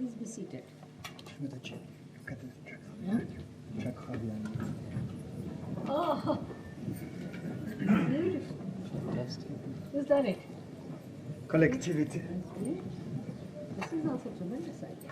Please be seated. Mataji, look at the chakra. Oh, beautiful. Who's done it? Collectivity. This is also tremendous idea.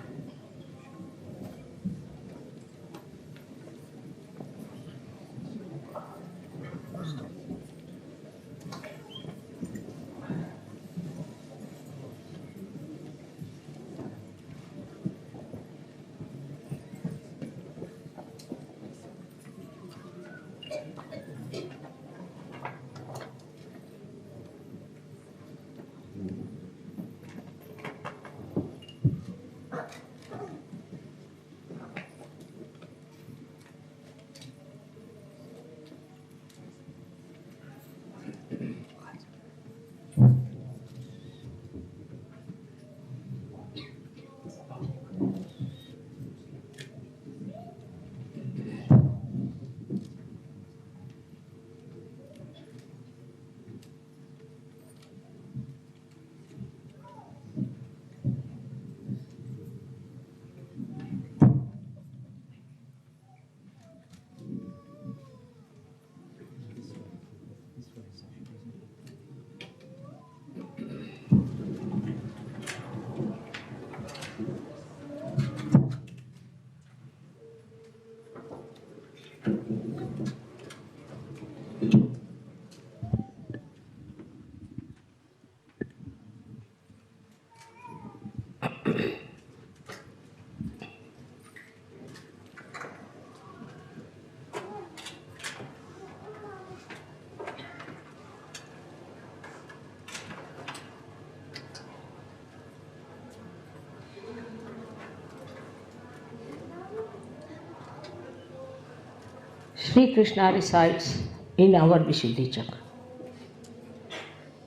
Shri Krishna resides in our Vishuddhi Chakra.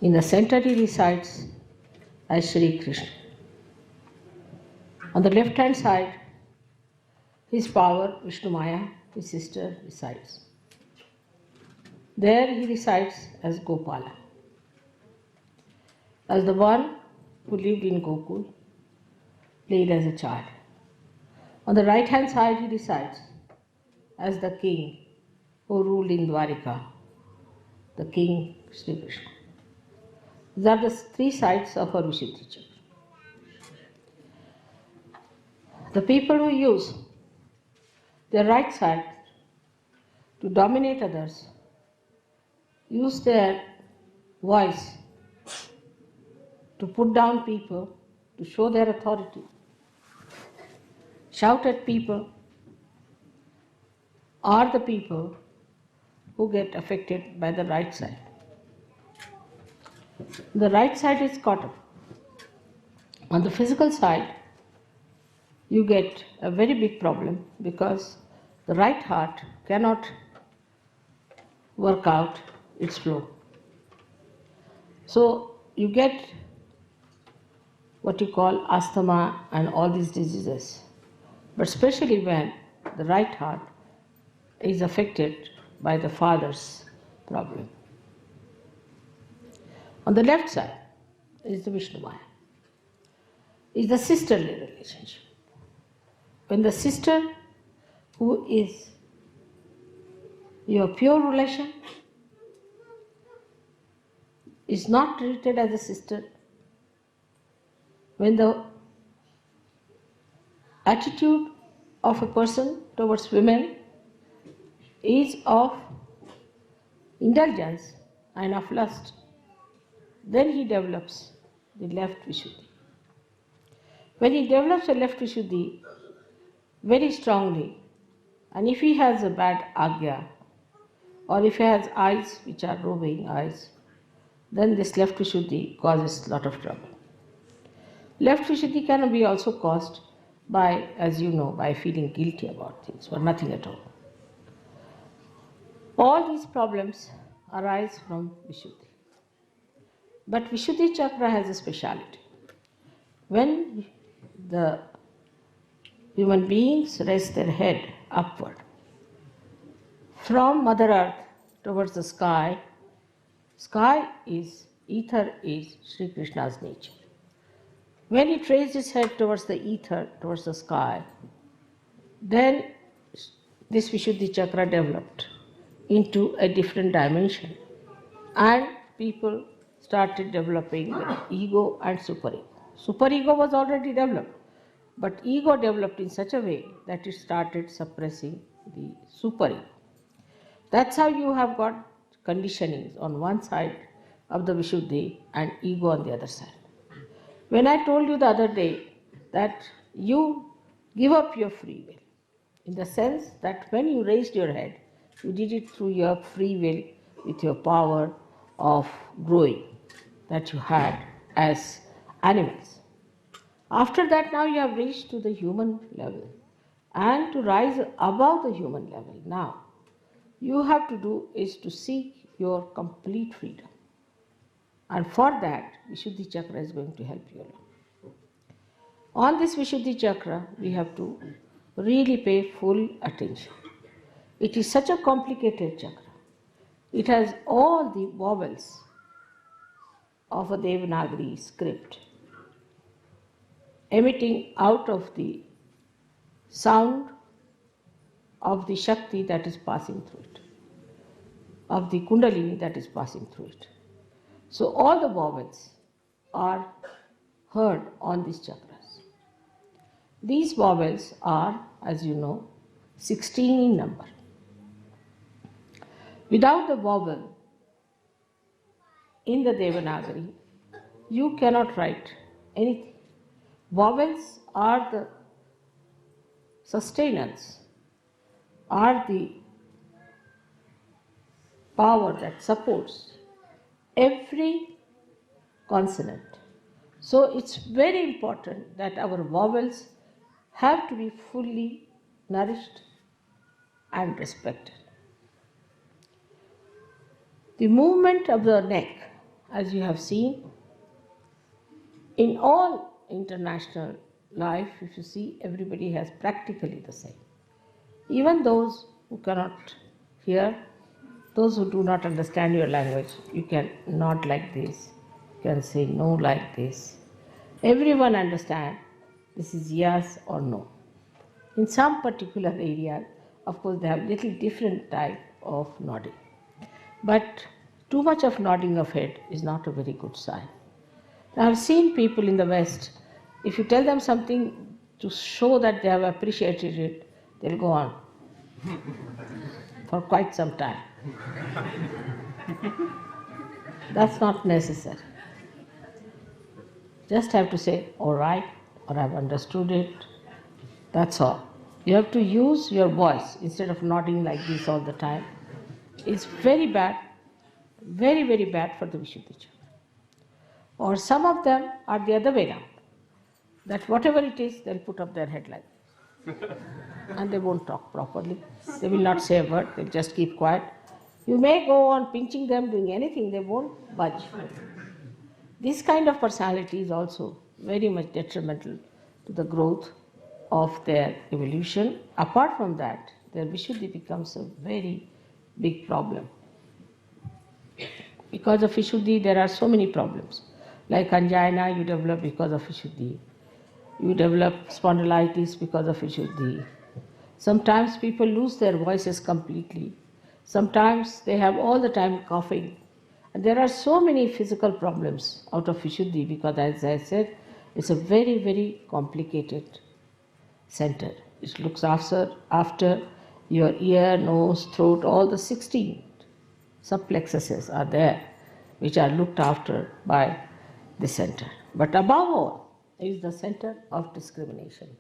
In the center he resides as Shri Krishna. On the left hand side, his power, Vishnu Maya, his sister, resides. There he resides as Gopala, as the one who lived in Gokul, played as a child. On the right hand side he resides as the king who ruled in Dwarika, the king Shri Krishna. These are the three sides of our Vishuddhi Chakra. The people who use their right side to dominate others use their voice to put down people, to show their authority, shout at people, are the people who get affected by the right side. The right side is caught up. On the physical side, you get a very big problem because the right heart cannot work out its flow. So you get what you call asthma and all these diseases, but especially when the right heart is affected by the father's problem. On the left side is the Vishnu Maya, is the sisterly relationship. When the sister, who is your pure relation, is not treated as a sister, when the attitude of a person towards women is of indulgence and of lust, then he develops the left Vishuddhi. When he develops a left Vishuddhi very strongly, and if he has a bad agya, or if he has eyes which are roving eyes, then this left Vishuddhi causes a lot of trouble. Left Vishuddhi can be also caused by, as you know, by feeling guilty about things or nothing at all. All these problems arise from Vishuddhi. But Vishuddhi Chakra has a speciality. When the human beings raise their head upward from Mother Earth towards the sky, sky is, ether is Sri Krishna's nature. When it raised its head towards the ether, towards the sky, then this Vishuddhi chakra developed into a different dimension. And people started developing the ego and superego. Superego was already developed, but ego developed in such a way that it started suppressing the superego. That's how you have got conditionings on one side of the Vishuddhi and ego on the other side. When I told you the other day that you give up your free will, in the sense that when you raised your head, you did it through your free will with your power of growing that you had as animals. After that, now you have reached to the human level. And to rise above the human level, now you have to do is to seek your complete freedom. And for that, Vishuddhi Chakra is going to help you along. On this Vishuddhi Chakra, we have to really pay full attention. It is such a complicated chakra. It has all the vowels of a Devanagari script emitting out of the sound of the Shakti that is passing through it, of the Kundalini that is passing through it. So all the vowels are heard on these chakras. These vowels are, as you know, 16 in number. Without the vowel in the Devanagari, you cannot write anything. Vowels are the sustenance, are the power that supports every consonant. So it's very important that our vowels have to be fully nourished and respected. The movement of the neck, as you have seen, in all international life, if you see, everybody has practically the same. Even those who cannot hear, those who do not understand your language, you can nod like this, you can say no like this. Everyone understands this is yes or no. In some particular area, of course, they have little different type of nodding. But too much of nodding of head is not a very good sign. Now, I've seen people in the West, if you tell them something to show that they have appreciated it, they'll go on for quite some time. That's not necessary. Just have to say, all right, or I've understood it. That's all. You have to use your voice instead of nodding like this all the time. It's very bad, very, very bad for the Vishuddhi Chakra. Or some of them are the other way around. That whatever it is, they'll put up their head like this. And they won't talk properly. They will not say a word, they'll just keep quiet. You may go on pinching them, doing anything, they won't budge. This kind of personality is also very much detrimental to the growth of their evolution. Apart from that, their Vishuddhi becomes a very big problem. Because of Vishuddhi, there are so many problems. Like angina, you develop because of Vishuddhi. You develop spondylitis because of Vishuddhi. Sometimes people lose their voices completely. Sometimes they have all the time coughing. And there are so many physical problems out of Vishuddhi because, as I said, it's a very, very complicated center. It looks after your ear, nose, throat, all the 16 subplexuses are there, which are looked after by the center. But above all is the center of discrimination.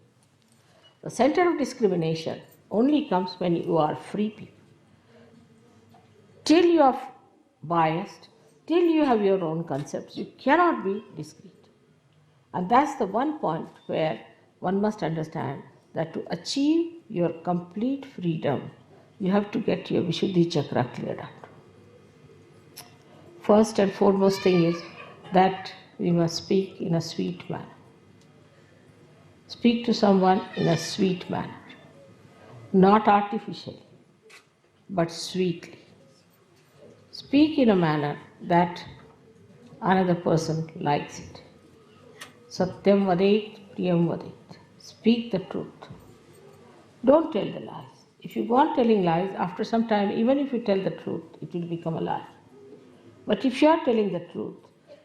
The center of discrimination only comes when you are free people. Till you are biased, till you have your own concepts, you cannot be discrete. And that's the one point where one must understand that to achieve your complete freedom, you have to get your Vishuddhi Chakra cleared out. First and foremost thing is that we must speak in a sweet manner. Speak to someone in a sweet manner, not artificially, but sweetly. Speak in a manner that another person likes it. Satyam vadet, priyam vadet. Speak the truth. Don't tell the lies. If you go on telling lies, after some time, even if you tell the truth, it will become a lie. But if you are telling the truth,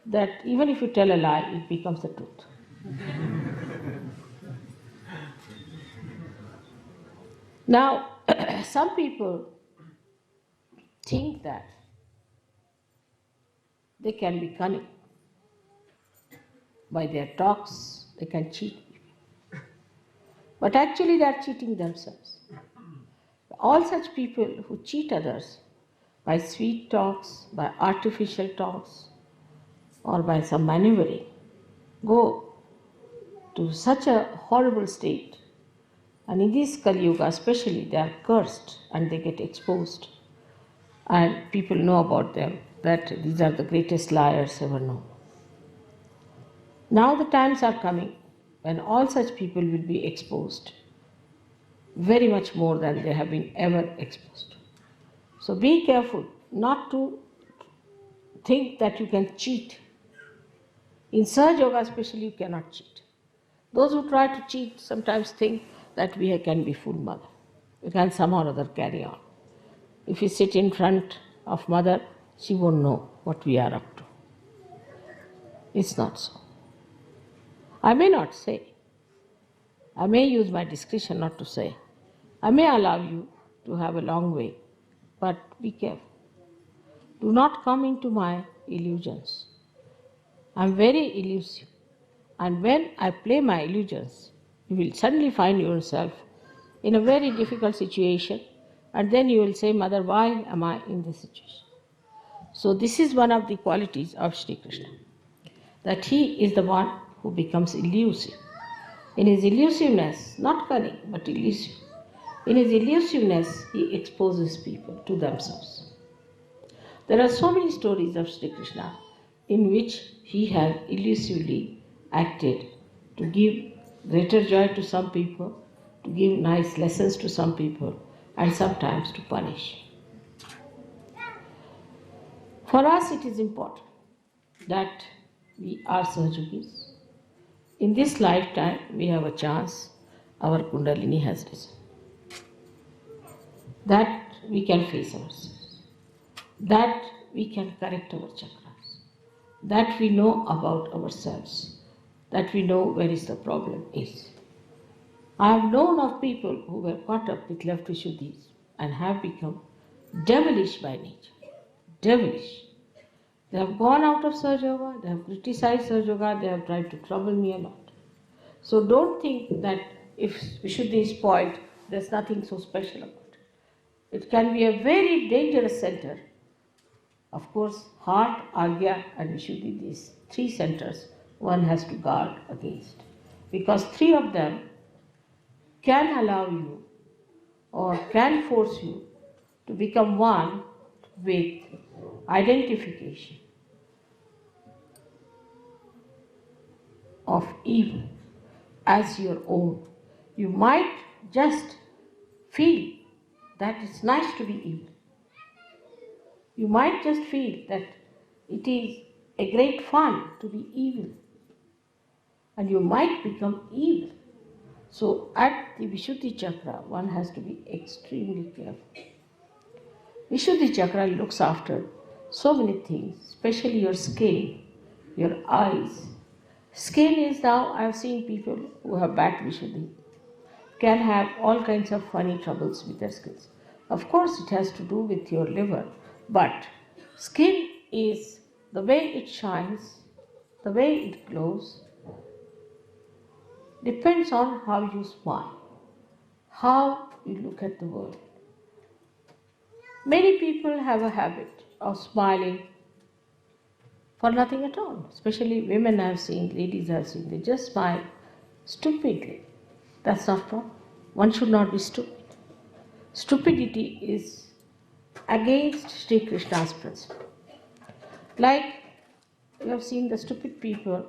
that even if you tell a lie, it becomes the truth. Now, some people think that they can be cunning. By their talks, they can cheat people. But actually, they are cheating themselves. All such people who cheat others by sweet talks, by artificial talks, or by some maneuvering go to such a horrible state. And in this Kali Yuga especially, they are cursed and they get exposed. And people know about them, that these are the greatest liars ever known. Now the times are coming when all such people will be exposed very much more than they have been ever exposed. So be careful not to think that you can cheat. In Sahaja Yoga especially, you cannot cheat. Those who try to cheat sometimes think that we can be full mother. We can somehow or other carry on. If we sit in front of mother, she won't know what we are up to. It's not so. I may not say. I may use my discretion not to say. I may allow you to have a long way, but be careful. Do not come into my illusions. I'm very elusive. And when I play my illusions, you will suddenly find yourself in a very difficult situation, and then you will say, Mother, why am I in this situation? So this is one of the qualities of Shri Krishna, that he is the one who becomes elusive. In his elusiveness, not cunning, but elusive, in his elusiveness, he exposes people to themselves. There are so many stories of Shri Krishna in which he has elusively acted to give greater joy to some people, to give nice lessons to some people, and sometimes to punish. For us, it is important that we are Sahajogis. In this lifetime, we have a chance, our Kundalini has risen, that we can face ourselves, that we can correct our chakras, that we know about ourselves, that we know where is the problem is. I have known of people who were caught up with left Vishuddhis and have become devilish by nature. Devilish. They have gone out of Sahaja Yoga, they have criticized Sahaja Yoga, they have tried to trouble me a lot. So don't think that if Vishuddhi is spoiled, there's nothing so special about it. It can be a very dangerous center. Of course, heart, Agya and Vishuddhi, these three centers, one has to guard against. Because three of them can allow you or can force you to become one with identification of evil as your own. You might just feel that it's nice to be evil. You might just feel that it is a great fun to be evil. And you might become evil. So at the Vishuddhi Chakra, one has to be extremely careful. Vishuddhi Chakra looks after so many things, especially your skin, your eyes. Skin is now, I have seen people who have bad Vishuddhi, can have all kinds of funny troubles with their skins. Of course, it has to do with your liver, but skin is the way it shines, the way it glows, depends on how you smile, how you look at the world. Many people have a habit of smiling for nothing at all, especially women I have seen, ladies I have seen, they just smile stupidly. That's not wrong. One should not be stupid. Stupidity is against Sri Krishna's principle. Like you have seen the stupid people,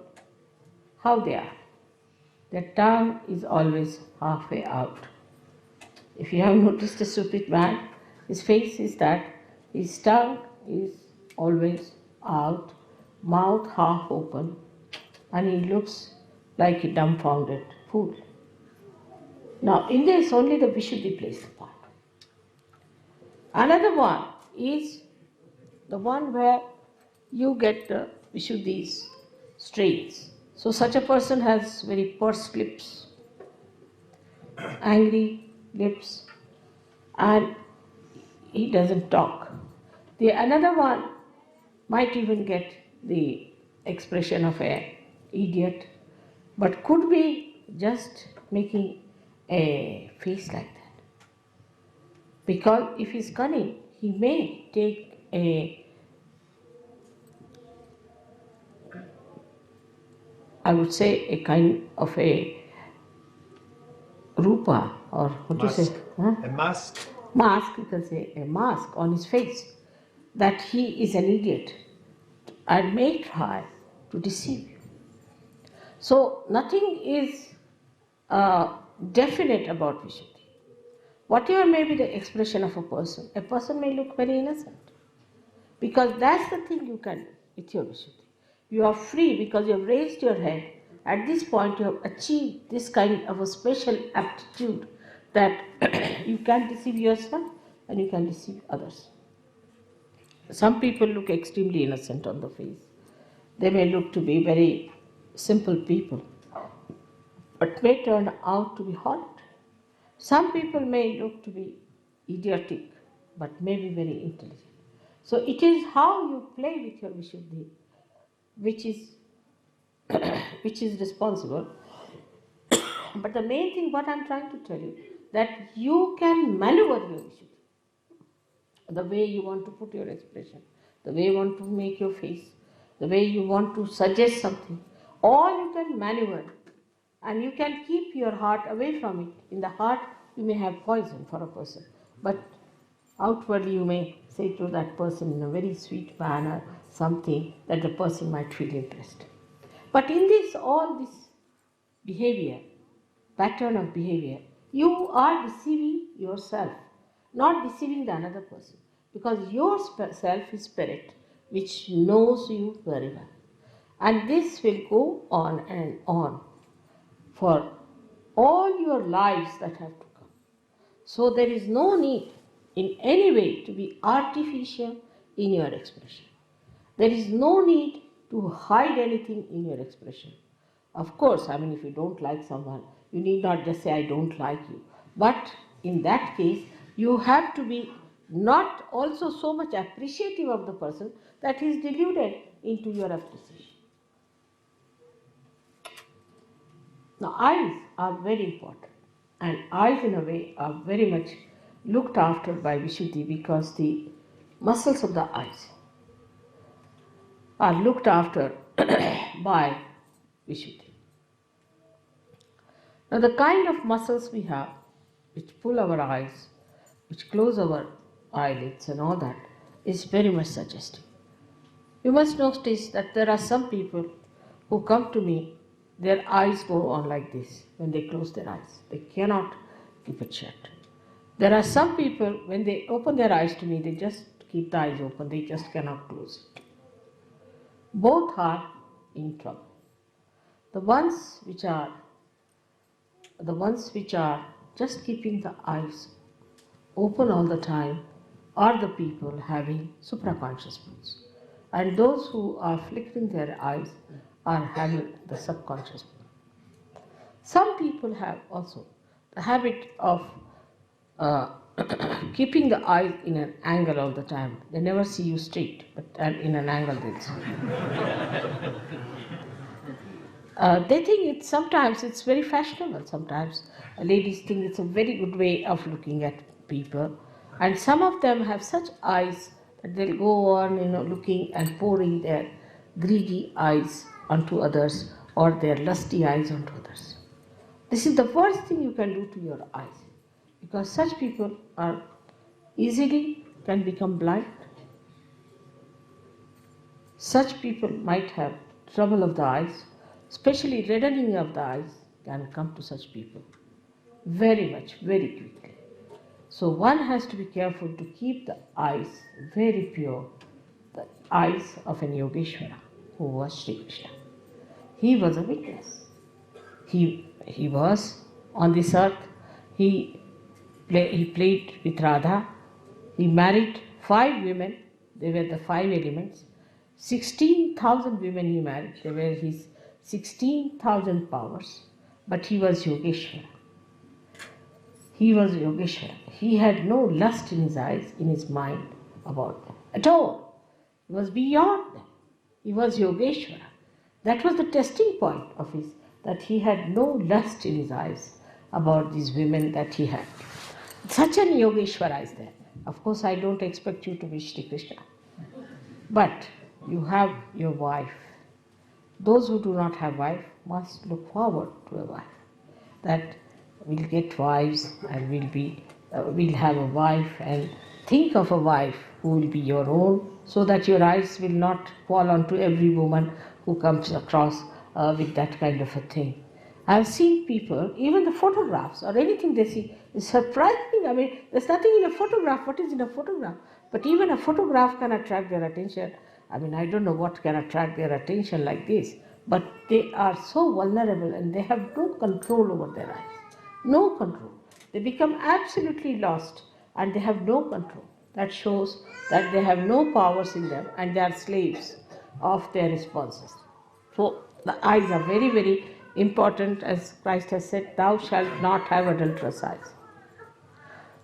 how they are. Their tongue is always halfway out. If you have noticed a stupid man, his face is that his tongue is always out, mouth half open, and he looks like a dumbfounded fool. Now, in this, only the Vishuddhi plays the part. Another one is the one where you get the Vishuddhi's strains. So, such a person has very pursed lips, angry lips, and he doesn't talk. The another one might even get the expression of an idiot, but could be just making a face like that. Because if he's cunning, he may take I would say, a kind of a rupa, or what do you say? Huh? A mask. Mask, you can say, a mask on his face, that he is an idiot and may try to deceive you. So, nothing is definite about Vishuddhi. Whatever may be the expression of a person may look very innocent. Because that's the thing you can do with your Vishuddhi. You are free because you have raised your head. At this point, you have achieved this kind of a special aptitude that you can deceive yourself and you can deceive others. Some people look extremely innocent on the face. They may look to be very simple people, but may turn out to be horrid. Some people may look to be idiotic, but may be very intelligent. So it is how you play with your Vishuddhi which is which is responsible. But the main thing what I am trying to tell you, that you can maneuver your Vishuddhi. The way you want to put your expression, the way you want to make your face, the way you want to suggest something, all you can maneuver, and you can keep your heart away from it. In the heart you may have poison for a person, but outwardly you may say to that person in a very sweet manner something that the person might feel impressed. But in this, all this behavior, pattern of behavior, you are deceiving yourself, not deceiving the another person, because your self is spirit which knows you very well. And this will go on and on for all your lives that have to come. So there is no need in any way to be artificial in your expression. There is no need to hide anything in your expression. Of course, I mean, if you don't like someone, you need not just say, I don't like you. But in that case, you have to be not also so much appreciative of the person that he is deluded into your appreciation. Now, eyes are very important, and eyes in a way are very much looked after by Vishuddhi because the muscles of the eyes are looked after by Vishuddhi. Now, the kind of muscles we have which pull our eyes, which close our eyelids and all that is very much suggestive. You must notice that there are some people who come to me, their eyes go on like this when they close their eyes. They cannot keep it shut. There are some people, when they open their eyes to me, they just keep the eyes open, they just cannot close it. Both are in trouble. The ones which are just keeping the eyes open all the time are the people having supraconscious moods. And those who are flickering their eyes are having the subconscious mood. Some people have also the habit of keeping the eyes in an angle all the time. They never see you straight, but in an angle they'll see. They think sometimes it's very fashionable. Sometimes ladies think it's a very good way of looking at people, and some of them have such eyes that they'll go on, looking and pouring their greedy eyes onto others or their lusty eyes onto others. This is the worst thing you can do to your eyes, because such people are easily can become blind. Such people might have trouble of the eyes, especially reddening of the eyes can come to such people very much, very quickly. So one has to be careful to keep the eyes very pure, the eyes of an Yogeshwara who was Shri Krishna. He was a witness. he was on this earth. He played with Radha. He married 5 women. They were the 5 elements. 16,000 women he married. They were his 16,000 powers. But he was Yogeshwara. He was Yogeshwara. He had no lust in his eyes, in his mind about them at all. He was beyond them. He was Yogeshwara. That was the testing point of his, that he had no lust in his eyes about these women that he had. Such an Yogeshwara is there. Of course, I don't expect you to be Shri Krishna. But you have your wife. Those who do not have wife must look forward to a wife. That we'll get wives and we'll have a wife, and think of a wife who will be your own, so that your eyes will not fall onto every woman who comes across with that kind of a thing. I've seen people, even the photographs or anything they see is surprising. I mean, there's nothing in a photograph. What is in a photograph? But even a photograph can attract their attention. I mean, I don't know what can attract their attention like this, but they are so vulnerable and they have no control over their eyes. No control. They become absolutely lost and they have no control. That shows that they have no powers in them and they are slaves of their responses. So the eyes are very, very important, as Christ has said, thou shalt not have adulterous eyes.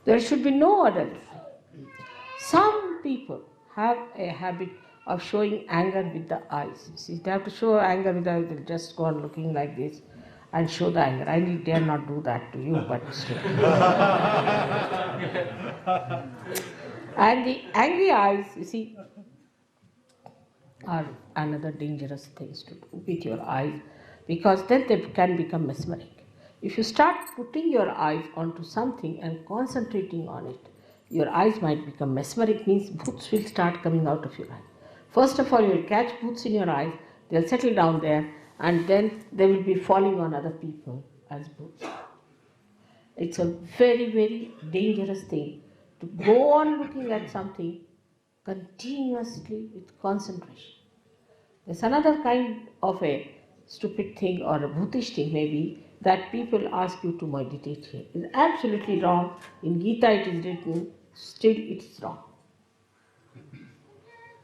There should be no adultery. Some people have a habit of showing anger with the eyes. See, they have to show anger with the eyes, they'll just go on looking like this and show the anger. I dare not do that to you, but still. And the angry eyes, you see, are another dangerous things to do with your eyes, because then they can become mesmeric. If you start putting your eyes onto something and concentrating on it, your eyes might become mesmeric, means bhoots will start coming out of your eye. First of all, you will catch bhoots in your eyes, they'll settle down there, and then they will be falling on other people as bhoots. It's a very, very dangerous thing to go on looking at something continuously with concentration. There's another kind of a stupid thing or a bhutish thing maybe, that people ask you to meditate here. It's absolutely wrong. In Gita it is written, still it's wrong.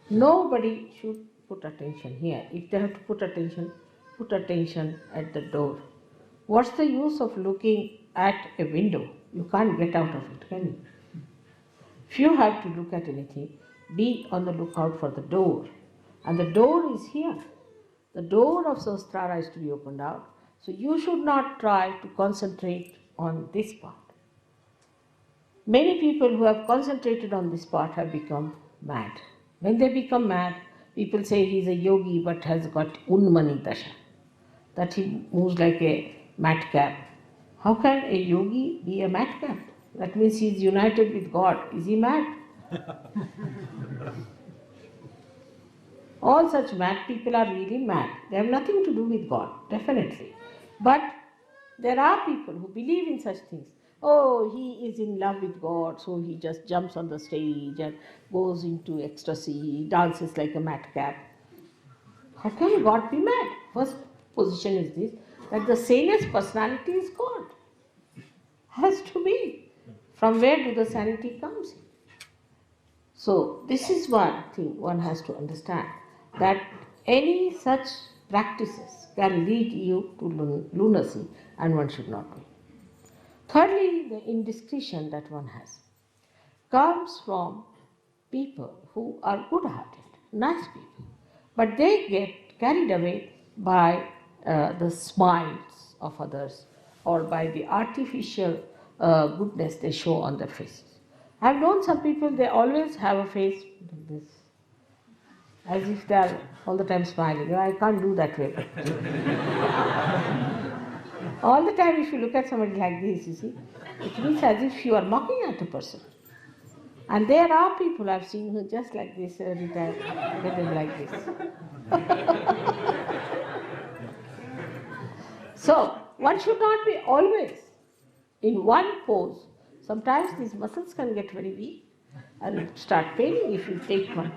Nobody should put attention here. If they have to put attention at the door. What's the use of looking at a window? You can't get out of it, can you? If you have to look at anything, be on the lookout for the door. And the door is here. The door of Sahasrara is to be opened out. So you should not try to concentrate on this part. Many people who have concentrated on this part have become mad. When they become mad, people say he's a yogi but has got unmani dasha, that he moves like a madcap. How can a yogi be a madcap? That means he is united with God. Is he mad? All such mad people are really mad. They have nothing to do with God, definitely. But there are people who believe in such things. Oh, he is in love with God, so he just jumps on the stage and goes into ecstasy, dances like a madcap. How can God be mad? First position is this, that the sanest personality is God. Has to be. From where do the sanity comes? So this is one thing one has to understand, that any such practices can lead you to lunacy and one should not do it. Thirdly, the indiscretion that one has comes from people who are good-hearted, nice people, but they get carried away by the smiles of others or by the artificial goodness they show on their faces. I have known some people, they always have a face like this, as if they are all the time smiling. I can't do that way. All the time if you look at somebody like this, you see, it means as if you are mocking at a person. And there are people I've seen who just like this every time, get them like this. So, one should not be always in one pose. Sometimes these muscles can get very weak and start paining if you take one.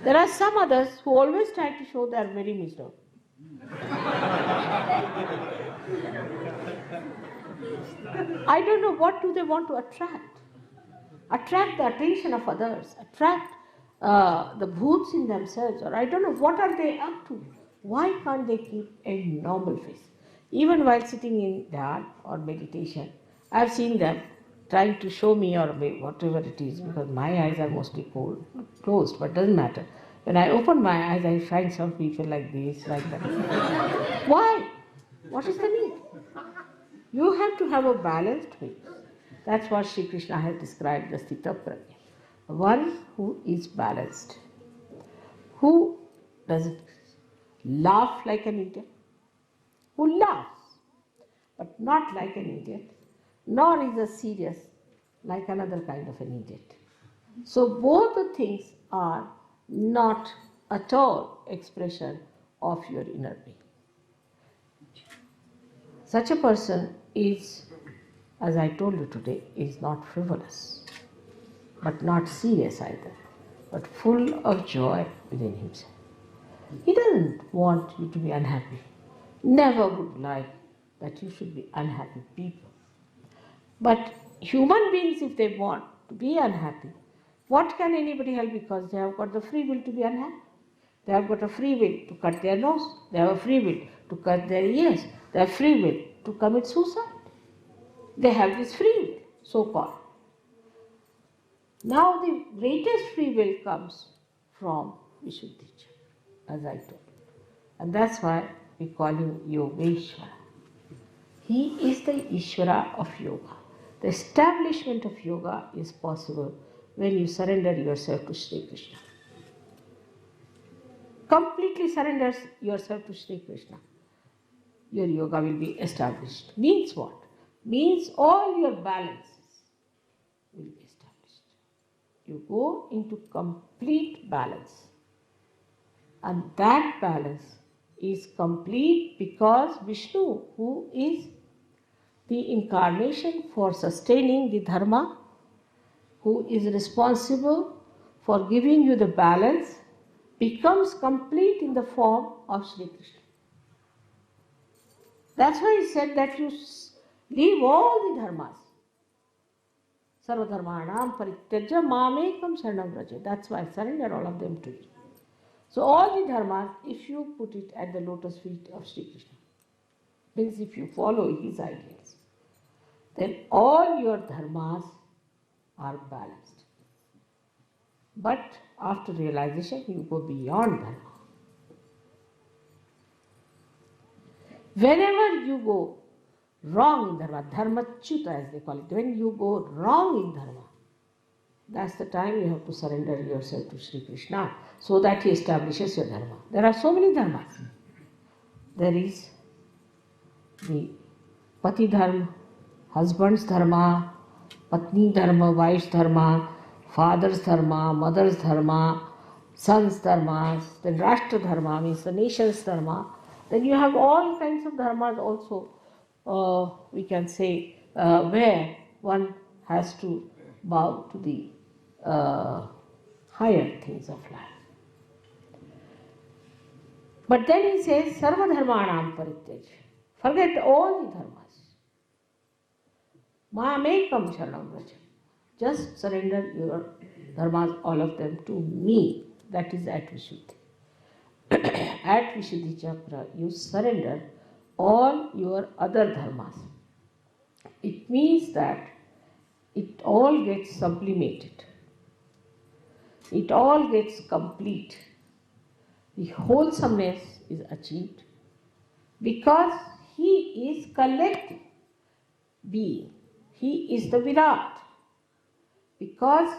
There are some others who always try to show they are very miserable. I don't know what do they want to attract. Attract the attention of others, attract the bhoots in themselves, or I don't know what are they up to. Why can't they keep a normal face? Even while sitting in dhyan or meditation, I've seen them trying to show me or whatever it is, because my eyes are mostly closed, but doesn't matter. When I open my eyes, I find some people like this, like that. Why? What is the need? You have to have a balanced face. That's what Shri Krishna has described the Sthita Prajna. One who is balanced, who doesn't laugh like an idiot, who laughs, but not like an idiot, nor is a serious like another kind of an idiot. So both the things are not at all expression of your inner being. Such a person is, as I told you today, is not frivolous, but not serious either, but full of joy within himself. He doesn't want you to be unhappy. Never would like that you should be unhappy people. But human beings, if they want to be unhappy, what can anybody help? Because they have got the free will to be unhappy. They have got a free will to cut their nose. They have a free will to cut their ears. They have free will to commit suicide. They have this free will, so-called. Now the greatest free will comes from Vishuddhi, as I told. And that's why we call him Yogeshwara. He is the Ishvara of yoga. The establishment of yoga is possible when you surrender yourself to Shri Krishna. Completely surrender yourself to Shri Krishna. Your yoga will be established. Means what? Means all your balances will be established. You go into complete balance. And that balance is complete because Vishnu, who is the incarnation for sustaining the dharma, who is responsible for giving you the balance, becomes complete in the form of Shri Krishna. That's why he said that you leave all the dharmas. Sarva dharmanam parityajya mamekam saranam vraja. That's why I surrender all of them to you. So all the dharmas, if you put it at the lotus feet of Shri Krishna, means if you follow his ideals, then all your dharmas are balanced. But after realization, you go beyond dharma. Whenever you go wrong in dharma, dharmachyuta as they call it, when you go wrong in dharma, that's the time you have to surrender yourself to Shri Krishna so that he establishes your dharma. There are so many dharmas. There is the pati dharma, husband's dharma, patni dharma, wife's dharma, father's dharma, mother's dharma, son's dharma, then rashtra dharma means the nation's dharma. Then you have all kinds of dharmas also, we can say, where one has to bow to the higher things of life. But then he says, Sarva dharmanam parityaj. Forget all the dharmas. Mamekam sharanam vraja. Just surrender your dharmas, all of them, to me. That is at Vishuddhi. At Vishuddhi Chakra, you surrender all your other dharmas. It means that it all gets sublimated. It all gets complete. The wholesomeness is achieved because he is collective being. He is the Virat. Because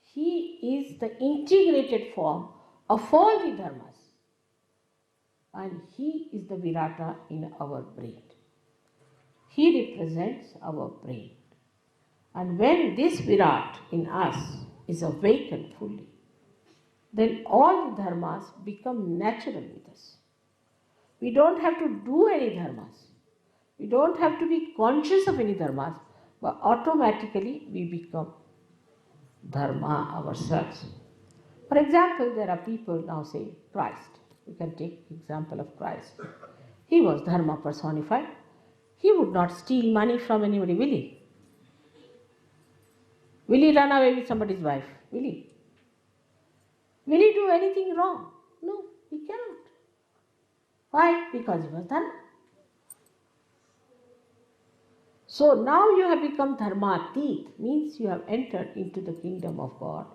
he is the integrated form of all the dharmas. And he is the Virata in our brain. He represents our brain. And when this Virat in us is awakened fully, then all the dharmas become natural with us. We don't have to do any dharmas. We don't have to be conscious of any dharmas, but automatically we become dharma ourselves. For example, there are people now saying Christ. We can take example of Christ. He was dharma personified. He would not steal money from anybody, will he? Will he run away with somebody's wife? Will he? Will he do anything wrong? No, he cannot. Why? Because he was dharma. So now you have become dharmatit, means you have entered into the kingdom of God,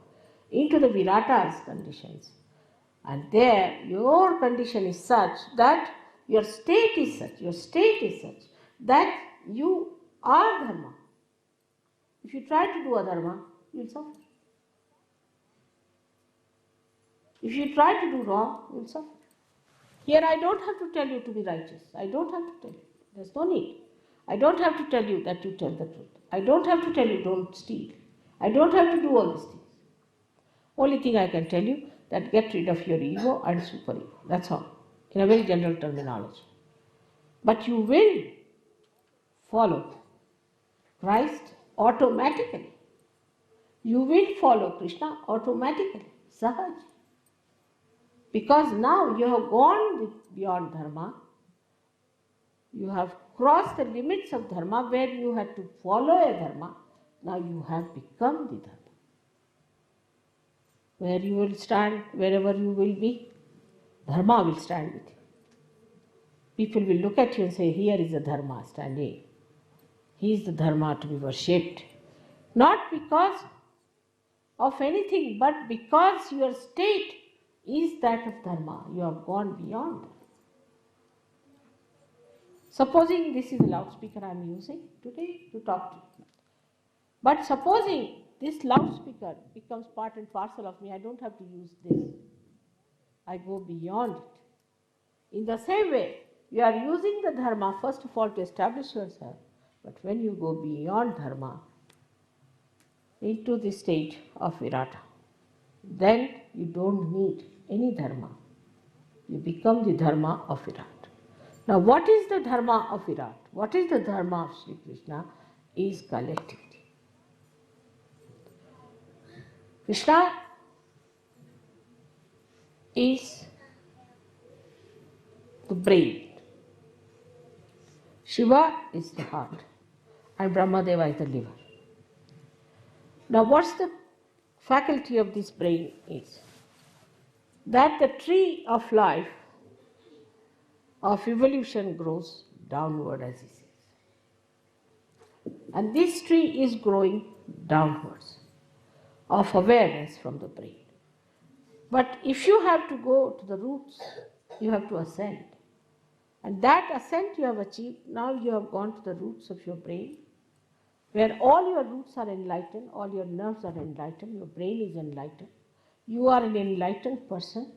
into the Virata's conditions. And there your condition is such that your state is such that you are dharma. If you try to do adharma, you will suffer. If you try to do wrong, you will suffer. Here I don't have to tell you to be righteous. I don't have to tell you. There's no need. I don't have to tell you that you tell the truth. I don't have to tell you don't steal. I don't have to do all these things. Only thing I can tell you that get rid of your ego and superego. That's all. In a very general terminology. But you will follow Christ automatically. You will follow Krishna automatically. Sahaj. Because now you have gone beyond dharma. You have crossed the limits of dharma where you had to follow a dharma. Now you have become the dharma. Where you will stand, wherever you will be, dharma will stand with you. People will look at you and say, here is a dharma standing. He is the dharma to be worshipped. Not because of anything, but because your state is that of dharma. You have gone beyond. Supposing this is a loudspeaker I am using today to talk to you. But supposing this loudspeaker becomes part and parcel of me, I don't have to use this. I go beyond it. In the same way, you are using the dharma first of all to establish yourself. But when you go beyond dharma into the state of virata, then you don't need any dharma. You become the dharma of Virat. Now what is the dharma of Virat? What is the dharma of Shri Krishna? Is collectivity. Krishna is the brain. Shiva is the heart. And Brahmadeva is the liver. Now what's the faculty of this brain is? That the tree of life, of evolution grows downward, as he says. And this tree is growing downwards, of awareness from the brain. But if you have to go to the roots, you have to ascend. And that ascent you have achieved, now you have gone to the roots of your brain, where all your roots are enlightened, all your nerves are enlightened, your brain is enlightened. You are an enlightened person.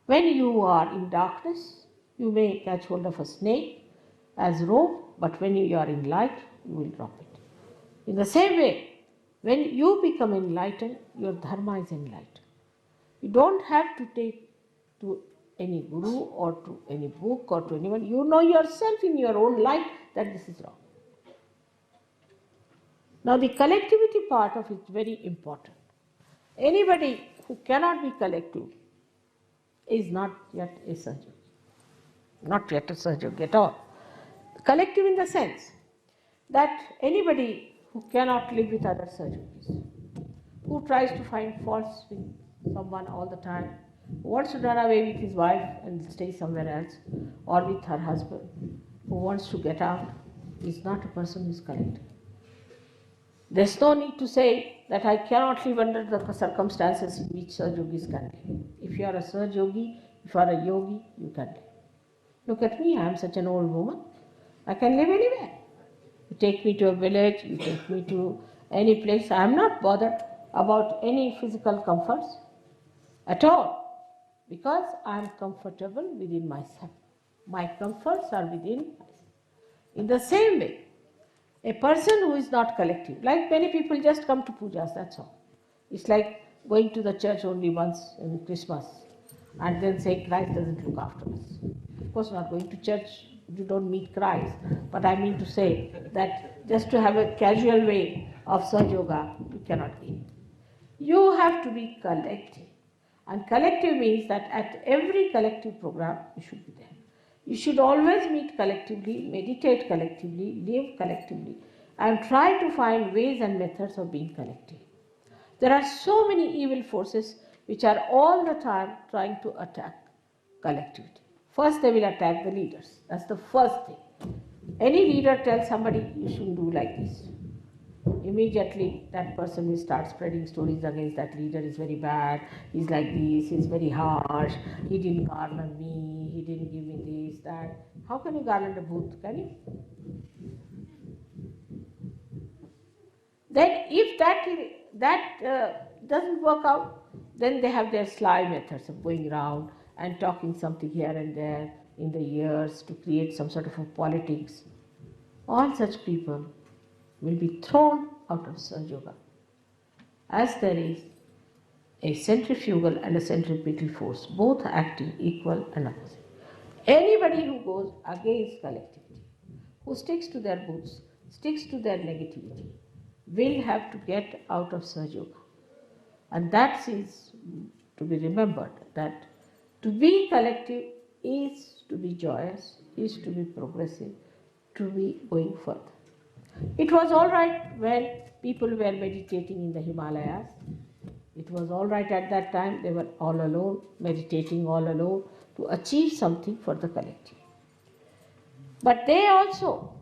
When you are in darkness, you may catch hold of a snake as rope, but when you are in light, you will drop it. In the same way, when you become enlightened, your dharma is enlightened. You don't have to take to any guru or to any book or to anyone. You know yourself in your own life that this is wrong. Now the collectivity part of it is very important. Anybody who cannot be collective is not yet a Sahaja. Not yet a Sahaja at all. Collective in the sense that anybody who cannot live with other Sahajogis, who tries to find faults with someone all the time, who wants to run away with his wife and stay somewhere else, or with her husband, who wants to get out, is not a person who is collective. There's no need to say that I cannot live under the circumstances in which Sahajogis can live. If you are a Sahajogi, if you are a yogi, you can live. Look at me, I am such an old woman. I can live anywhere. You take me to a village, you take me to any place. I am not bothered about any physical comforts at all, because I am comfortable within myself. My comforts are within myself. In the same way, a person who is not collective, like many people just come to pujas, that's all. It's like going to the church only once in Christmas and then say Christ doesn't look after us. Of course not, going to church, you don't meet Christ. But I mean to say that just to have a casual way of Sahajayoga, you cannot be. You have to be collective. And collective means that at every collective program, you should be there. You should always meet collectively, meditate collectively, live collectively, and try to find ways and methods of being collective. There are so many evil forces which are all the time trying to attack collectivity. First, they will attack the leaders. That's the first thing. Any leader tells somebody, you shouldn't do like this. Immediately, that person will start spreading stories against that leader. Is very bad, he's like this, he's very harsh, he didn't garland me, he didn't give me this, that. How can you garland a booth? Can you? Then if that doesn't work out, then they have their sly methods of going around and talking something here and there in the ears to create some sort of a politics. All such people will be thrown out of Sahaja Yoga, as there is a centrifugal and a centripetal force, both acting equal and opposite. Anybody who goes against collectivity, who sticks to their boots, sticks to their negativity, will have to get out of Sahaja Yoga. And that is to be remembered, that to be collective is to be joyous, is to be progressive, to be going further. It was all right when people were meditating in the Himalayas. It was all right at that time. They were all alone, meditating all alone to achieve something for the collective. But they also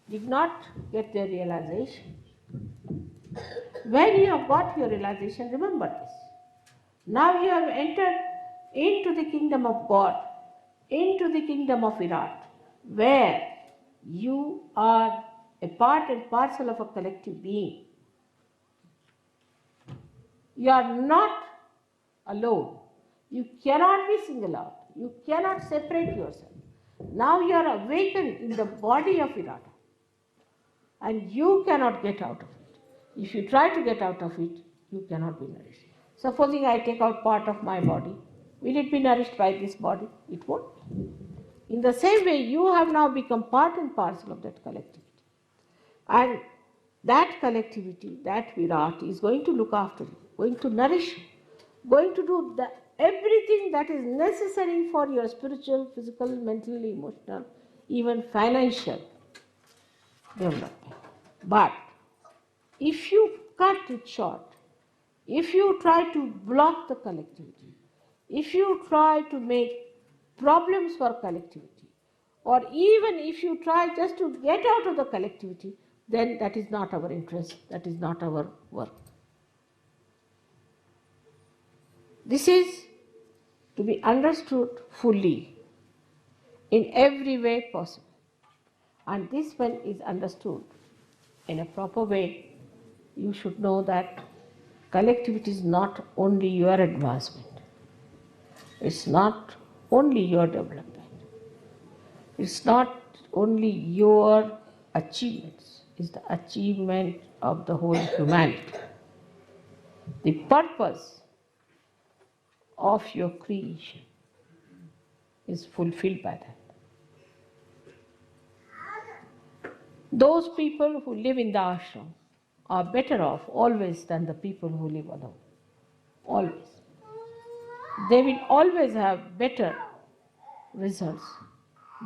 did not get their realization. When you have got your realization, remember this. Now you have entered into the kingdom of God, into the kingdom of Virat, where you are a part and parcel of a collective being. You are not alone. You cannot be singled out. You cannot separate yourself. Now you are awakened in the body of Virat, and you cannot get out of it. If you try to get out of it, you cannot be nourished. Supposing I take out part of my body, will it be nourished by this body? It won't. In the same way, you have now become part and parcel of that collectivity. And that collectivity, that Virat, is going to look after you, going to nourish you, going to do everything that is necessary for your spiritual, physical, mental, emotional, even financial development. But if you cut it short, if you try to block the collectivity, if you try to make problems for collectivity, or even if you try just to get out of the collectivity, then that is not our interest, that is not our work. This is to be understood fully in every way possible. And this, when is understood in a proper way, you should know that collectivity is not only your advancement, it's not only your development, it's not only your achievements, it's the achievement of the whole humanity. The purpose of your creation is fulfilled by that. Those people who live in the ashram are better off always than the people who live alone. Always. They will always have better results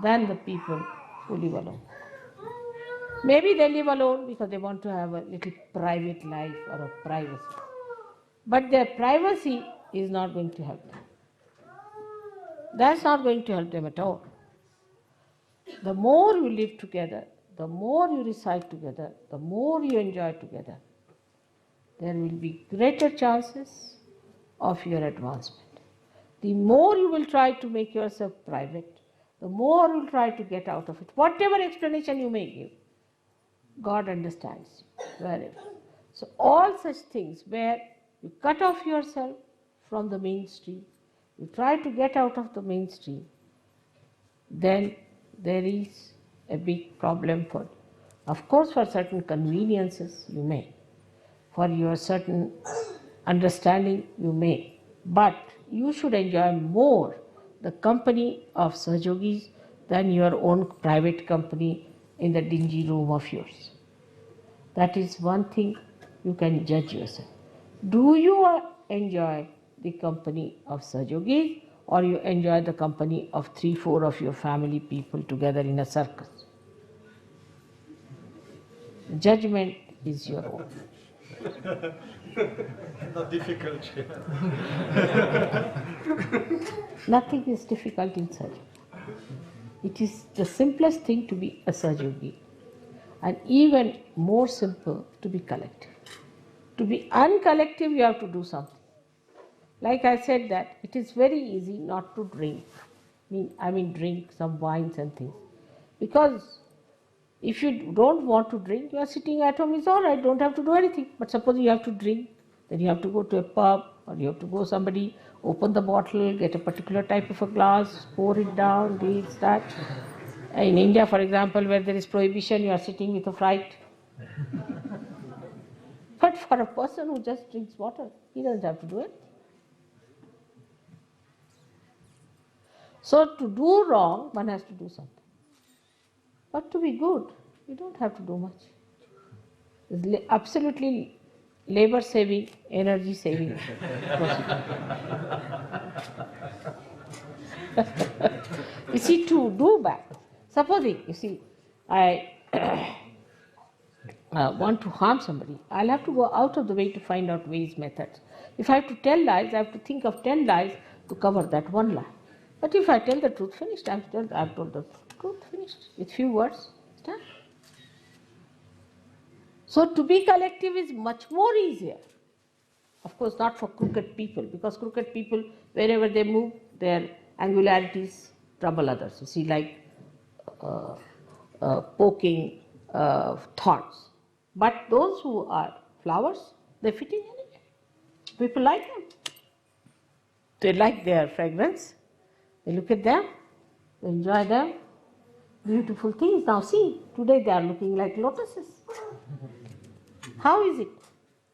than the people who live alone. Maybe they live alone because they want to have a little private life or a privacy. But their privacy is not going to help them. That's not going to help them at all. The more you live together, the more you recite together, the more you enjoy together, there will be greater chances of your advancement. The more you will try to make yourself private, the more you will try to get out of it. Whatever explanation you may give, God understands you wherever. So all such things where you cut off yourself from the mainstream, you try to get out of the mainstream, then there is a big problem for you. Of course, for certain conveniences you may, for your certain understanding you may, but you should enjoy more the company of Sahajogis than your own private company in the dingy room of yours. That is one thing you can judge yourself. Do you enjoy the company of Sahajogis, or you enjoy the company of 3-4 of your family people together in a circus. Judgment is your own. Not difficult. Nothing is difficult in Sahaja. It is the simplest thing to be a Sahajayogi, and even more simple to be collective. To be uncollective, you have to do something. Like I said that it is very easy not to drink. I mean drink some wines and things. Because if you don't want to drink, you are sitting at home, it's all right, don't have to do anything. But suppose you have to drink, then you have to go to a pub, or you have to go somebody, open the bottle, get a particular type of a glass, pour it down, this, that. In India, for example, where there is prohibition, you are sitting with a fright. But for a person who just drinks water, he doesn't have to do it. So to do wrong, one has to do something. But to be good, you don't have to do much. It's absolutely labor saving, energy saving procedure. You see, to do bad, supposing, you see, I want to harm somebody, I'll have to go out of the way to find out ways, methods. If I have to tell lies, I have to think of 10 lies to cover that one lie. But if I tell the truth, finished. I've told the truth, finished. With few words, it's done. So to be collective is much more easier. Of course, not for crooked people, because crooked people, wherever they move, their angularities trouble others. You see, like poking thorns. But those who are flowers, they fit in anywhere. People like them. They like their fragrance. They look at them, they enjoy them. Beautiful things. Now see, today they are looking like lotuses. How is it?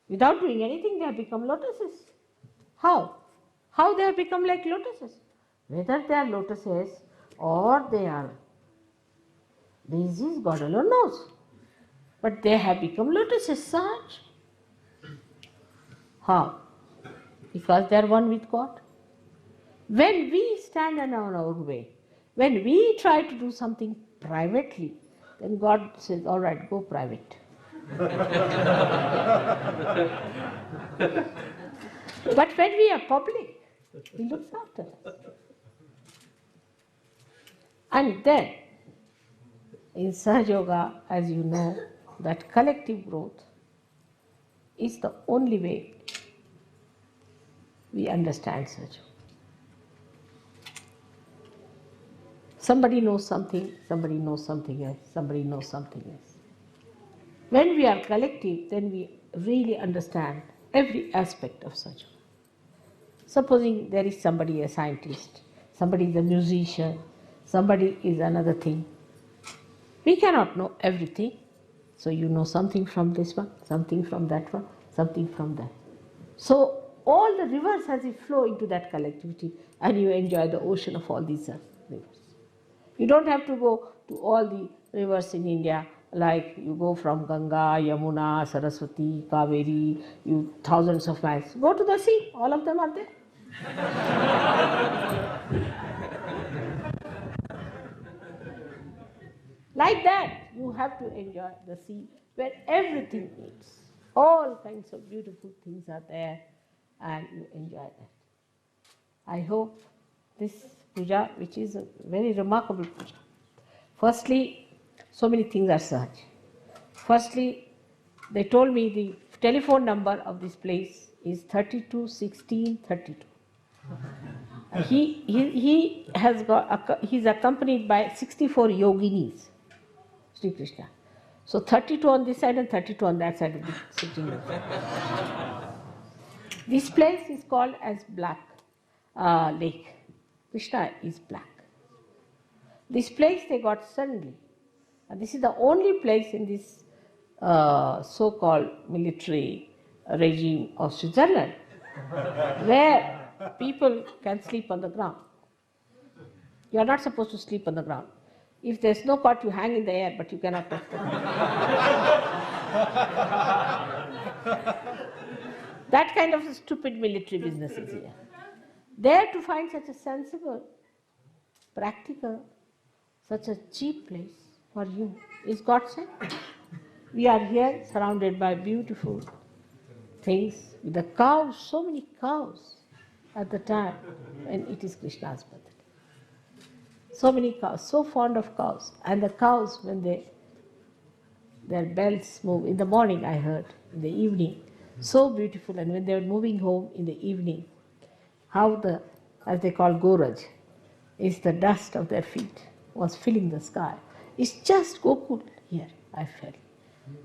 Without doing anything, they have become lotuses. How? How they have become like lotuses? Whether they are lotuses or they are daisies, God alone knows. But they have become lotuses, such. How? Because they are one with God. When we stand on our way, when we try to do something privately, then God says, all right, go private. But when we are public, He looks after us. And then, in Sahaja Yoga, as you know, that collective growth is the only way we understand Sahaja Yoga. Somebody knows something, somebody knows something else, somebody knows something else. When we are collective, then we really understand every aspect of Sahaja Yoga. Supposing there is somebody a scientist, somebody is a musician, somebody is another thing. We cannot know everything. So you know something from this one, something from that one, something from that. So all the rivers as if flow into that collectivity, and you enjoy the ocean of all these rivers. You don't have to go to all the rivers in India, like you go from Ganga, Yamuna, Saraswati, Kaveri, you thousands of miles. Go to the sea, all of them are there. Like that, you have to enjoy the sea where everything meets. All kinds of beautiful things are there, and you enjoy that. I hope this puja, which is a very remarkable puja. Firstly, so many things are Sahaj. Firstly, they told me the telephone number of this place is 32 16 32. He's accompanied by 64 yoginis, Sri Krishna. So 32 on this side and 32 on that side of the sitting room. This place is called as Black Lake. Krishna is black. This place they got suddenly. And this is the only place in this so-called military regime of Switzerland where people can sleep on the ground. You are not supposed to sleep on the ground. If there's no cot, you hang in the air, but you cannot touch the ground. That kind of stupid military business is here. There to find such a sensible, practical, such a cheap place for you is God sent. We are here surrounded by beautiful things with the cows, so many cows at the time when it is Krishna's birthday. So many cows, so fond of cows. And the cows, when their bells move, in the morning I heard, in the evening, so beautiful. And when they were moving home in the evening, how the, as they call Goraj, is the dust of their feet was filling the sky. It's just Gokul here, I felt.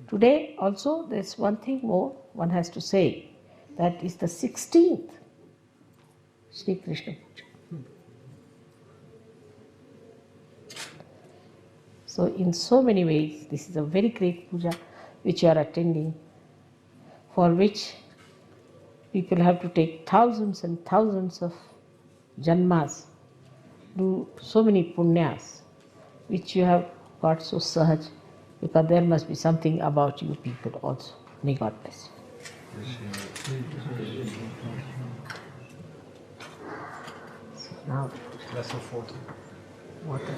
Today also there's one thing more one has to say, that is the 16th Shri Krishna Puja. So in so many ways, this is a very great puja which you are attending, for which people have to take thousands and thousands of janmas, do so many punyas, which you have got so sahaj, because there must be something about you people also. May God bless you. So now, Glass of water. water.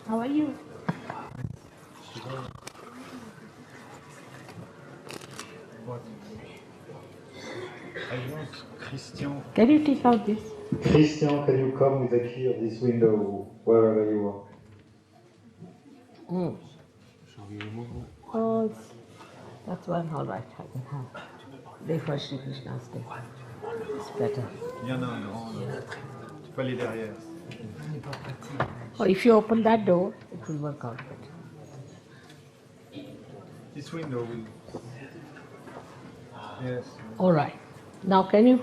How are you? What? I want Christian. Can you take out this? Christian, can you come with a key of this window wherever you are? Oh, that's one, all right, I can have. Day for Shri Krishna's day. It's better. Il y en a un grand. Tu peux aller derrière. Or if you open that door, it will work out better. This window will. Yes. All right. Now can you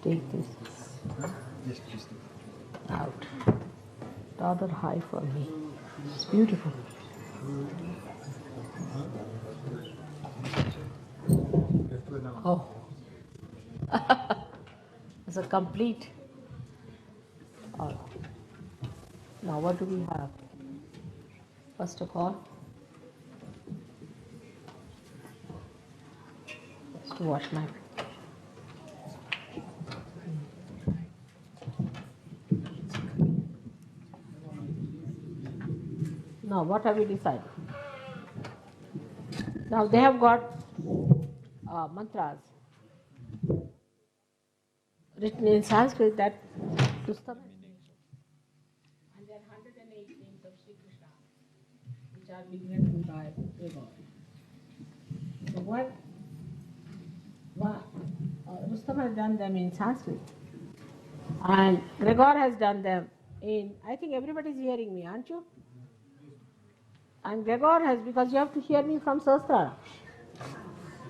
take this Yes, please. out? Rather high for me. It's beautiful. Oh. It's a complete. All right. Now what do we have? First of all, just to wash my. Now what have we decided? Now they have got mantras written in Sanskrit that Rustam, and there are 108 names of Shri Krishna which are being written by Gregor. So Rustam has done them in Sanskrit, and Gregor has done them in, I think everybody is hearing me, aren't you? And Gregor has, because you have to hear me from Sahasrara.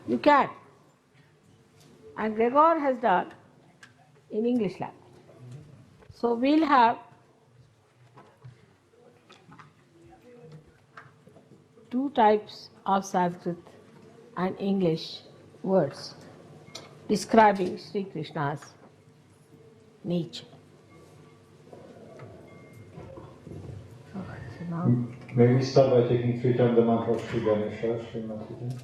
You can. And Gregor has done in English language. So we'll have two types of Sanskrit and English words describing Sri Krishna's nature. So now, May we start by taking 3 times the mantra of Shri Ganesha, Shri Mataji?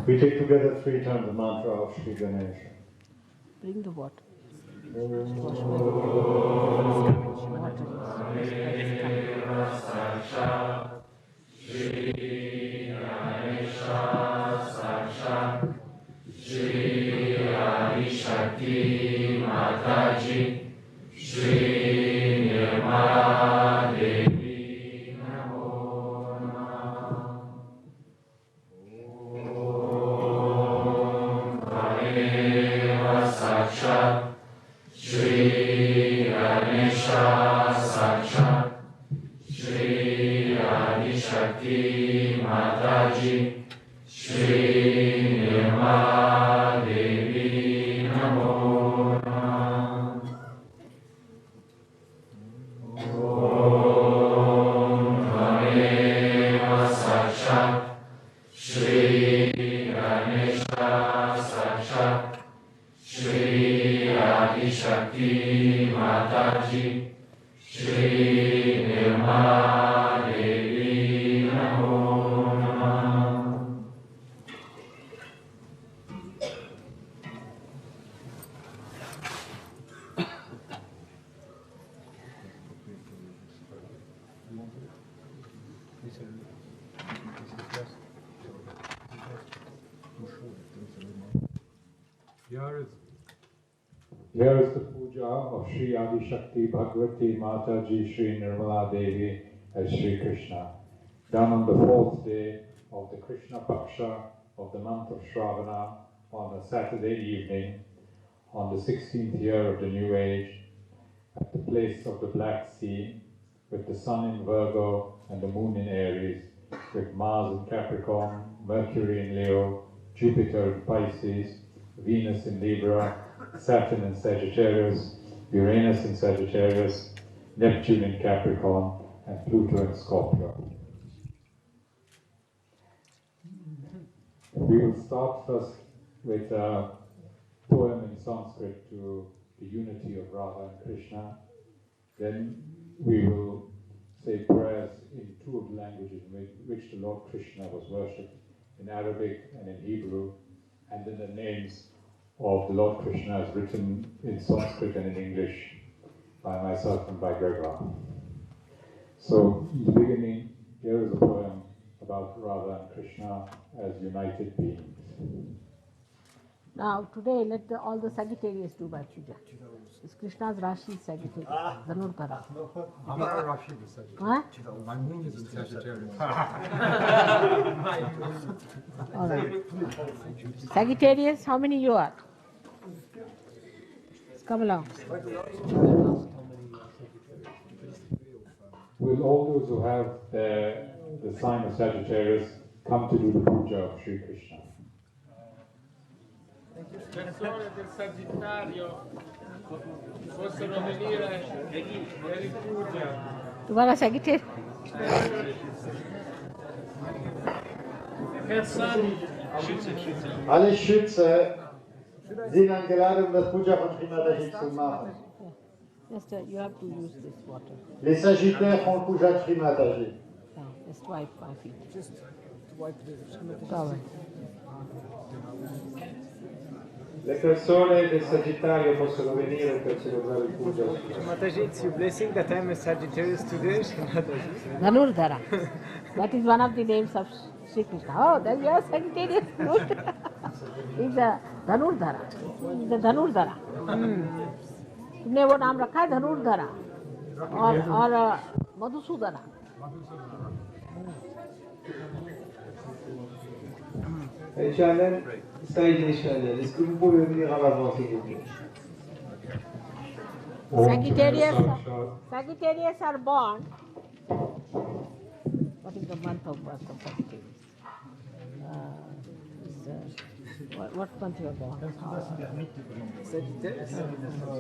We take together 3 times the mantra of Shri Ganesha. bring the water. Shri Mataji, Shri Nirmala Devi Namo Namah. Om Vareva Sakshat, Shri Ganesha Sakshat, Shri Adi Shakti Mataji, Shri Nirmala Devi Namo Namah. Om Vareva Sakshat, Shri Ganesha Sakshat, Shri Adi Shakti Mataji, Shri Nirmala Devi Namo Namah. Here is the puja of Shri Adi Shakti Bhagavati Mataji Shri Nirmala Devi as Shri Krishna, done on the 4th day of the Krishna Paksha of the month of Shravana on a Saturday evening on the 16th year of the New Age at the place of the Black Sea, with the Sun in Virgo and the Moon in Aries, with Mars in Capricorn, Mercury in Leo, Jupiter in Pisces, Venus in Libra, Saturn in Sagittarius, Uranus in Sagittarius, Neptune in Capricorn, and Pluto in Scorpio. We will start first with a poem in Sanskrit to the unity of Radha and Krishna. Then we will say prayers in two of the languages in which the Lord Krishna was worshipped, in Arabic and in Hebrew, and then the names of the Lord Krishna is written in Sanskrit and in English by myself and by Gregor. So, in the beginning, here is a poem about Radha and Krishna as united beings. Now, today, let all the Sagittarius do by Puja. It's Krishna's Rashi is Sagittarius, Dhanurkara. Our Rashi is Sagittarius. Huh? My moon is in Sagittarius. All right. Sagittarius, how many you are? Come along. Will all those who have the sign of Sagittarius come to do the puja of Sri Krishna? Persone del Sagittario possono venire per il Puja. Tumhara Sagittarius? Alle Schütze sind eingeladen, um das Puja von Shri Mataji zu machen. Just you have to use this water. Les Sagittaires font le puja de Shri Mataji. Yeah, just wipe my feet. Just wipe the towel. Le persone del Sagittario possono venire per celebrare il puja. Mataji, it's your blessing that I'm a Sagittarius today. Dhanurdhara. That is one of the names of Sri Krishna. Oh, then you are Sagittarius. Good. It's a Dhanurdhara. It's a Dhanurdhara. तुमने वो नाम रखा है धनुर्धरा और Madhusudana. Chanel, stage Chanel. Est-ce que vous pouvez venir à l'avant, s'il vous plaît? Sagittarius are born. What is the month of birth of Sagittarius? What month you are born? Sagittarius,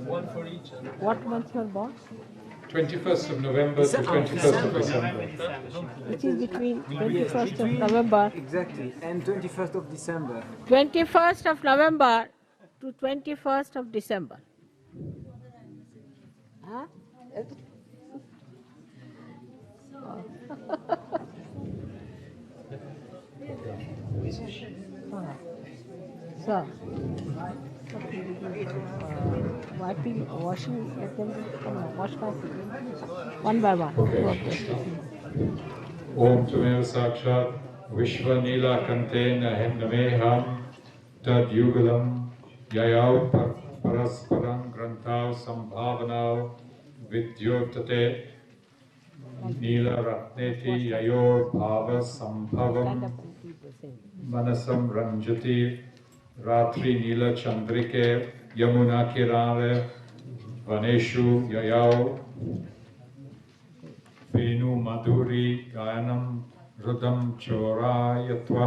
one for each. What month you are born? 21st of November to 21st of December. Which is between 21st of November. Exactly, and 21st of December. 21st of November to 21st of December. Huh? So, wiping, washing, let them wash my feet. One by one. Okay. Om Tumev Sakshat Vishwa Nila Kantena Hemnameham Tad Yugalam Yayav Parasparam Granthav Sambhavanav Vidyotate Nila Ratneti Yayor Bhava Sambhavam Manasam Ranjati Ratri Nila Chandrike Yamuna Kirale Vaneshu Yayao Venu Madhuri Gayanam Rudam Chorayatva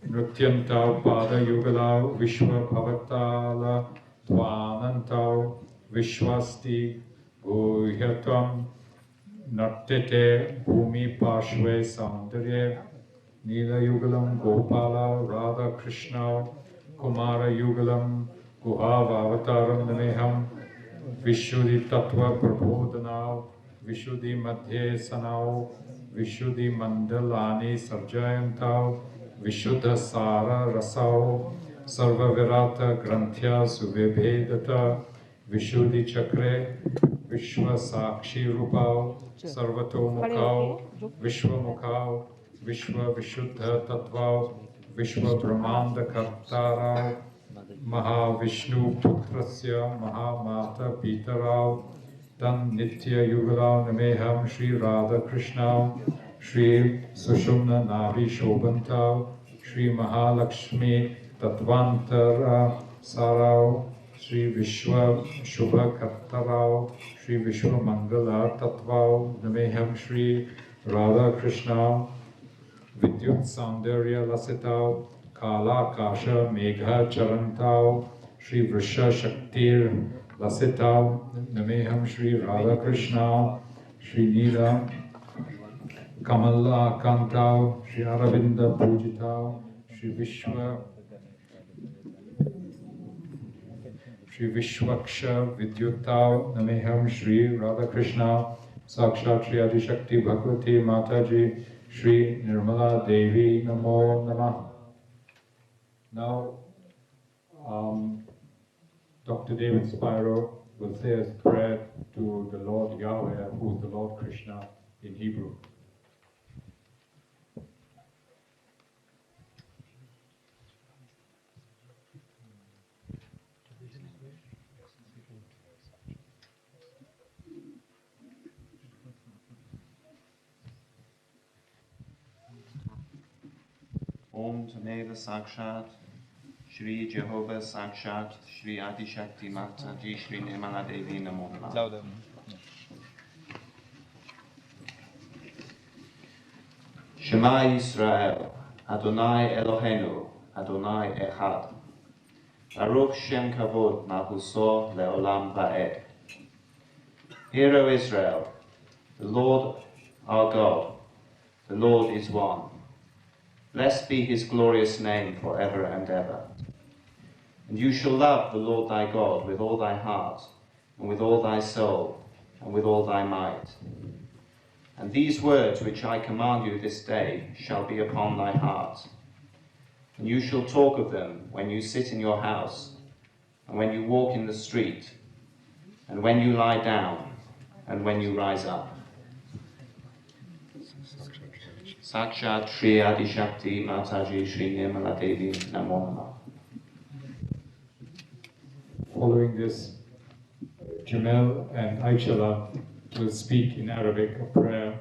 Nrutyantau Pada Yugalau Vishwa Bhavatala Tvanantau Vishwasti Guhyatvam Nattete Bhumi Pashve Saundarye Nila Yugalam Gopala Radha Krishna Kumara Yugalam Guhavavataram Nameham Vishuddhi Tattva Prabodhanau Vishuddhi Madhye Sanau Vishuddhi Mandalani Sarjayantau Vishuddha Sara Rasau Sarva Virata Granthya Suvibhedata Vishuddhi Chakre Vishwa Sakshi Rupau Sarvato Mukhau Vishwa Mukhau Vishwa Vishuddha Tattvau Vishwa Brahmanda Kartarau Mahavishnu Putrasya Mahamata Pitarao Tan Nitya Yugalao Nameham Shri Radha Krishna Shri Sushumna Navi Shobantao Shri Mahalakshmi Tatvantara Sarao Shri Vishwa Shubha Kartarao Shri Vishwa Mangala Tatvao Nameham Shri Radha Krishna Vidyut Saundarya Lasitao Kala Kasha Megha Charantao Shri Vrisha Shaktir Lasitao Nameham Shri Radha Krishna Shri Nila Kamala Kantao Shri Aravinda Pujitao Shri Vishwaksha Vidyutao Nameham Shri Radha Krishna Sakshat Shri Adi Shakti Bhagavati Mataji Shri Nirmala Devi Namo Namah. Now, Dr. David Spiro will say a prayer to the Lord Yahweh, who is the Lord Krishna in Hebrew. Om Tameva Sakshat, Shri Jehovah Sakshat, Shri Adi Shakti Mataji, Shri Nirmala Devi Namo Namah. Louder. Shema Yisrael, Adonai Eloheinu, Adonai Echad. Baruch Shem Kavod Malchuso Leolam Va'ed. Hear, O Israel, the Lord our God, the Lord is one. Blessed be his glorious name forever and ever. And you shall love the Lord thy God with all thy heart, and with all thy soul, and with all thy might. And these words which I command you this day shall be upon thy heart. And you shall talk of them when you sit in your house, and when you walk in the street, and when you lie down, and when you rise up. Sakshat Shri Adi Shakti Mataji Shri Nirmala Devi Namo Namah. Following this, Jamel and Aishala will speak in Arabic a prayer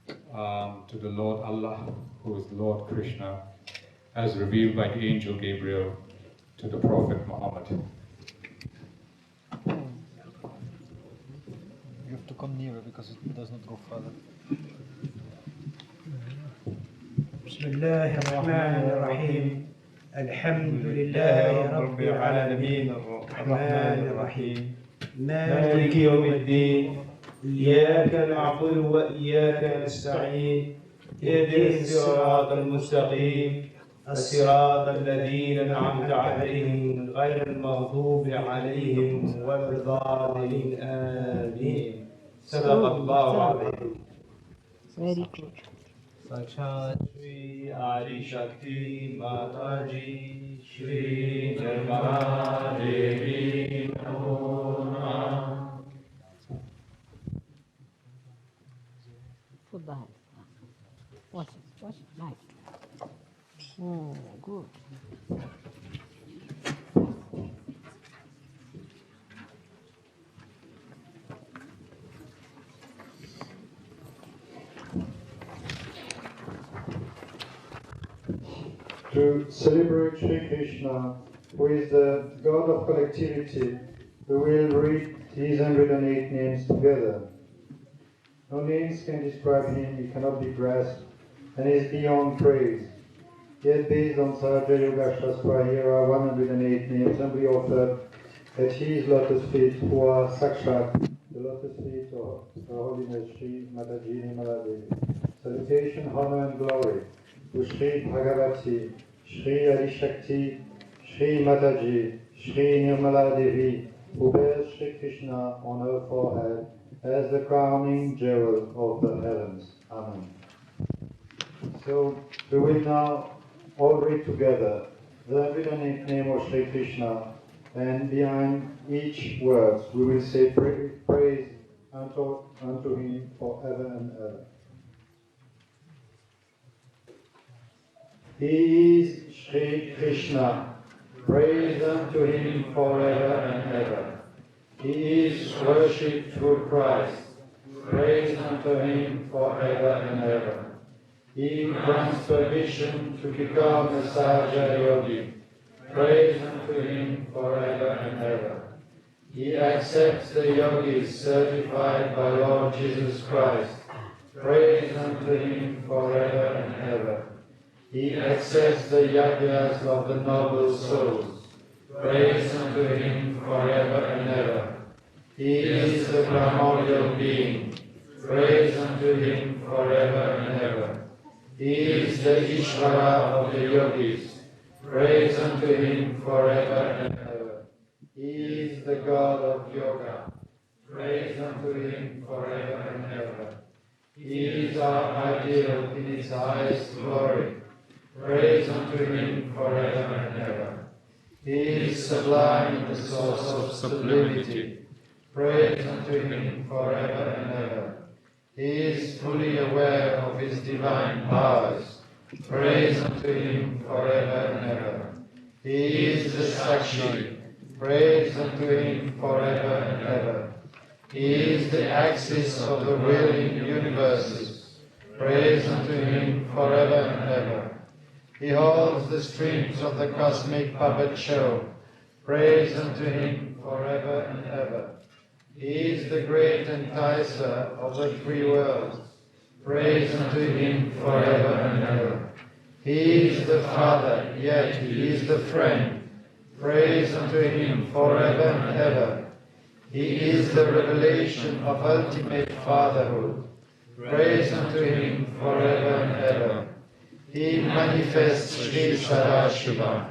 to the Lord Allah, who is Lord Krishna, as revealed by the angel Gabriel to the Prophet Muhammad. You have to come nearer because it does not go further. بسم الله الرحمن الرحيم الحمد لله رب العالمين الرحمن الرحيم مالك يوم الدين إياك نعبد وإياك نستعين اهدنا الصراط المستقيم الصراط الذين أنعمت عليهم غير المغضوب عليهم ولا الضالين آمين صدق الله العظيم. Very good. Sakshat Shri Adi Shakti Mataji Shri Nirmala Devi Namo Namah. Put the hand. Watch it, nice. Good. To celebrate Shri Krishna, who is the God of collectivity, we will read these 108 names together. No names can describe him, he cannot be grasped, and is beyond praise. Yet based on Sahaja Yoga Shastra, here are 108 names humbly offered at his lotus feet, who are Sakshat, the lotus feet of Her Holiness Shri Mataji Nirmala Devi. Salutation, honor and glory to Shri Bhagavati, Shri Adi Shakti, Shri Mataji, Shri Nirmala Devi, who bears Shri Krishna on her forehead as the crowning jewel of the heavens. Amen. So we will now all read together the 108th name of Shri Krishna, and behind each word we will say praise unto him forever and ever. He is Shri Krishna, Praise unto him forever and ever. He is worshipped through Christ. Praise unto him forever and ever. He grants permission to become a Sahaja Yogi. Praise unto him forever and ever. He accepts the yogis certified by Lord Jesus Christ. Praise unto him forever and ever. He accepts the yajnas of the noble souls. Praise unto him forever and ever. He is the primordial being. Praise unto him forever and ever. He is the Ishvara of the yogis. Praise unto him forever and ever. He is the God of yoga. Praise unto him forever and ever. He is our ideal in its highest glory. Praise unto him forever and ever. He is sublime in the source of sublimity. Praise unto him forever and ever. He is fully aware of his divine powers. Praise unto him forever and ever. He is the Sakshi. Praise unto him forever and ever. He is the axis of the willing universes. Praise unto him forever and ever. He holds the strings of the cosmic puppet show. Praise unto him forever and ever. He is the great enticer of the three worlds. Praise unto him forever and ever. He is the Father, yet he is the friend. Praise unto him forever and ever. He is the revelation of ultimate fatherhood. Praise unto him forever and ever. He manifests Shri Sadashiva.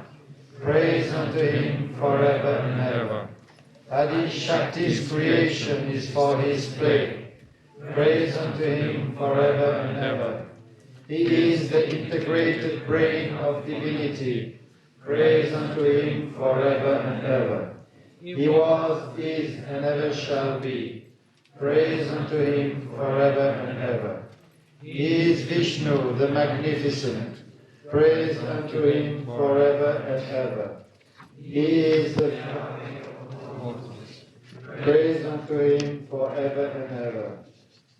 Praise unto him forever and ever. Adi Shakti's creation is for his play. Praise unto him forever and ever. He is the integrated brain of divinity. Praise unto him forever and ever. He was, is, and ever shall be. Praise unto him forever and ever. He is Vishnu, the Magnificent. Praise unto him forever and ever. He is the praise unto him forever and ever.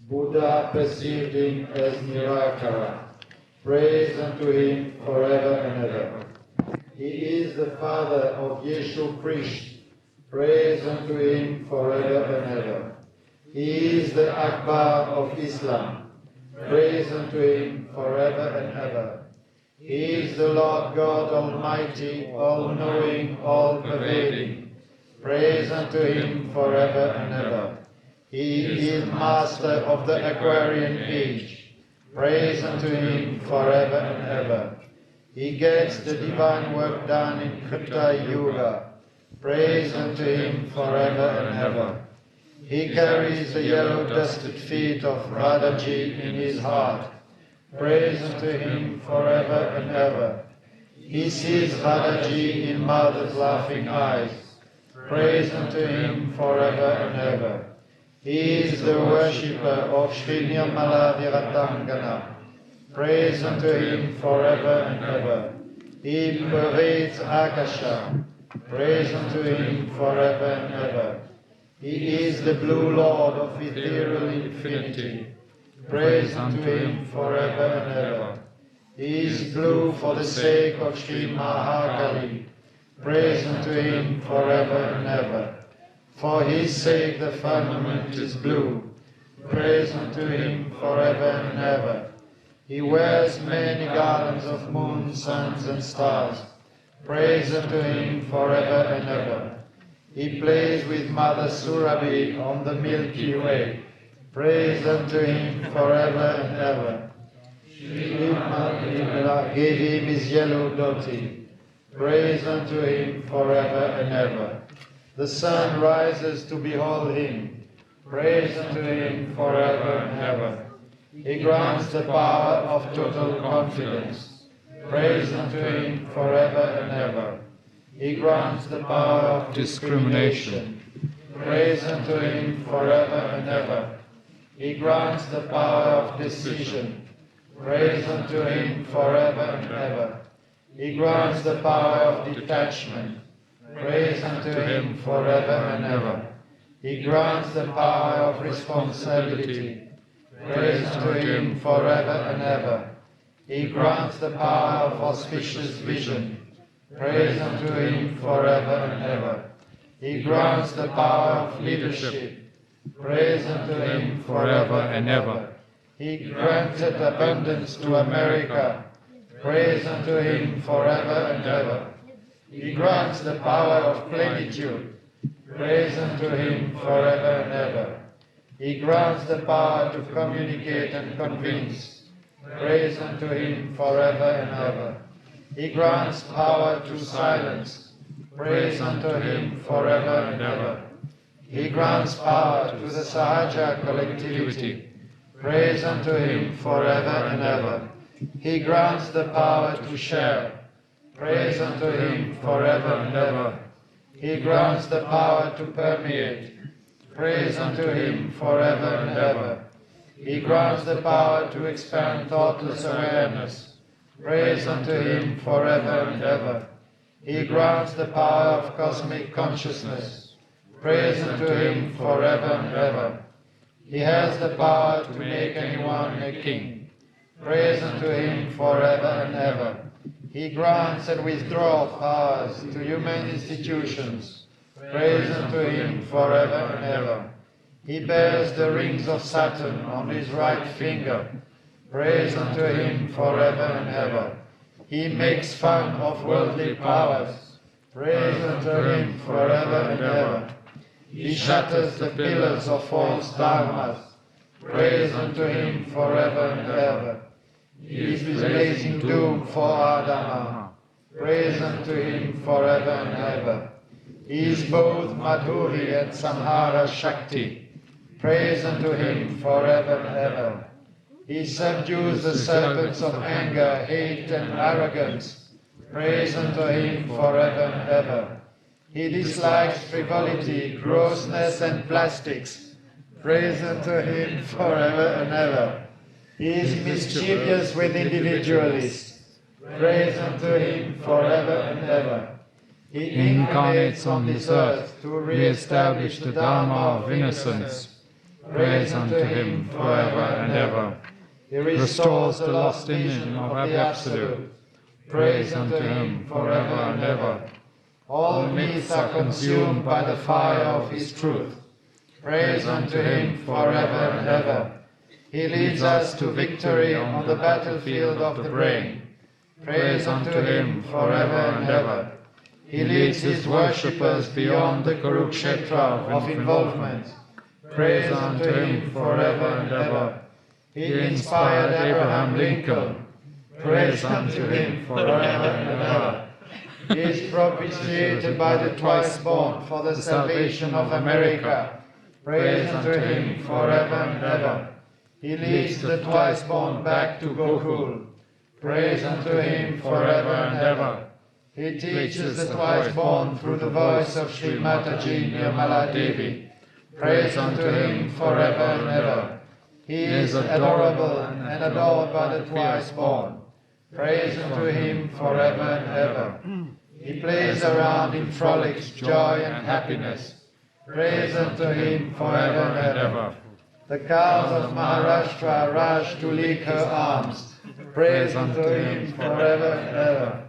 Buddha perceived him as Nirakara. Praise unto him forever and ever. He is the father of Yeshu Krishna. Praise unto him forever and ever. He is the Akbar of Islam. Praise unto him forever and ever. He is the Lord God Almighty, all-knowing, all-pervading. Praise unto him forever and ever. He is master of the Aquarian age. Praise unto him forever and ever. He gets the divine work done in Sahaja Yoga. Praise unto him forever and ever. He carries the yellow dusted feet of Radhaji in his heart. Praise unto him forever and ever. He sees Radhaji in mother's laughing eyes. Praise unto him forever and ever. He is the worshipper of Shri Nirmala Viratangana. Praise unto him forever and ever. He pervades Akasha. Praise unto him forever and ever. He is the blue Lord of ethereal infinity. Praise unto him forever and ever. He is blue for the sake of Shri Mahakali. Praise unto him forever and ever. For his sake the firmament is blue. Praise unto him forever and ever. He wears many garlands of moons, suns and stars. Praise unto him forever and ever. He plays with Mother Surabhi on the Milky Way. Praise unto him forever and ever. Shri gave him his yellow dhoti. Praise unto him forever and ever. The sun rises to behold him. Praise unto him forever and ever. He grants the power of total confidence. Praise unto him forever and ever. He grants the power of discrimination. Praise unto him forever and ever. He grants the power of decision. Praise unto him forever and ever. He grants the power of detachment. Praise unto him forever and ever. He grants the power of responsibility. Praise unto him forever and ever. He grants the power of auspicious vision. Praise unto him forever and ever. He grants the power of leadership. Praise unto him forever and ever. He granted abundance to America. Praise unto him forever and ever. He grants the power of plenitude. Praise unto him forever and ever. He grants the power to communicate and convince. Praise unto him forever and ever. He grants power to silence. Praise unto him forever and ever. He grants power to the Sahaja collectivity. Praise unto him forever and ever. He grants the power to share. Praise unto him forever and ever. He grants the power to permeate. Praise unto him forever and ever. He grants the power to expand thoughtless awareness. Praise unto him forever and ever. He grants the power of cosmic consciousness. Praise unto him forever and ever. He has the power to make anyone a king. Praise unto him forever and ever. He grants and withdraws powers to human institutions. Praise unto him forever and ever. He bears the rings of Saturn on his right finger. Praise unto him forever and ever. He makes fun of worldly powers. Praise unto him forever and ever. He shatters the pillars of false dogmas. Praise unto him forever and ever. He is blazing doom for Adama. Praise unto him forever and ever. He is both Madhuri and Samhara Shakti. Praise unto him forever and ever. He subdues the serpents of anger, hate, and arrogance. Praise unto him forever and ever. He dislikes frivolity, grossness, and plastics. Praise unto him forever and ever. He is mischievous with individualists. Praise unto him forever and ever. He incarnates on this earth to re-establish the Dharma of innocence. Praise unto him forever and ever. He restores the lost image of the Absolute. Praise unto him forever and ever. All myths are consumed by the fire of his truth. Praise unto him forever and ever. He leads us to victory on the battlefield of the brain. Praise unto him forever and ever. He leads his worshippers beyond the Kurukshetra of involvement. Praise unto him forever and ever. He inspired Abraham Lincoln. Praise unto him forever and ever. He is propitiated by the twice-born for the salvation of America. Praise unto him forever and ever. He leads the twice-born back to Gokul. Praise unto him forever and ever. He teaches the twice-born through the voice of Shri Mataji Nirmala Devi. Praise unto him forever and ever. He is adorable and adored by the twice-born. Praise unto him forever and ever. He plays around in frolics, joy and happiness. Praise unto him forever and ever. The cows of Maharashtra rush to lick her arms. Praise unto him forever and ever.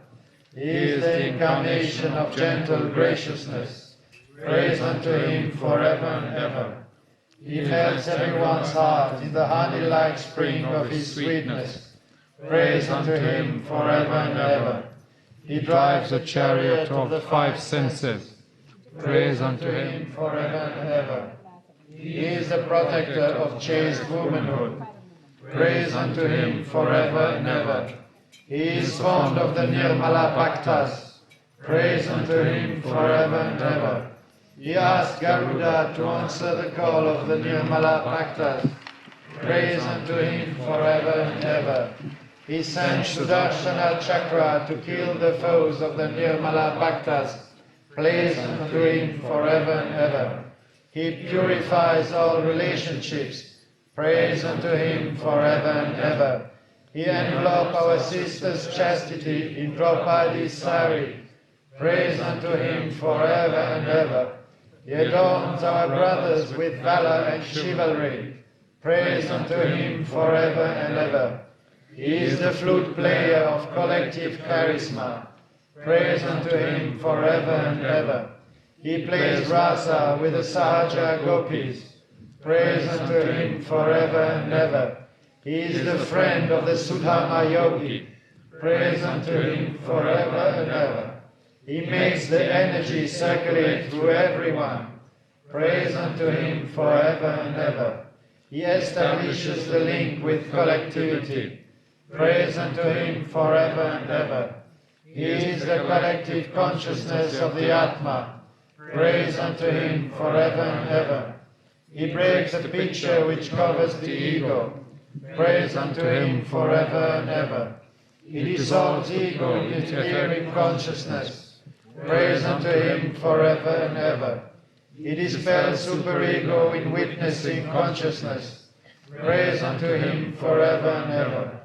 He is the incarnation of gentle graciousness. Praise unto him forever and ever. He melts everyone's heart in the honey-like spring of his sweetness. Praise unto him forever and ever. He drives a chariot of the five senses. Praise unto him forever and ever. He is the protector of chaste womanhood. Praise unto him forever and ever. He is fond of the Nirmala Bhaktas. Praise unto him forever and ever. He asked Garuda to answer the call of the Nirmala Bhaktas. Praise unto him forever and ever. He sent Sudarshana Chakra to kill the foes of the Nirmala Bhaktas. Praise unto him forever and ever. He purifies all relationships. Praise unto him forever and ever. He enveloped our sister's chastity in Draupadi's sari. Praise unto him forever and ever. He adorns our brothers with valor and chivalry. Praise unto him forever and ever. He is the flute player of collective charisma. Praise unto him forever and ever. He plays rasa with the Sahaja gopis. Praise unto him forever and ever. He is the friend of the Sudhama yogi. Praise unto him forever and ever. He makes the energy circulate through everyone. Praise unto him forever and ever. He establishes the link with collectivity. Praise unto him forever and ever. He is the collective consciousness of the Atma. Praise unto him forever and ever. He breaks the picture which covers the ego. Praise unto him forever and ever. He dissolves ego in etheric consciousness. Praise unto him forever and ever. He dispels superego in witnessing consciousness. Praise unto him forever and ever.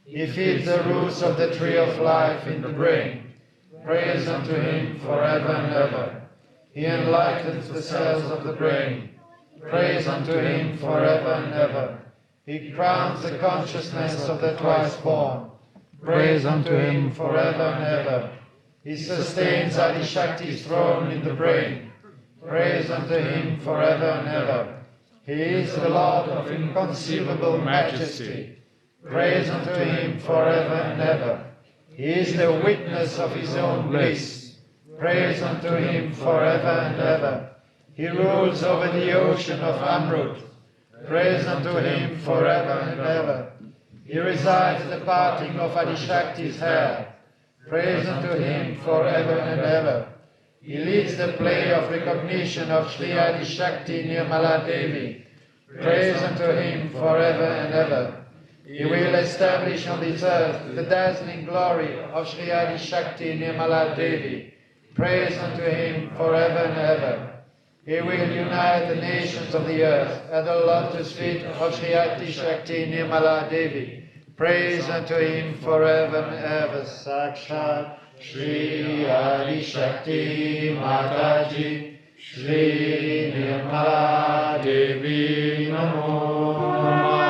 He feeds the roots of the tree of life in the brain. Praise unto him forever and ever. He enlightens the cells of the brain. Praise unto him forever and ever. He crowns the consciousness of the twice born. Praise unto him forever and ever. He sustains Adi Shakti's throne in the brain. Praise unto him forever and ever. He is the Lord of inconceivable majesty. Praise unto him forever and ever. He is the witness of his own bliss. Praise unto him forever and ever. He rules over the ocean of Amrut. Praise unto him forever and ever. He resides at the parting of Adishakti's hair. Praise unto him forever and ever. He leads the play of recognition of Shri Adishakti Nirmala Devi. Praise unto him forever and ever. He will establish on this earth the dazzling glory of Shri Adishakti Nirmala Devi. Praise unto him forever and ever. He will unite the nations of the earth at the lotus feet of Shri Adishakti Nirmala Devi. Praise unto him forever and ever. Sakshat Shri Adishakti Mataji Shri Nirmala Devi Namo.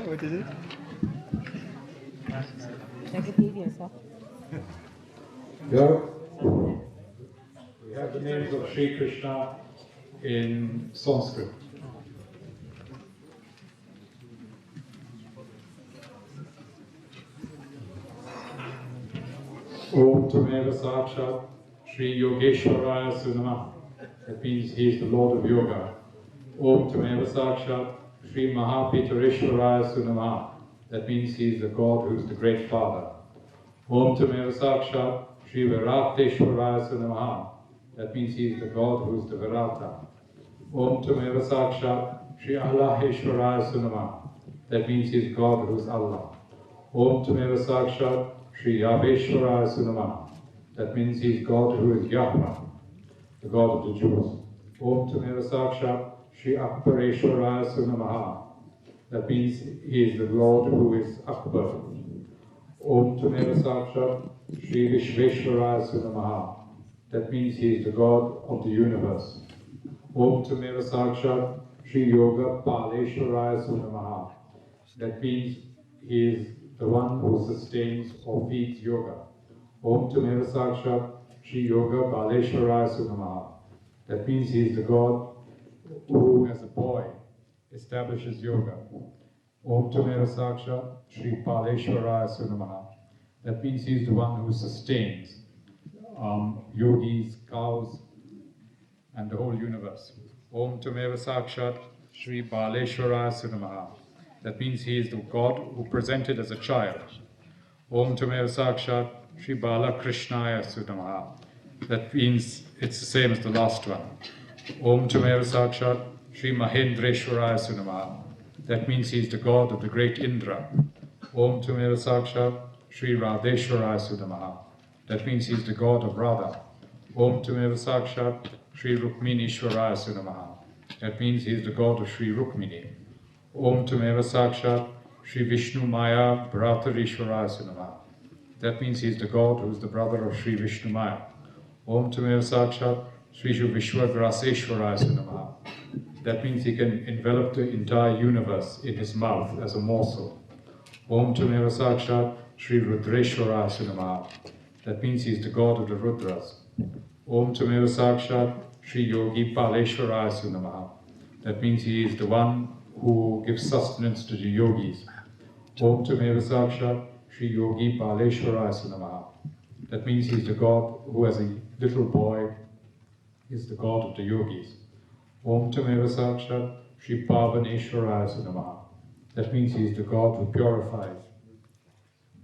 What is it? Here we have the names of Shri Krishna in Sanskrit. Om Tameva Sakshat Shri Yogeshwaraya Sunama. That means he is the Lord of Yoga. Om Tameva Sakshat Shri Mahapitarishwaraya Sunama. That means he is the God who is the great Father. Om Tameva Sakshat Shri Virateshwaraya Sunama. That means he is the God who is the Virata. Om Tameva Sakshat Shri Allaheshwaraya Sunama. That means he is God who is Allah. Om Tameva Sakshat Shri Yaveshwaraya Sunama. That means he is God who is Yahweh, the God of the Jews. Om Tameva Sakshat Shri Akbareshwaraya Sunamaha. That means he is the Lord who is Akbar. Om Tameva Sakshat Shri Vishveshwaraya Sunamaha. That means he is the God of the universe. Om Tameva Sakshat Shri Yoga Paleshwaraya Sunamaha. That means he is the one who sustains or feeds yoga. Om Tameva Sakshat Shri Yoga Baleshwaraya Sunamaha. That means he is the God who, as a boy, establishes yoga. Om Tameva Sakshat Shri Paleshwaraya Sunamaha. That means he is the one who sustains yogis, cows, and the whole universe. Om Tameva Sakshat Shri Baleshwaraya Sunamaha. That means he is the God who presented as a child. Om Tameva Sakshat Shri Bala Krishnaya Sunamaha. That means it's the same as the last one. Om Tameva Sakshat Shri Mahendreshwaraya Sunamaha. That means he is the God of the great Indra. Om Tameva Sakshat Shri Radheshwaraya Sunamaha. That means he is the God of Radha. Om Tameva Sakshat Shri Rukmini Shwaraya Sunamaha. That means he is the God of Shri Rukmini. Om Tameva Sakshat Shri Vishnu Maya Bhratarishwaraya Sunamaha. That means he is the God who is the brother of Shri Vishnu Maya. Om Tameva Sakshat Shri Vishwagraseshwaraya Sunamaha. That means he can envelop the entire universe in his mouth as a morsel. Om Tameva Sakshat Shri Rudreshwaraya Sunamaha. That means he is the God of the Rudras. Om Tameva Sakshat Shri Yogi Paleshwaraya Sunamaha. That means he is the one who gives sustenance to the yogis. Om Tameva Sakshat Shri Yogi Paleshwaraya Sunamaha. That means he is the God who, as a little boy, is the God of the yogis. Om Tameva Sakshat Shri Pavaneshwaraya Sunamaha. That means he is the God who purifies.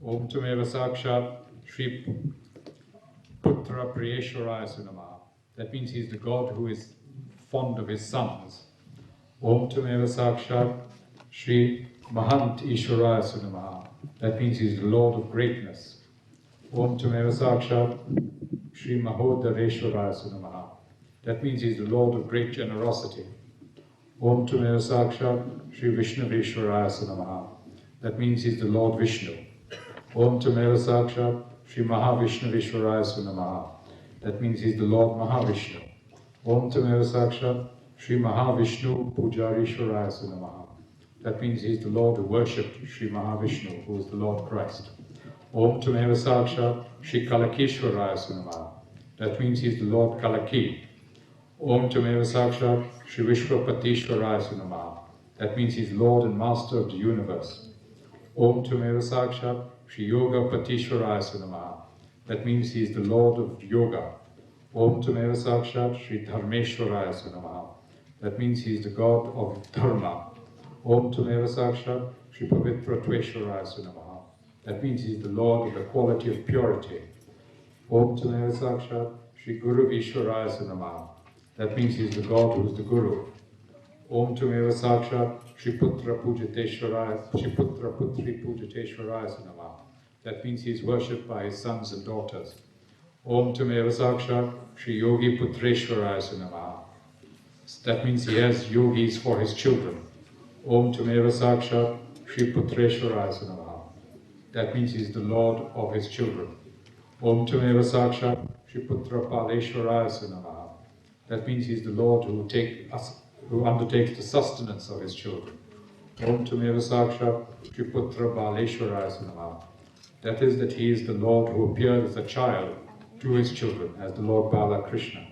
Om Tameva Sakshat Shri Putra Priyeshwaraya Sunamaha. That means he is the God who is fond of his sons. Om Tameva Sakshat Shri Mahant Ishwaraya Sunamaha. That means he is the Lord of greatness. Om Tameva Sakshat Shri Mahodareshwaraya Sunamaha. That means he is the Lord of great generosity. Om Tameva Sakshat Shri Vishnaveshwaraya Sunamaha. That means he is the Lord Vishnu. Om Tameva Sakshat Shri Mahavishnu Sunamaha. That means he is the Lord Mahavishnu. Om Tameva Sakshat Shri Mahavishnu Pujarishwaraya Sunamaha. That means he is the Lord who worshipped Shri Mahavishnu, who is the Lord Christ. Om Tameva Sakshat Shri Kalakeshwaraya Sunamaha. That means he is the Lord Kalaki. Om Tameva Sakshat Shri Vishwapatishwaraya Sunamaha. That means he is Lord and Master of the universe. Om Tameva Sakshat Shri Yoga Patishwaraya Sunamaha. That means he is the Lord of Yoga. Om Tameva Sakshat Shri Dharmeshwaraya Sunamaha. That means he is the God of Dharma. Om Tameva Sakshat Shri Pavitra Tveshwaraya Sunamaha. That means he is the Lord of the quality of purity. Om Tameva Sakshat Shri Guru Vishwaraya Sunamaha. That means he is the God who is the Guru. Om Tameva Sakshat Shri Putra Pujateshwaraya, Shri Putra Putri Pujateshwaraya Sunamaha. That means he is worshipped by his sons and daughters. Om Tameva Sakshat Shri Yogi Putreshwaraya Sunamaha. That means he has yogis for his children. Om Tameva Sakshat Shri Putreshwaraya Sunamaha. That means he is the Lord of his children. Om Tameva Sakshat Shri Putra Paleshwaraya Sunamaha. That means he is the Lord who undertakes the sustenance of his children. Om Tameva Sakshat Shri Putra Baleshwaraya Sunamaha. That is, that he is the Lord who appeared as a child to his children, as the Lord Bala Krishna.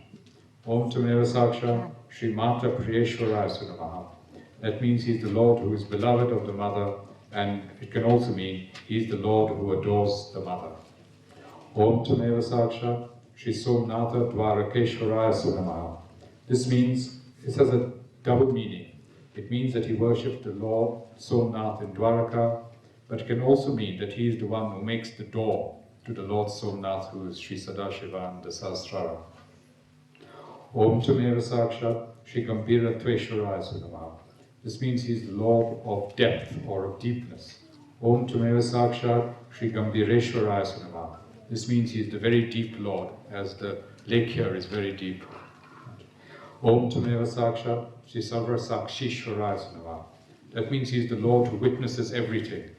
Om Tameva Sakshat Shri Mata Priyeshwaraya Sunamaha. That means he is the Lord who is beloved of the mother, and it can also mean he is the Lord who adores the mother. Om Tameva Sakshat Shri Somnatha Dwarakeshwaraya Sunamaha. This has a double meaning. It means that he worshipped the Lord Somnath in Dwaraka, but it can also mean that he is the one who makes the door to the Lord Somnath, who is Shri Sadashiva and the Sahasrara. Om Tameva Sakshat Shri Gambhira Tveshwaraya Sunamaha. This means he is the Lord of depth or of deepness. Om Tameva Sakshat Shri Gambhireshwaraya Sunamaha. This means he is the very deep Lord, as the lake here is very deep. Om Tameva Sakshat Shri Sarva Sakshishwaraya Sunamaha. That means he is the Lord who witnesses everything.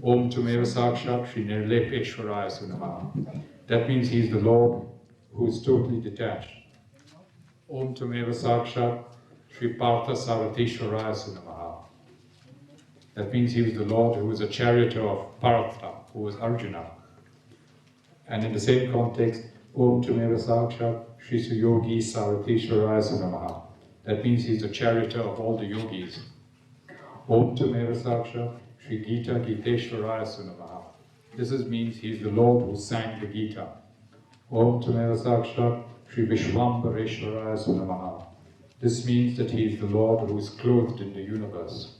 Om Tameva Sakshat Shri Nirlepeshwaraya Sunamaha. That means he is the Lord who is totally detached. Om Tameva Sakshat Shri Partha Saratishwaraya Sunamaha. That means he was the Lord who was a charioteer of Partha, who was Arjuna. And in the same context, Om Tameva Sakshat Shri Suyogi Saratishwaraya Sunamaha. That means he is the charioteer of all the yogis. Om Tameva Sakshat Shri Gita Giteshwaraya Namaha. This means he is the Lord who sang the Gita. Om Tameva Sakshat Shri Vishwambareshwaraya Namaha. This means that he is the Lord who is clothed in the universe.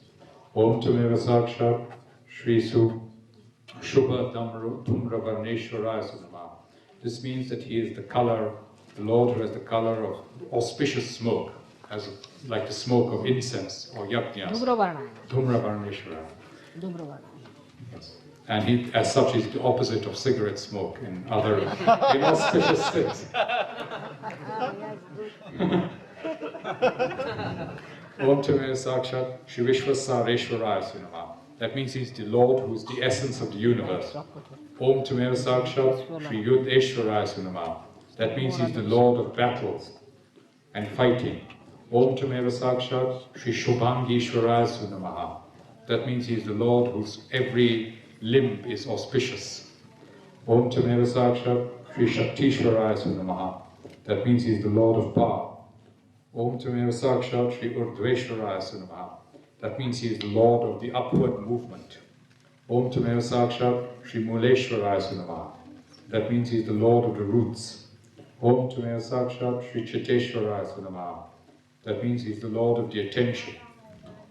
Om Tameva Sakshat Shri Shubha Dhumra Varneshwaraya Namaha. This means that he is the Lord who has the color of auspicious smoke, like the smoke of incense or yajnas. Dhumra Varneshwaraya. Yes. And he, as such, is the opposite of cigarette smoke in other inauspicious things. Om Tameva Sakshat Shri Vishwasareshwaraya Namaha. That means he's the Lord who is the essence of the universe. Om Tameva Sakshat Shri Yudheshwaraya Namaha. That means he's the Lord of battles and fighting. Om Tameva Sakshat Shri Shubhangishwaraya Namaha. That means he's the Lord whose every limb is auspicious. Om Tameva Sakshat Shri Shaktishwaraya Namaha. That means he's the Lord of power. Om Tameva Sakshat Shri Urdhveshwaraya Namaha. That means he is the Lord of the upward movement. Om Tameva Sakshat Shri Muleshwaraya Namaha. That means he is the Lord of the roots. Om Tameva Sakshat Shri Chiteshwaraya Namaha. That means he is the Lord of the attention.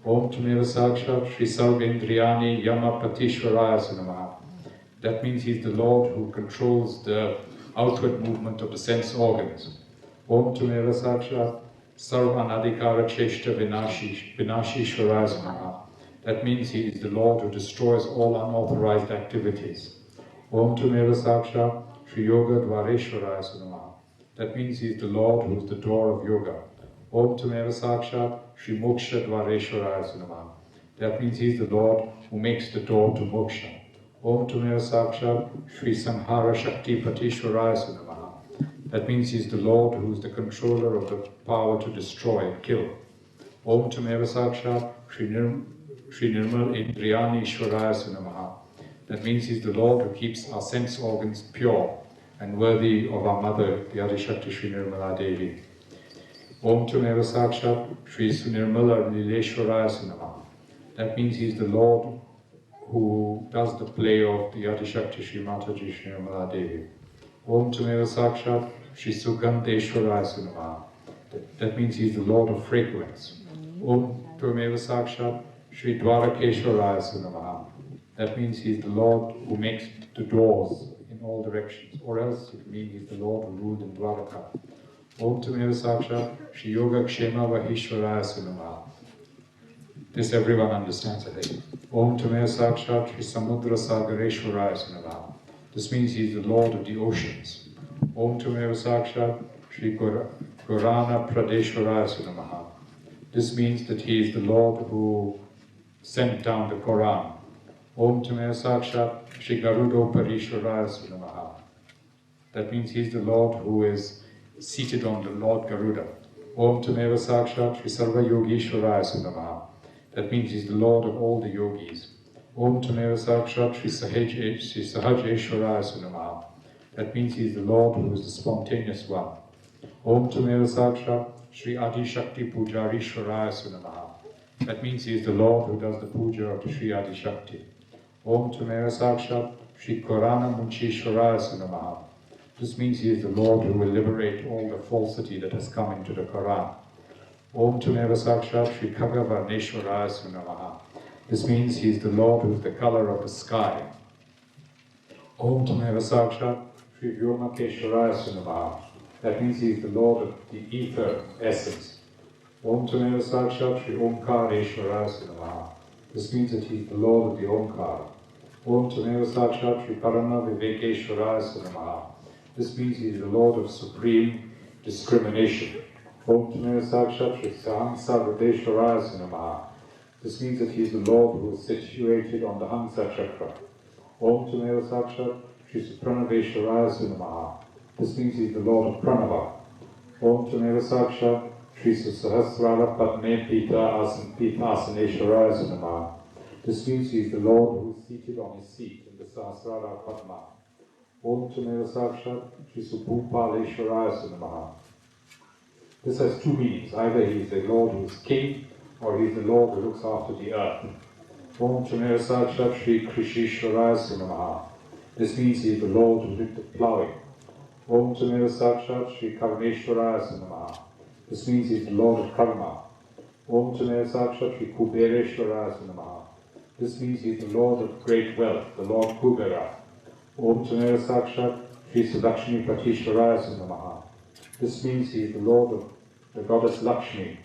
Om Tameva Sakshat Shri Sarvendriyani Yamapatishwaraya Namaha. That means he is the Lord who controls the outward movement of the sense organs. Om Tameva Sakshat Sarvanadikara Cheshta Vinashishwaraya Namaha. That means he is the Lord who destroys all unauthorized activities. Om Tameva Sakshat Shri Yoga Dvareshwaraya Namaha. That means he is the Lord who is the door of yoga. Om Tameva Sakshat Shri Moksha Dvareshwaraya Namaha. That means he is the Lord who makes the door to moksha. Om Tameva Sakshat Shri Samhara Shakti Patishwaraya Namaha. That means he is the Lord who is the controller of the power to destroy and kill. Om Tameva Sakshat Shri Nirmal Indriyani Ishwaraya Namaha. That means he is the Lord who keeps our sense organs pure and worthy of our mother, the Adishakti Shri Nirmala Devi. Om Tameva Sakshat Shri Sunirmala Lileshwaraya Namaha. That means he is the Lord who does the play of the Adishakti Shri Mataji Shri Nirmala Devi. Om Tameva Sakshat Shri Sugandheshwaraya Namaha. That means he is the Lord of fragrance. Om Tameva Sakshat Shri Dwarakeshwaraya Namaha. That means he is the Lord who makes the doors in all directions, or else it means he is the Lord who ruled in Dwaraka. Om Tameva Sakshat Shri Yoga Kshema Vahishwaraya Namaha. This everyone understands, I think. Om Tameva Sakshat Shri Samudra Sagareshwaraya Namaha. This means he is the Lord of the oceans. Om Tameva Sakshat Shri Gorana Pradeshwaraya Namaha. This means that he is the Lord who sent down the Quran. Om Tameva Sakshat Shri Garudo Parishwaraya Namaha. That means he is the Lord who is seated on the Lord Garuda. Om Tameva Sakshat Shri Sarva Yogishwaraya Namaha. That means he is the Lord of all the yogis. Om Tameva Sakshat Shri Sahajayoga Namaha. That means he is the Lord who is the spontaneous one. Om Tameva Sakshat Shri Adi Shakti Pujarishwaraya Namaha. That means he is the Lord who does the puja of the Shri Adi Shakti. Om Tameva Sakshat Shri Korana Munchishwaraya Namaha. This means he is the Lord who will liberate all the falsity that has come into the Quran. Om Tameva Sakshat Shri Khagavarneshwaraya Namaha. This means he is the Lord who is the color of the sky. Om Tameva Sakshat Shri Vyomakeshwaraya Namaha. That means he is the Lord of the ether essence. Om Tameva Sakshat Shri Omkareshwaraya Namaha. This means that he is the Lord of the Omkara. Om Tameva Sakshat Shri Parama Vivekeshwaraya Namaha. This means he is the Lord of supreme discrimination. Om Tameva Sakshat Shri Sahamsa Viveshwaraya Namaha. This means that he is the Lord who is situated on the Hamsa Chakra. Om Tameva Sakshat Shri Supranaveshwaraya Namaha. This means he is the Lord of Pranava. Om Tameva Sakshat Shri Sahasrara Padme Pita Asaneshwaraya Namaha. This means he is the Lord who is seated on his seat in the Sahasrara Padma. Om Tameva Sakshat Shri Subhupaleshwaraya Namaha. This has two meanings. Either he is the Lord who is king, or he's the Lord who looks after the earth. Om Tamera Sakshat Shri Krishishwaraya Namaha. This means he is the Lord who did the ploughing. Om Tamera Sakshat Shri Karneshwaraya Namaha. This means he is the Lord of Karma. Om Tamera Sakshat Shri Kubereshwaraya Namaha. This means he is the Lord of great wealth, the Lord Kubera. Om Tamera Sakshat Shri Sadakshmi Patishwaraya Namaha. This means he is the Lord of the goddess Lakshmi.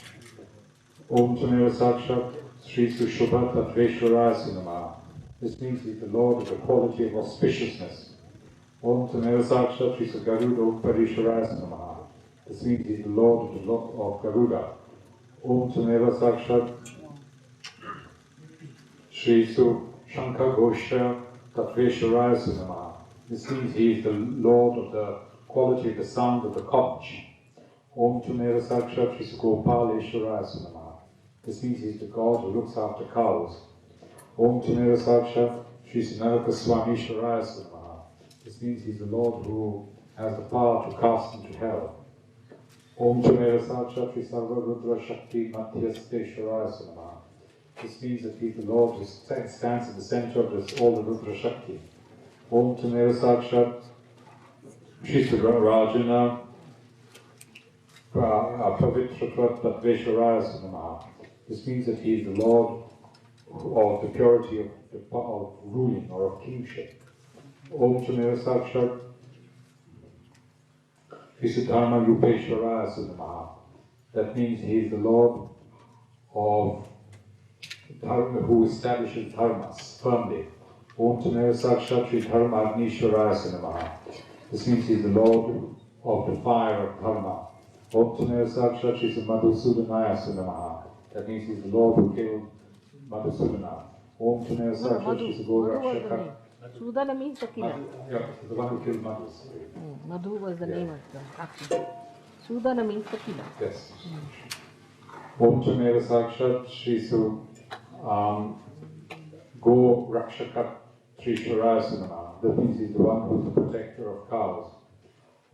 Om Tamera Sakshat Shri Sushubha Tatveshwaraya Namaha. This means he is the Lord of the quality of auspiciousness. Om Tamera Sakshat Shri Garuda Parishwaraya Namaha. This means he is the Lord of Garuda. Om Tamera Sakshat Shri Su Shankha Ghosha Tatveshwaraya Namaha. This means he is the Lord of the quality of the sound of the conch. Om Tamera Sakshat Shri Gopaleshwaraya Namaha. This means he is the God who looks after cows. Om Tamera Sakshat Shri Naraka Swamishwaraya Namaha. This means he is the Lord who has the power to cast into hell. Om Tamera Sakshat Shri Sarva Rudra Shakti Madhyasteshwaraya Namaha. This means that he is the Lord who stands at the center of all the Rudra Shakti. Om Tamera Sakshat Shri Rajana Pavitratvat Tatveshwaraya Namaha. This means that he is the Lord of the purity of ruling or of kingship. Om Tamera Sakshat Visudharma Rupeshwaraya Namaha. That means he is the Lord of Dharma, who establishes dharmas firmly. Om Tamera Sakshat Shri Dharma Agnishwaraya Namaha. This means he is the Lord of the fire of dharma. Om Tamera Sakshat Shri Madhusudanaya Namaha. That means he is the Lord who killed Madhusudana. Om Tamera Sakshat Shri Gorakshaka. Sudana means the killer. Yeah, the one who killed Madhu. Madhu was the name of the Akshi. Sudana means the killer. Yes. Om Tamera Sakshat Shri Su Go Rakshaka Trishwaraya Namaha. That means he's the one who is the protector of cows.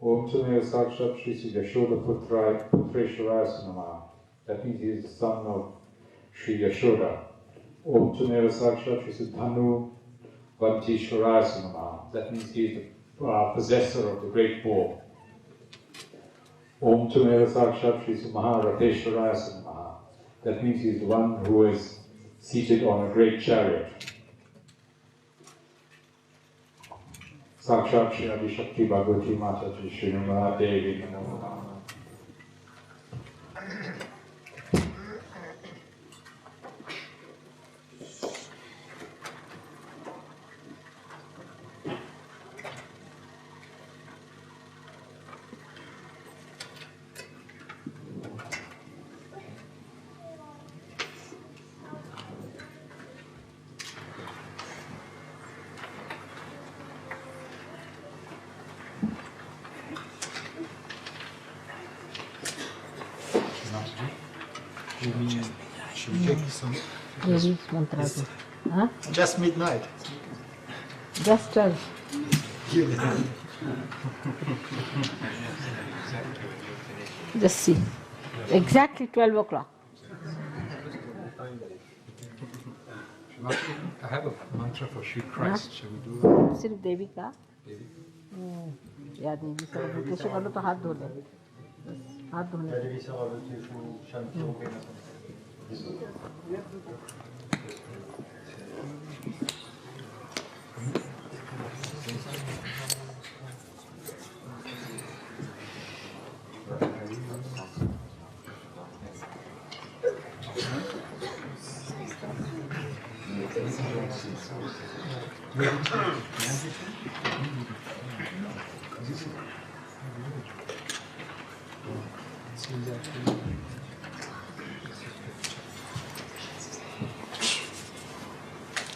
Om Tamera Sakshat Shri Su Yashoda Putreshwaraya Namaha. That means he is the son of Shri Yashoda. Om Tamera Sakshat Shri Su Dhanu Vantishwaraya Namaha. That means he is the possessor of the great bow. Om Tamera Sakshat Shri Su Maharateshwaraya Namaha. That means he is the one who is seated on a great chariot. Sakshat Shri Adi Shakti Bhagavati Mataji Shri Nirmala Devi Namo Namaha. Huh? Just midnight. Just 12. Just see. Exactly 12 o'clock. I have a mantra for Shri Christ. Shall we do that? सिर्फ देवी का या देवी से कैसे कर लो तो हाथ धो ले हाथ धोने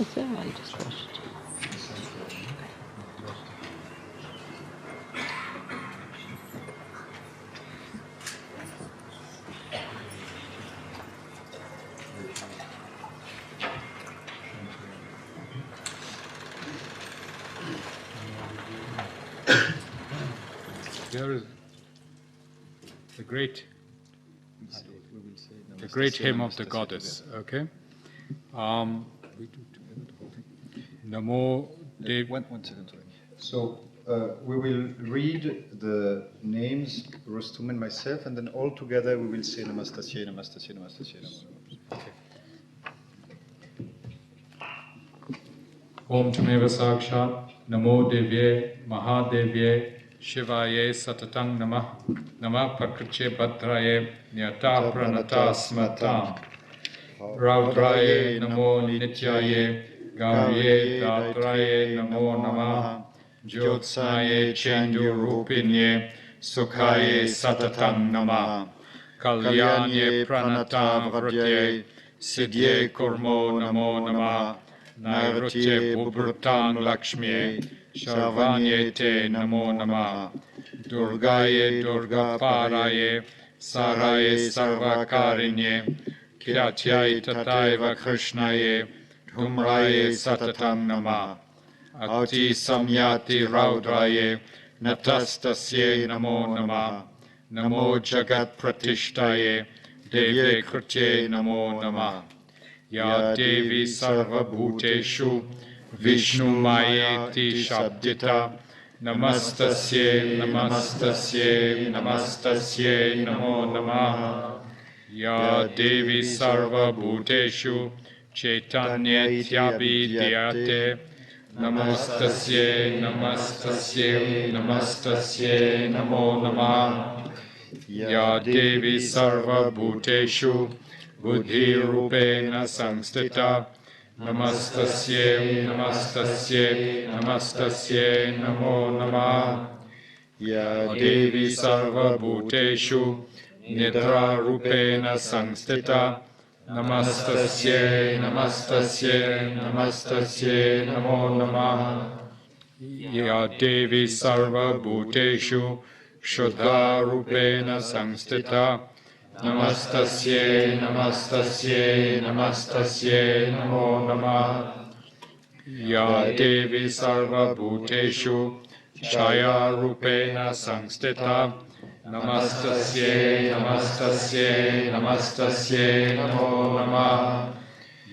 Okay, I'll just wash it. There is the great the great hymn of the goddess. Okay. We do together. Namo Devi. One second, sorry. So we will read the names, Rostum and myself, and then all together we will say Namastasya, Namastasya, Namastasya, Namastasya. Okay. Om Tameva Sakshat, Namo Devye, Mahadevye, Shivaye Satatang Namah, Namah Prakriche Bhadraye, Nyata Pranata Smatam, Raudraye Namo Nityaye, Gaurye Datraye Namo Namah, Jyotsnaye Chendu Rupinye, Sukhaye Satatang Namah, Kalyanye Pranatam Vratye, Siddhye Kurmo Namo Namah, Naivrutye Bubrutan Lakshmiye, Sharvanye Te Namo Namah, Durgaye Durga Paraye, Saraye Sarvakarinye, Kiratyaye Tataiva Krishnaye, Dhumraye Satatam Namah, Ati Samyati Raudraye, Natastasye Namo Namah, Namo Jagat Pratishtaye, Devye Krutye Namo Namah. Ya Devi Sarva Bhuteshu Vishnu Mayeti Shabdita Namastasye Namastasye Namastasye Namo Namah. Ya Devi Sarva Bhuteshu Chaitanyetyabidyate Namastasye Namastasye Namastasye Namo Namah. Ya Devi Sarva Bhuteshu Buddhi Rupena Samstita Namastasye Namastasye Namastasye Namo Namah. Ya Devi Sarva Bhuteshu Nidra Rupena Samstita Namastasye Namastasye Namastasye Namo Namah. Ya Devi Sarva Bhuteshu Shuddha Rupena Samstita Namastasye, Namastasye, Namastasye, Namo Namah. Ya Devi Sarva Bhuteshu Chaya Rupena Samstita Namastasye, Namastasye, Namastasye, Namo Namah.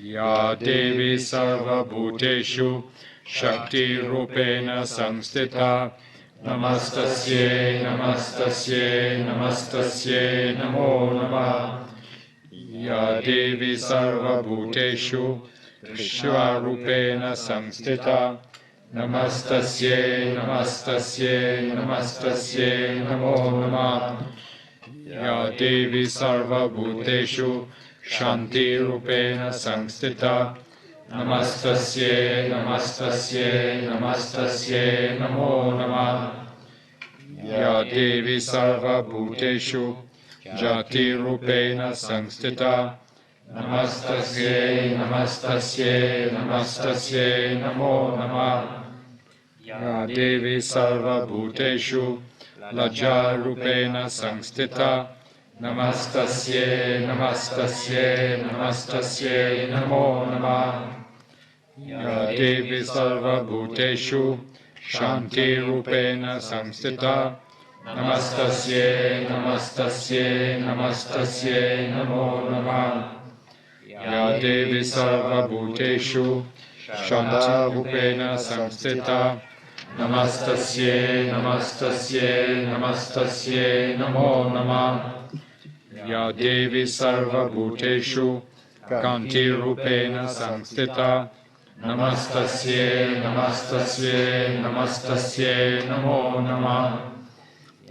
Ya Devi Sarva Bhuteshu Shakti Rupena Samstita Namastasye, Namastasye, Namastasye, Namo Namah. Ya Devi Sarva Bhuteshu Shiva Rupena Samstita Namastasye, Namastasye, Namastasye, Namo Namah. Ya Devi Sarva Bhuteshu Shanti Rupena Samstita Namastasye, Namastasye, Namastasye, Namo Namah. Ya Devi Sarva Bhuteshu Jati Rupena Samstita Namastasye, Namastasye, Namastasye, Namo Namah. Ya Devi Sarva Bhuteshu Laja Rupena Samstita Namastasye, Namastasye, Namastasye, Namo Namah. Ya Devi Sarva Bhuteshu Shanti Rupena Samstita Namastasye, Namastasye, Namastasye, Namo Namah. Ya Devi Sarva Bhuteshu Shanti Rupena Samstita Namastasye, Namastasye, Namastasye, Namo Namah. Ya Devi Sarva Bhuteshu Kanti Rupena Samstita Namastasye, Namastasye, Namastasye, Namo Namah.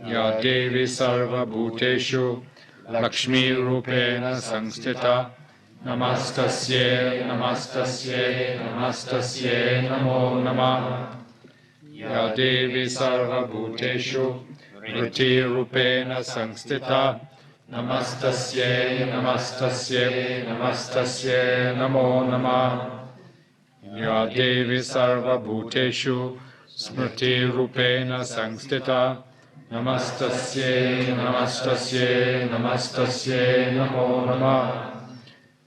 Ya Devi Sarva Bhuteshu Lakshmi Rupena Samstita Namastasye, Namastasye, Namastasye, Namo Namah. Ya Devi Sarva Bhuteshu Vriti Rupena Samstita Namastasye, Namastasye, Namastasye, Namo Namah. Ya Devi Sarva Bhuteshu Smriti Rupena Samstita Namastasye, Namastasye, Namastasye, Namo Namah.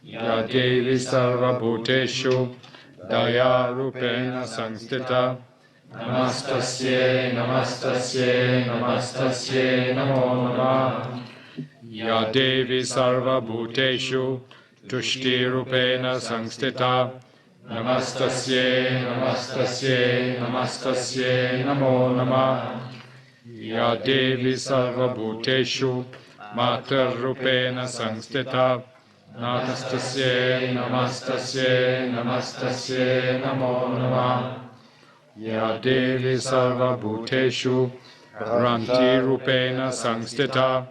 Ya Devi Sarva Bhuteshu Daya Rupena Samstita Namastasye, Namastasye, Namastasye, Namo Namah. Ya Devi Sarva Bhuteshu Tushti Rupena Samstita Namastasye Namastasye Namastasye Namo Namah. Ya Devi Sarva Bhuteshu Matar Rupena Samstita Namastasye Namastasye Namastasye Namo Namah. Ya Devi Sarva Bhuteshu Ranti Rupena Samstita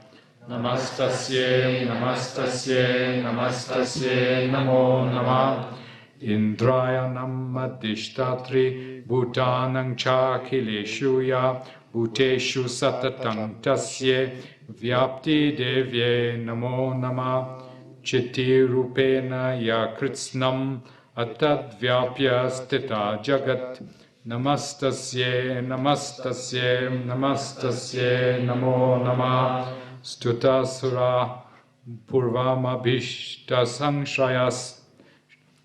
Namastasye Namastasye Namastasye Namo Namah. Indraya Namadishtatri Bhutanang Chakileshu Ya Bhuteshu Satatang Tasye Vyapti Devye Namo Namah. Chitti Rupena Ya Kritsnam Atad Vyapya Stita Jagat Namastasye Namastasye Namastasye Namo Namah. Stutasura Purvamabhishta Sangshrayas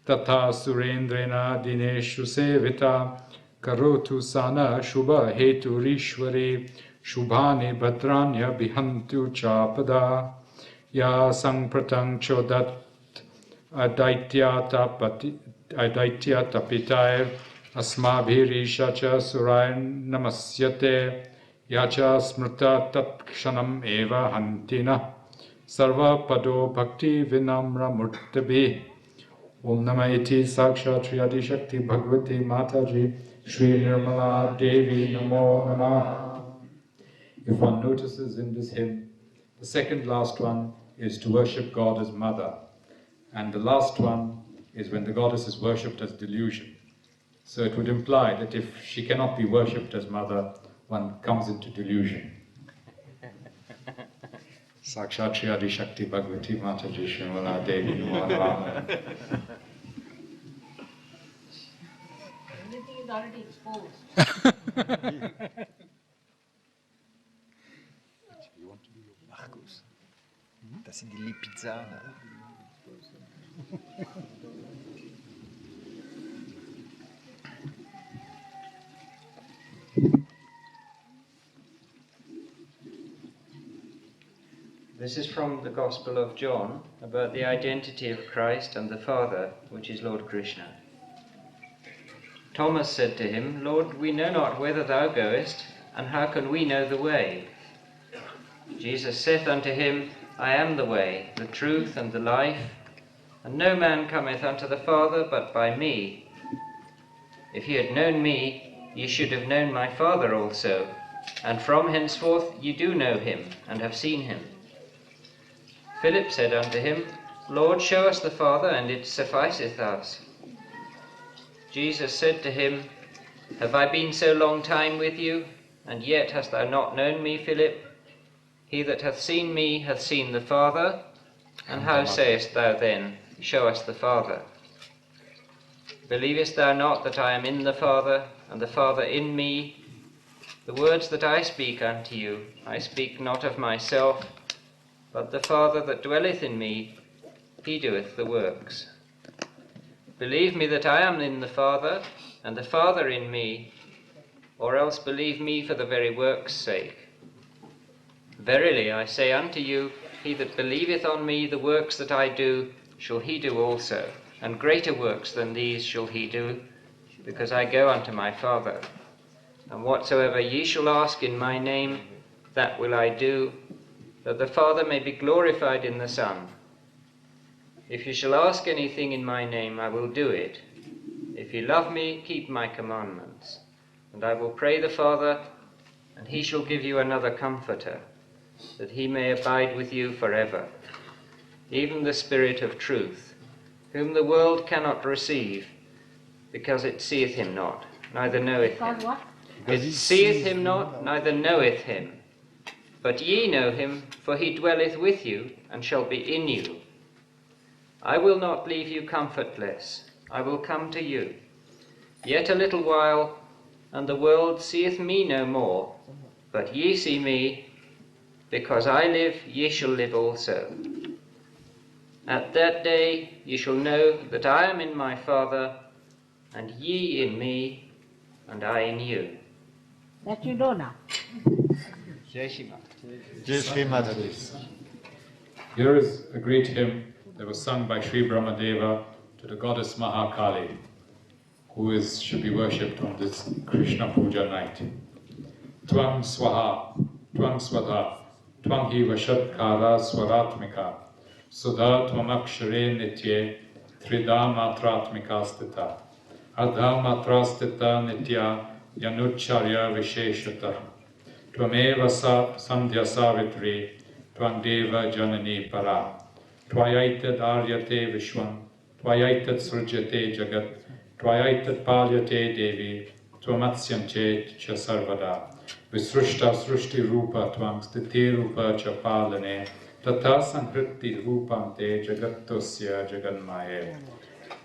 Tata Surendrena Dineshu Sevita Karotu Sana Shubha Hetu Rishwari Shubhani Bhadranya Bihantu Chapada Ya Sangpratang Chodat Adaitya Tapitair Asmabhirisha Cha Surai Namasyate Yacha Smrta Tatkshanam Eva Hantina Sarva Pado Bhakti Vinamra Murtabi. Om Namayati Sakshat Shri Adi Shakti Bhagavati Mataji Shri Nirmala Devi Namo Namah. If one notices in this hymn, the second last one is to worship God as mother, and the last one is when the goddess is worshipped as delusion. So it would imply that if she cannot be worshipped as mother, one comes into delusion. Sakshat Shri Adi Shakti Bhagavati Mataji Shri Nirmala Devi Namo Namah. Everything is already exposed. Markus, das sind die Lipizzaner. This is from the Gospel of John about the identity of Christ and the Father, which is Lord Krishna. Thomas said to him, Lord, we know not whither thou goest, and how can we know the way? Jesus saith unto him, I am the way, the truth, and the life, and no man cometh unto the Father but by me. If ye had known me, ye should have known my Father also, and from henceforth ye do know him, and have seen him. Philip said unto him, Lord, show us the Father, and it sufficeth us. Jesus said to him, Have I been so long time with you, and yet hast thou not known me, Philip? He that hath seen me hath seen the Father, and how sayest thou then, Show us the Father? Believest thou not that I am in the Father, and the Father in me? The words that I speak unto you, I speak not of myself, but the Father that dwelleth in me, he doeth the works. Believe me that I am in the Father, and the Father in me, or else believe me for the very works' sake. Verily I say unto you, he that believeth on me, the works that I do, shall he do also, and greater works than these shall he do, because I go unto my Father. And whatsoever ye shall ask in my name, that will I do, that the Father may be glorified in the Son. If ye shall ask anything in my name, I will do it. If ye love me, keep my commandments. And I will pray the Father, and he shall give you another Comforter, that he may abide with you forever, even the Spirit of truth, whom the world cannot receive, because it seeth him not, neither knoweth him. Because what? It seeth him not, neither knoweth him. But ye know him, for he dwelleth with you, and shall be in you. I will not leave you comfortless, I will come to you. Yet a little while, and the world seeth me no more, but ye see me, because I live, ye shall live also. At that day ye shall know that I am in my Father, and ye in me, and I in you. That you know now. Jai Shri Mataji. Here is a great hymn that was sung by Shri Brahmadeva to the goddess Mahakali, who should be worshipped on this Krishna Puja night. Twang Swaha, Twang Swadha, Twang hi Vashatkara Swaratmika, Sudha Tvamakshare Nitye, Trida Matratmika Stita, Ardha Matrastita Nitya, Yanucharya Visheshata, Tvameva Sandhya Savitri, Tvang Deva Janani Para, Tvayaitat Aryate Vishwam, Tvayaitat Srujyate Jagat, Tvayaitat Palyate Devi, Tvamatsyante Cha Sarvada, Visrushta Srushti Rupa Tvang Stiti Rupa Cha Palane, Tata Sankriti Rupante Jagatosya Jaganmaye,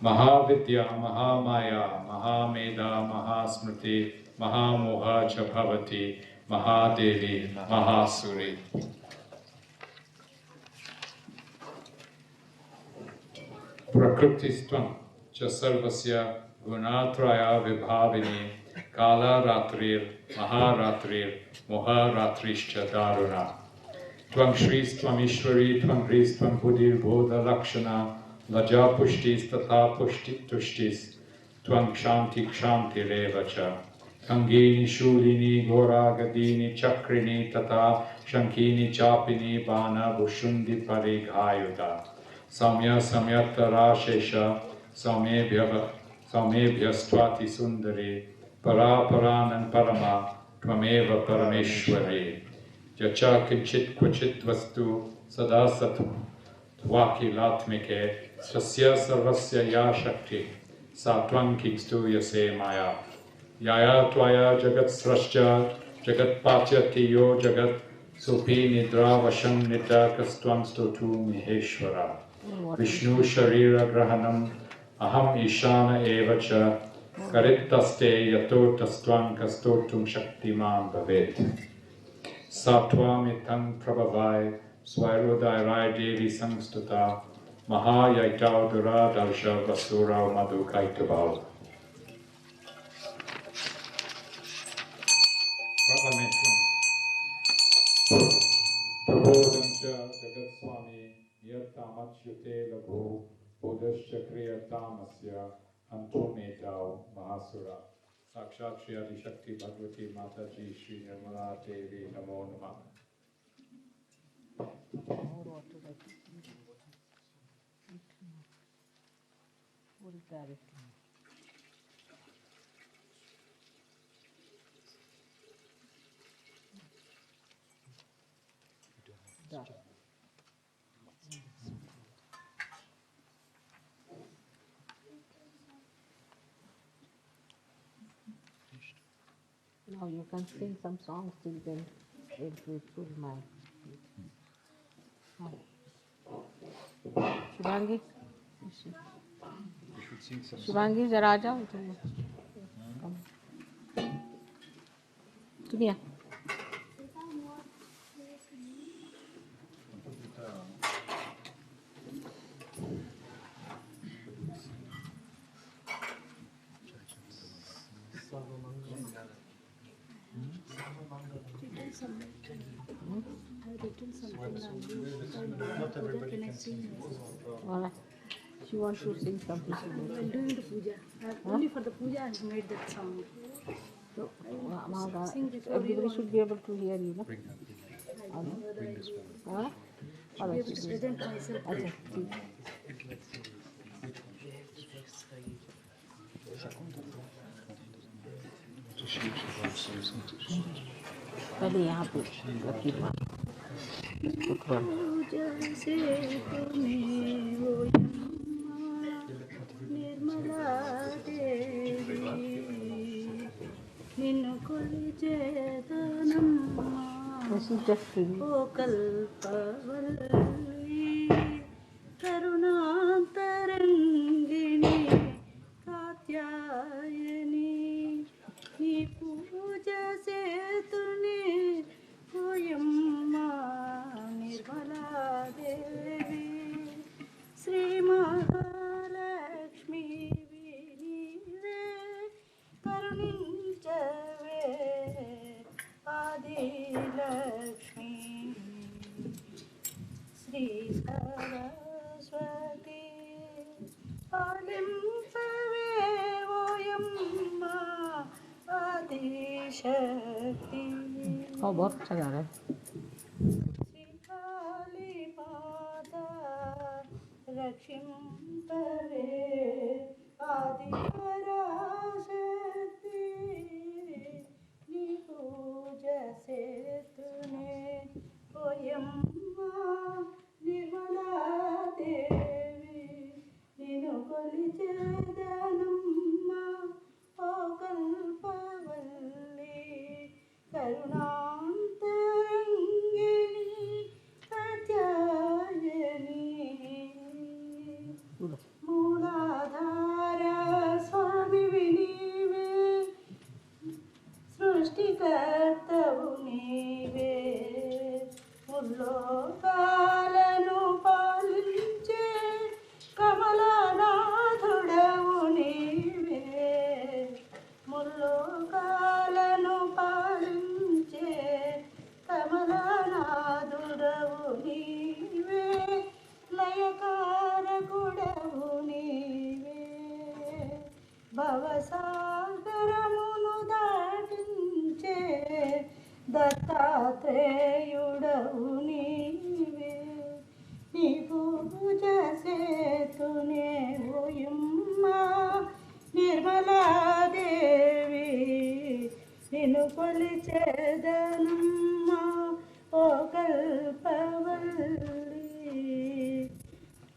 Mahavidya Mahamaya Mahameda Mahasmriti Mahamoha Cha Bhavati Mahadevi Mahasuri. Prakrtistvam cha sarvasya gunatraya vibhavini kala ratrir maharatrir moharatrischa daruna. Tvam Shris Tvam Ishwari Tvam Hris Tvam Buddhir Bodha Lakshana Laja Pushtis Tatha Pushti Tushtis Tvam Kshanti Kshanti Revacha Kangini Shulini Gora Gadini Chakrini Tata Shankini Chapini Bana Bushundi Parighayuda Samya Samyattara Shesha Saumebhyastvati Sundari Para Paranan Parama Tvameva Parameshwari Yacha Kinchit Kvachit Vastu Sada Satu Tvaki Latmike Sasya Sarvasya Ya Shakti Satvang Kikstu Yase Maya Yaya Tvaya Jagat Srasya Jagat Patyati Yo Jagat Sopi Nidra Vasham Nidra Kastwang Stotu Miheshwara Vishnu Sharira Grahanam Aham Ishana Evacha Karittaste Yato Tastwang Kastotum Shaktiman Bhavet Sattvamitang Prabhavai Swairodairai Devi Samstuta Maha Yaitau Dura Darsha Vasura Madhu Kaitubal. Prabodhamcha Jagat Swami Yatamachyute Labho Bodhascha Kriya Tamasya Antometau Mahasura Sakshat Shri Adi Shakti Bhagavati Mataji Shri Nirmala Devi Namo Namah. Now you can sing some songs till then it will fill my Shivangi? Shivangi, जरा आ जाओ तुम here. Not everybody can sing. She wants to sing something. I'm doing the puja. Only for the puja I have made that song. So, everybody should be able to hear you, no? Bring this one. Should be able to present myself. पहले यहाँ पे लकीर मार निर्मला देवी निन्नु कोलिचेतनम्मा ओ कल्पवल्ली करुणान्तरङ्गिणी कात्यायनी नी पूजा सेतुने ओयम्मा निर्मला देवी श्री महालक्ष्मी विनीवे करुणिंचवे आदिलक्ष्मी श्री పాలింపవే ఓయమ్మ ఆదిశక్తి. बहुत अच्छा गा रहा है. శ్రీకాళీ మాత రక్షింపవే ఆదిపరాశక్తి. నీ పూజ సేతునే ఓయమ్మ నిర్మలా దేవి. నిన్ను కొలిచేదనమ్మ ఓ కల్పవల్లి. కరుణాంతరంగిణి కాత్యాయని. మూలాధార స్వామివి నీవే, సృష్టికర్తవు నీవే. ముల్లోకాలను పాలించే కమలనాథుడవు నీవే. ముల్లోకాలను పాలించే కమలనాథుడవు నీవే. లయకారకుడవు నీవే. భవసాగరమును దాటించే దత్తాత్రేయుడవు నీవే. నీ పూజ సేతునే ఓయమ్మ నిర్మలాదేవి. నిన్ను కొలిచేదనమ్మ ఓ కల్పవల్లి.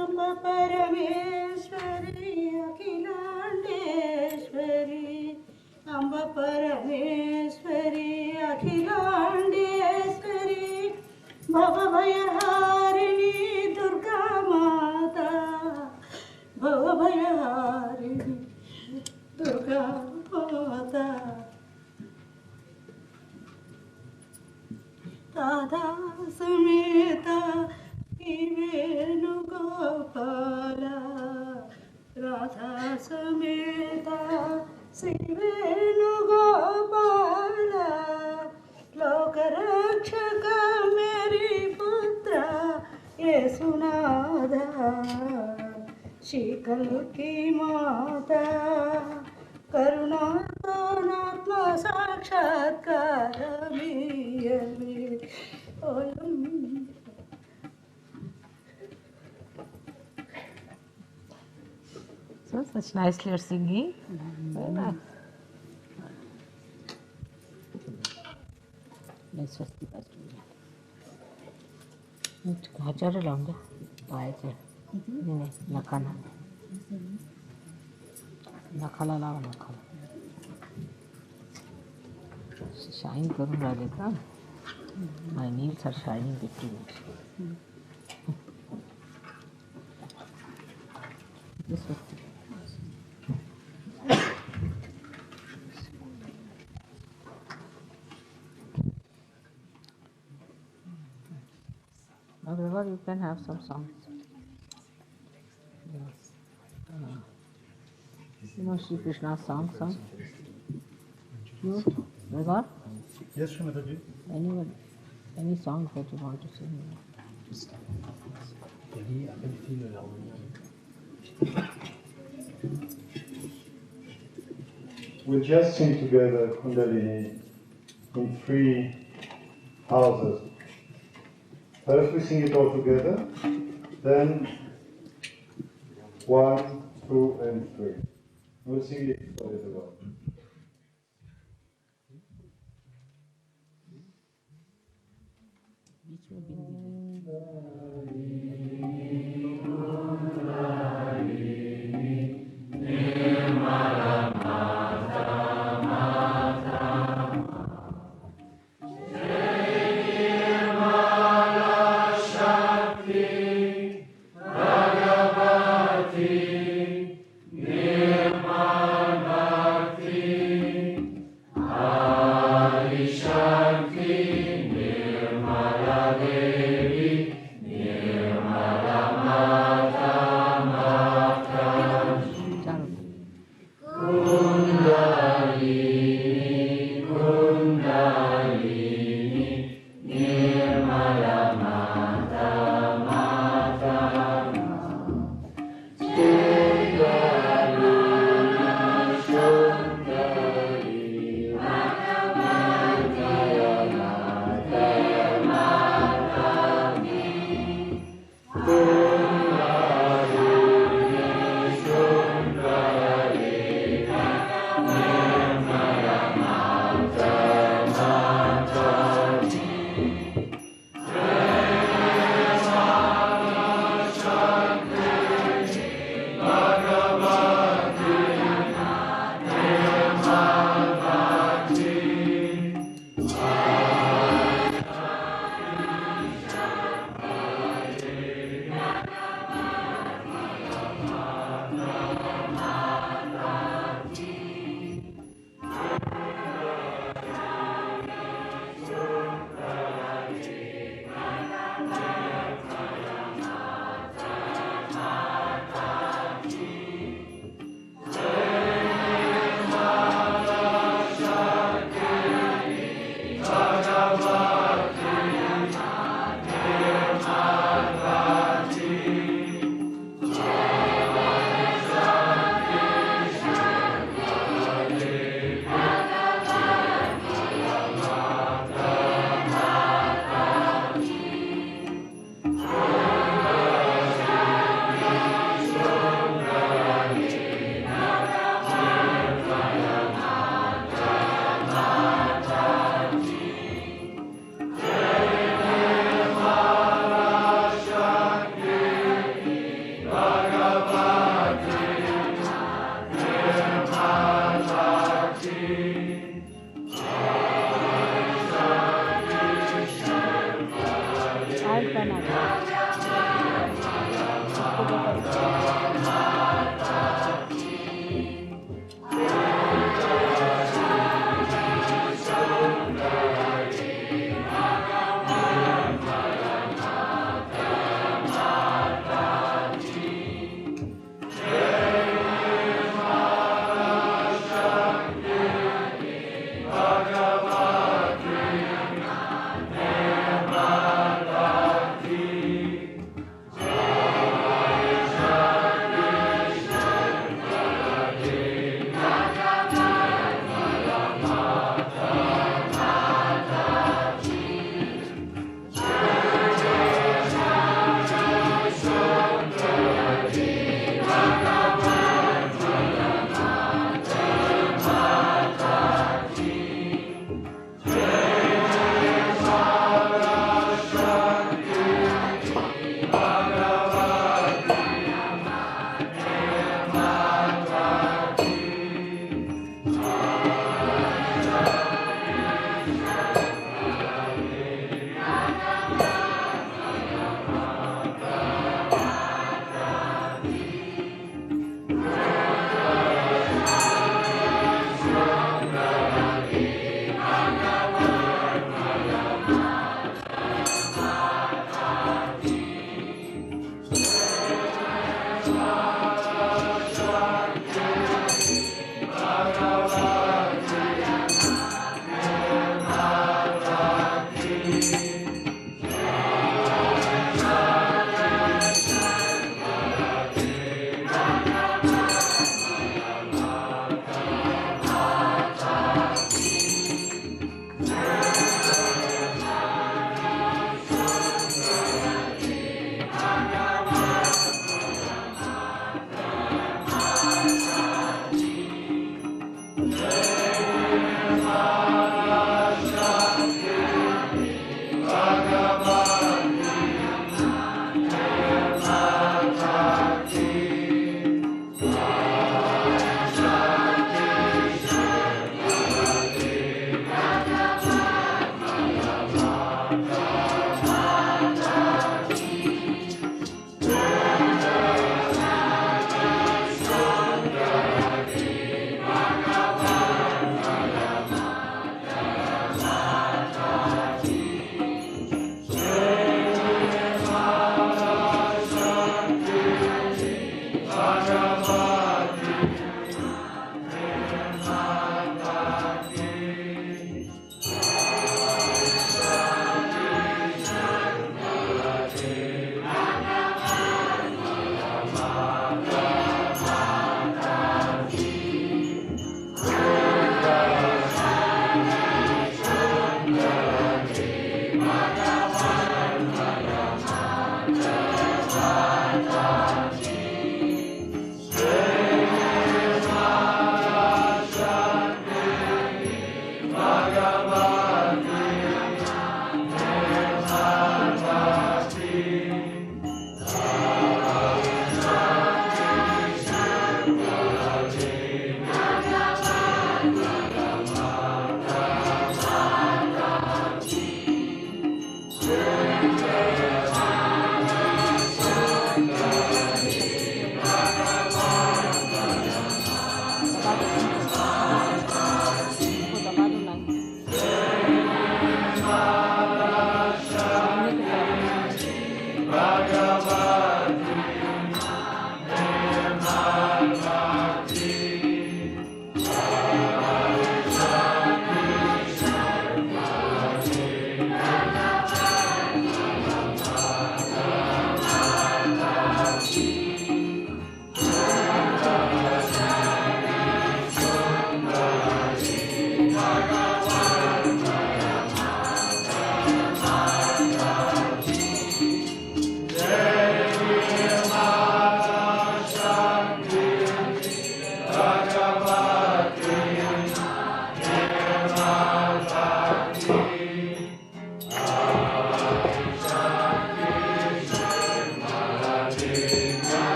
అంబ పరమేశ్వరి అఖిలాండేశ్వరి. అంబ పరమేశ్వరి అఖిలాండేశ్వరి. భవభయహారిణి దుర్గామాత. భవభయహారిణి దుర్గామాత. రాధా సమేత శ్రీ వేణుగోపాల. రాధా సమేత శ్రీ వేణుగోపాల. లోకరక్షక మేరీ పుత్ర యేసునాథ. శ్రీకల్కి మాత కరుణాతో నాత్మ సాక్షాత్కారమీయవే ఓయమ్మ. So such nicely you're singing. Very nice. Let's just keep us doing that. Hajar launga. Paise. Nene nakana. Nakala lawa nakala. Shine करूँ राजे का. My nails are shining between. This was. However, you can have some songs. Yes. You know Shri Krishna's song? You? Regar? Yes, Shri Mataji. Any songs that you want to sing? We'll just sing together Kundalini in 3 houses. First we sing it all together, then 1, 2, and 3. We'll sing it for everyone. Nirmala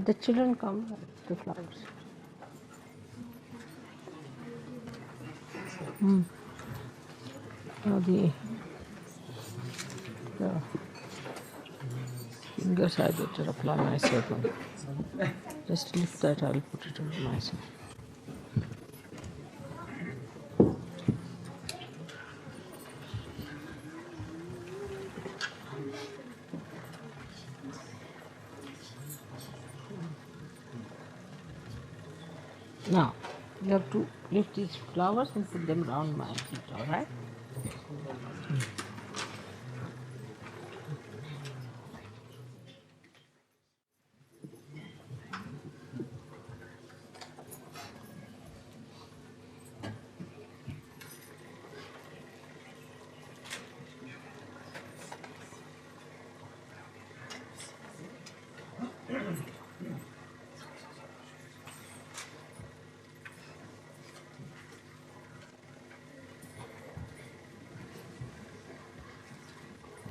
Let the children come with the flowers. Now the fingers I better apply myself on. Just lift that, I'll put it on myself. Now, you have to lift these flowers and put them around my feet, alright?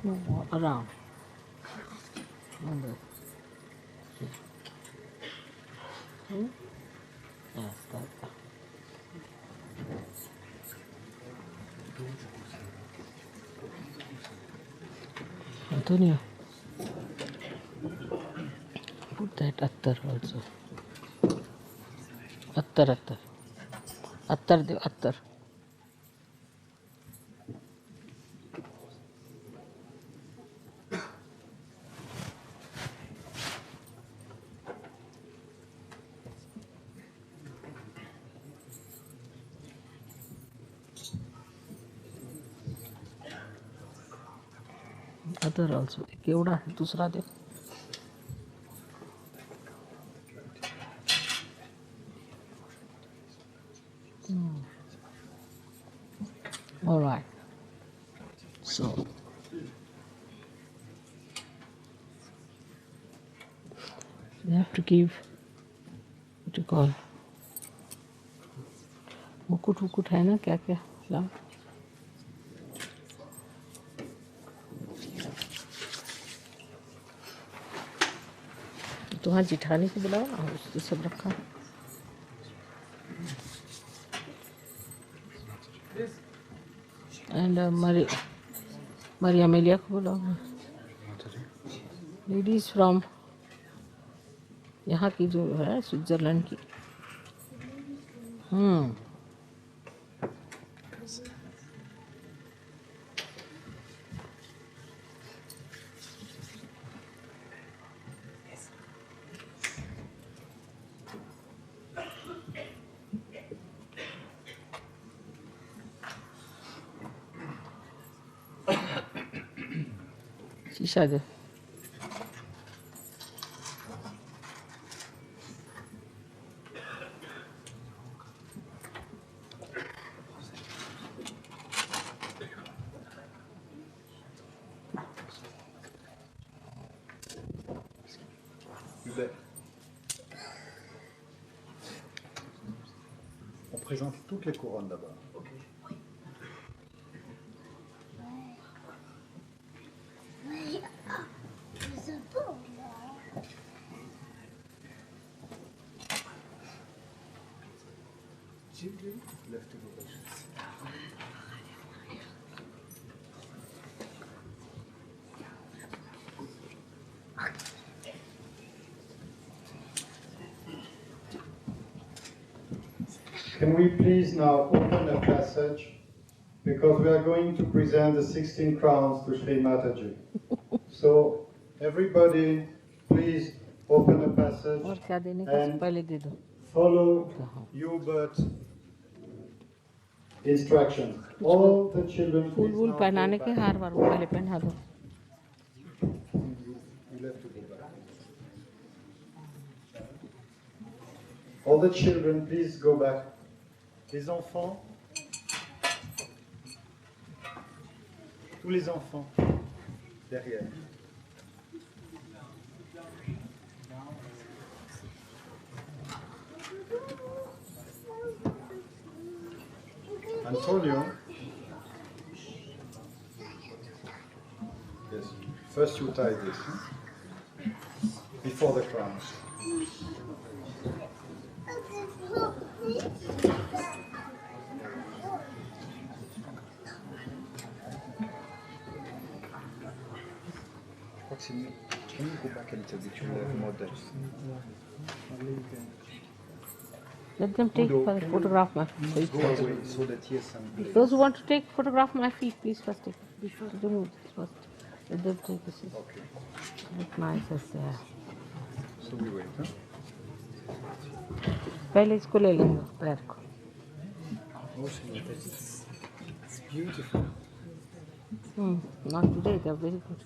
No, around. Yes, that. Antonio, put that attar also. Attar. Attar, the attar. Attar also. केवड़ा है दूसरा दे. All right. So, you have to give, what you call, मुकुट है ना क्या क्या लाओ. तो हाँ जिठानी को बुलाओ ना, उसको सब रखा. And Maria Amelia को बुलाओ. Ladies from यहाँ की जो है स्विट्जरलैंड की. शीशा दे. On présente toutes les couronnes d'abord. Can we please now open a passage, because we are going to present the 16 crowns to Shri Mataji. So everybody please open a passage and follow Hubert's instructions. All the children please now पहनाने के हार वार वो पहले पहना दो. All the children please go back. Les enfants, tous les enfants derrière. Antonio, yes, first you tie this before the crowns. Can you go back a little bit to the model? Let them take photograph my feet. Go away so that he has some. Those who want to take photograph my feet, please first take it. Remove this first. Let them take this. Okay. Look nice as they are. So we wait, huh? पहले इसको ले लेंगे पैर को. It's beautiful. Not today, they are very good.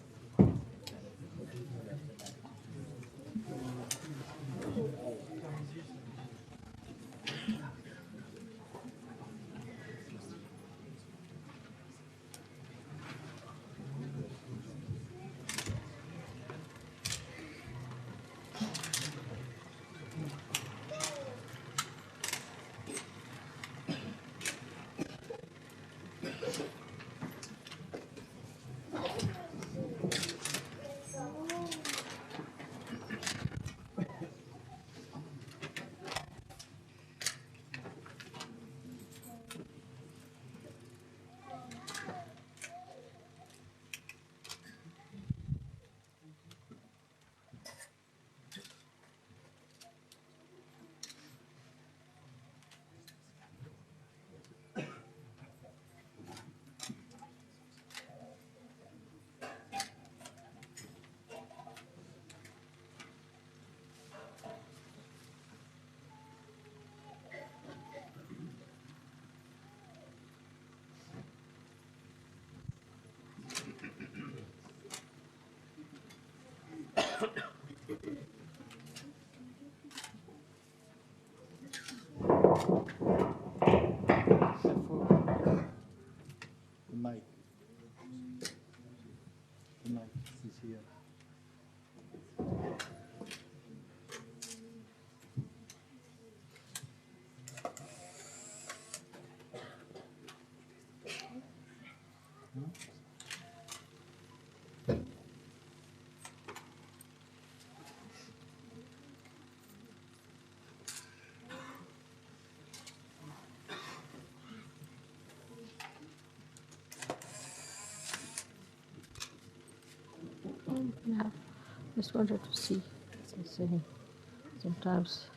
The mic is here. Yeah, just wanted to see. Sometimes.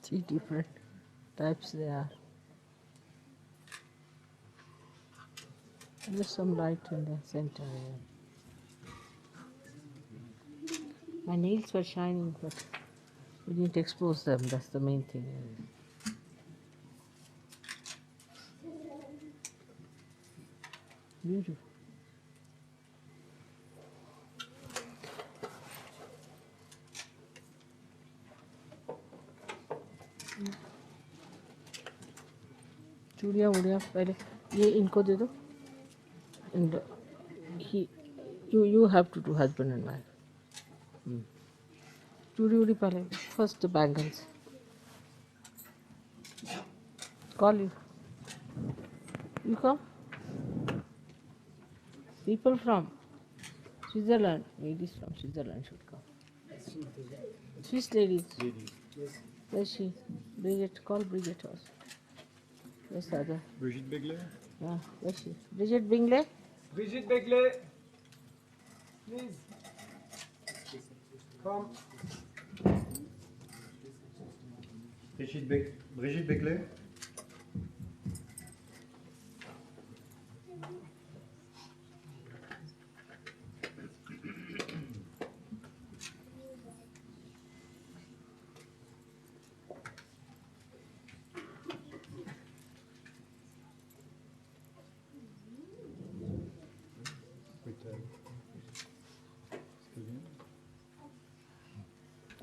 Three different types there are. There's some light in the center here. My nails were shining, but we didn't expose them. That's the main thing. Beautiful. चूड़ियाँ वूड़ियाँ पहले ये इनको दे दो. And you have to do husband and wife. चूड़ी वूड़ी पहले. First the bangles. Call you. You come. People from Switzerland. Ladies from Switzerland should come. Swiss ladies. Where's she? Bridget. Call Bridget also. Where's the other? Brigitte Beglet? Yeah, where's she? Bridget Bingley? Brigitte Beglet, please. Come. Brigitte Beglet?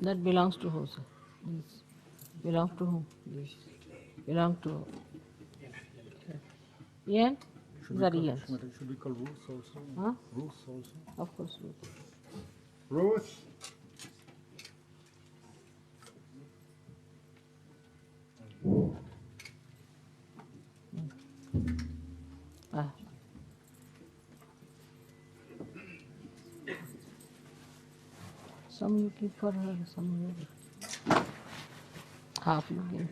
That belongs to who, sir? Yes. Belong to whom? Yes. Belong to Ian? These are Ians. Should we call Ruth also? Huh? Ruth also? Of course, Ruth. Ruth? Ah. Some you keep for her, some you half you give.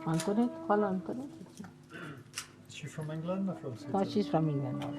Antoinette, call Antoinette. Is she from England or from No, Switzerland? she's from England now.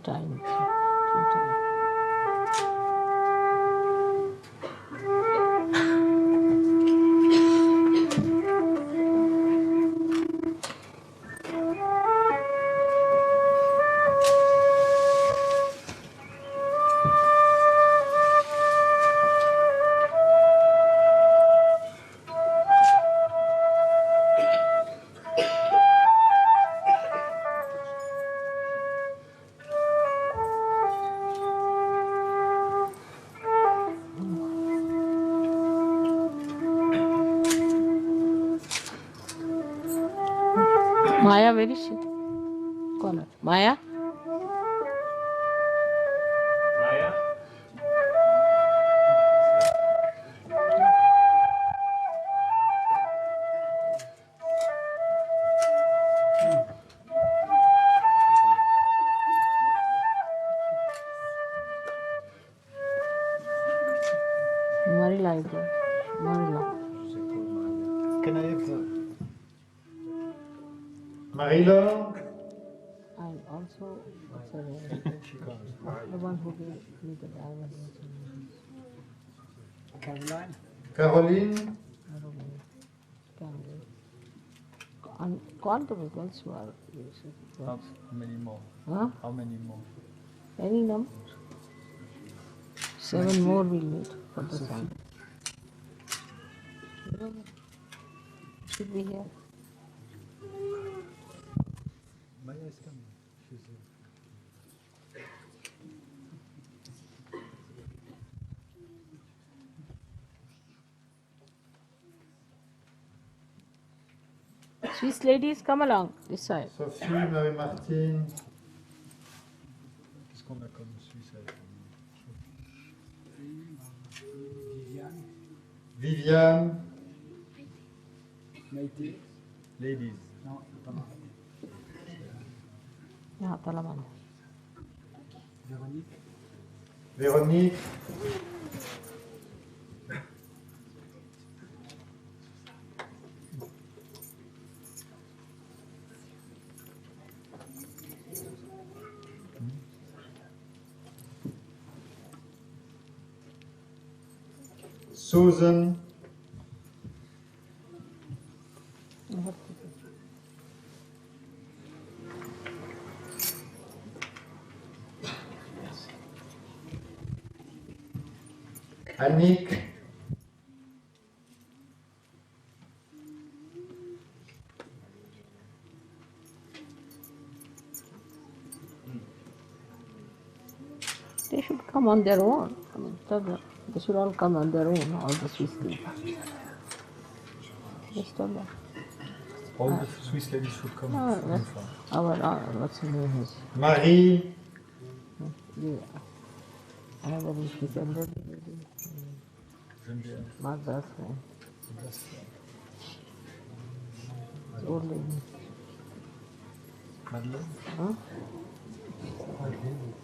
Time. Maya, where is she? Call her. Maya? Maya? Marila is there. Marila. Can I have the... Marila? And also, what's her name? She comes. The one who gave me the diamond. Caroline? Caroline? I don't know. Caroline. And call the girls who are. How many more? Huh? How many more? Any number? 7 more we'll need for the song. Should be here. Maya is coming. She's here. Swiss ladies, come along this side. Sophie, Marie-Martine. Qu'est-ce qu'on a comme Suisse? Viviane. Maïté? Ladies. Non, pas mal. Yeah, Talaman. Véronique? Véronique. Susan. Annick. They should come on their own. I mean, they should all come on their own, all the Swiss ladies. Just tell them. All the Swiss ladies should come. What's her name is? Marie. Yeah. Another is December. My best friend. It's old lady. Madeleine? Huh?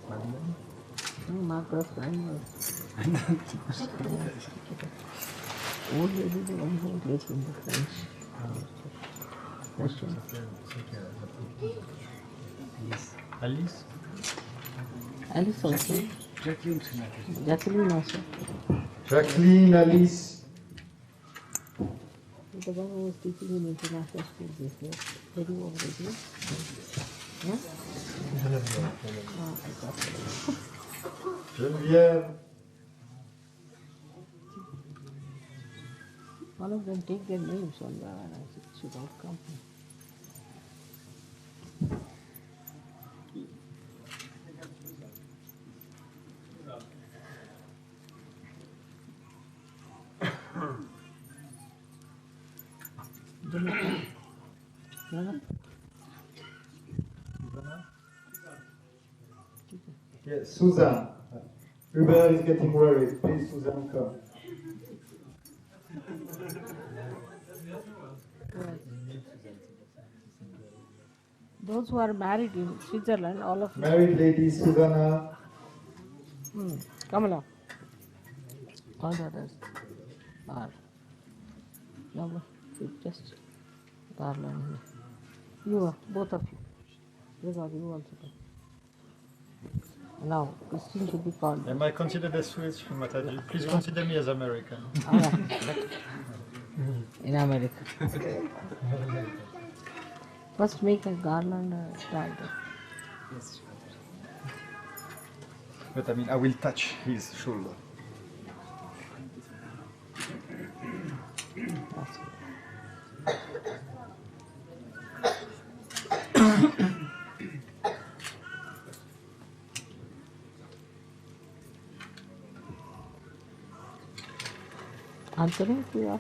Madeleine? No, my best friend was. Old lady, the one who lives in the French. Alice? Alice also. Jacqueline also. Jacqueline, Alice. The one who was teaching in international school this year. Very old lady. Yeah? Geneviève. One of them take their names on the and I said, should all come. Yes, Susan. Hubert is getting worried. Please, Susan, come. Those who are married in Switzerland, all of you. Married lady, Susanna. Come along. All the others are. No, just garland. You are, both of you. Because you also come. Now, Christine should be called. Am I considered as Swiss, Mataji? Please consider me as American. In America. First make a garland tied. Yes. But I mean, I will touch his shoulder. Antoinette, no,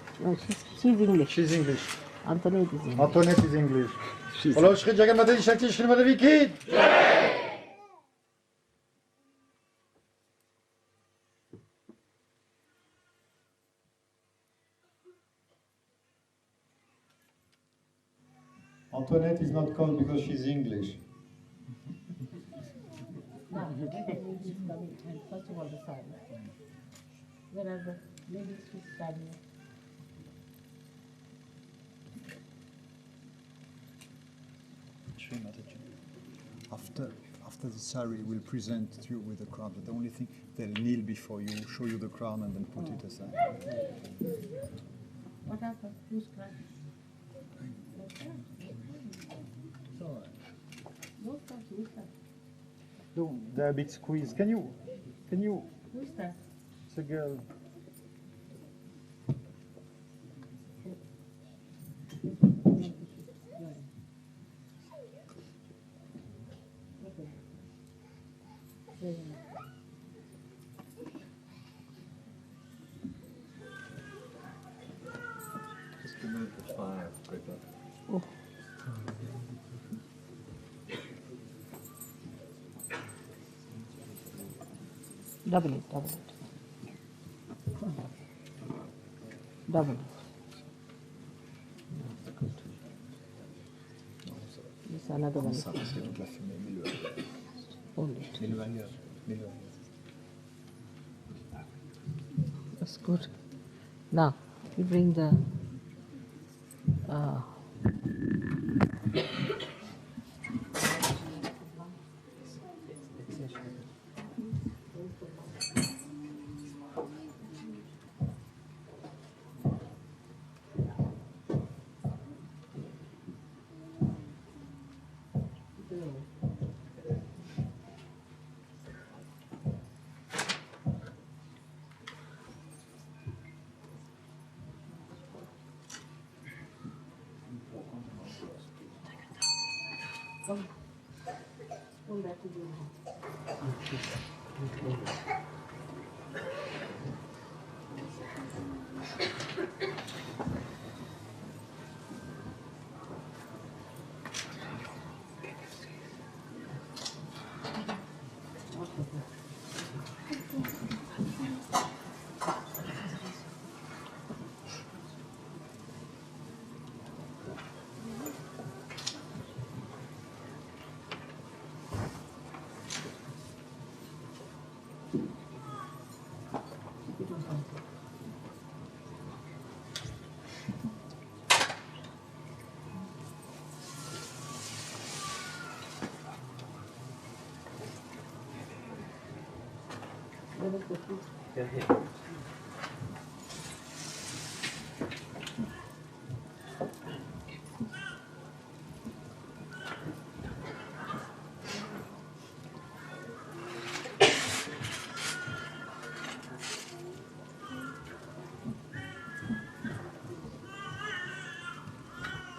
she's English. She's English. Antoinette is English. Antoinette is English. Hello, Shri Jagan Mataji Shakti Shri Mataji Ki. Antoinette is not called because she's English. Now, ladies coming and first of all the sari. Where are the ladies with sari? Shri Mataji, after the sari, we'll present you with the crown. But the only thing, they'll kneel before you, show you the crown, and then put it aside. What happened? Who's crying? No, they're a bit squeezed. Can you? Who's that? It's a girl. Just remove the fire, quicker. Oh. Double it. Double it. That's good. This another one. Ça, parce que toute la fumée, mets-le ailleurs. Hold it. Mets-le ailleurs. Mets-le ailleurs. That's good. Now, you bring the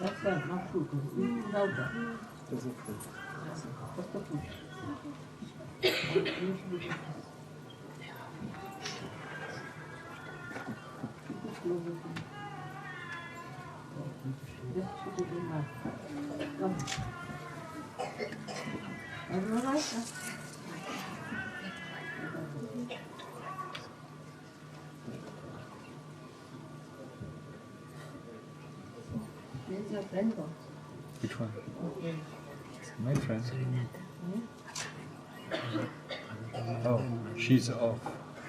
That's right, not fruit. Without that. That's a fruit. What's the fruit? Just put it in my. Come. Everyone like that? Where's your friend gone? Which one? Okay. My friend. Oh, she's off.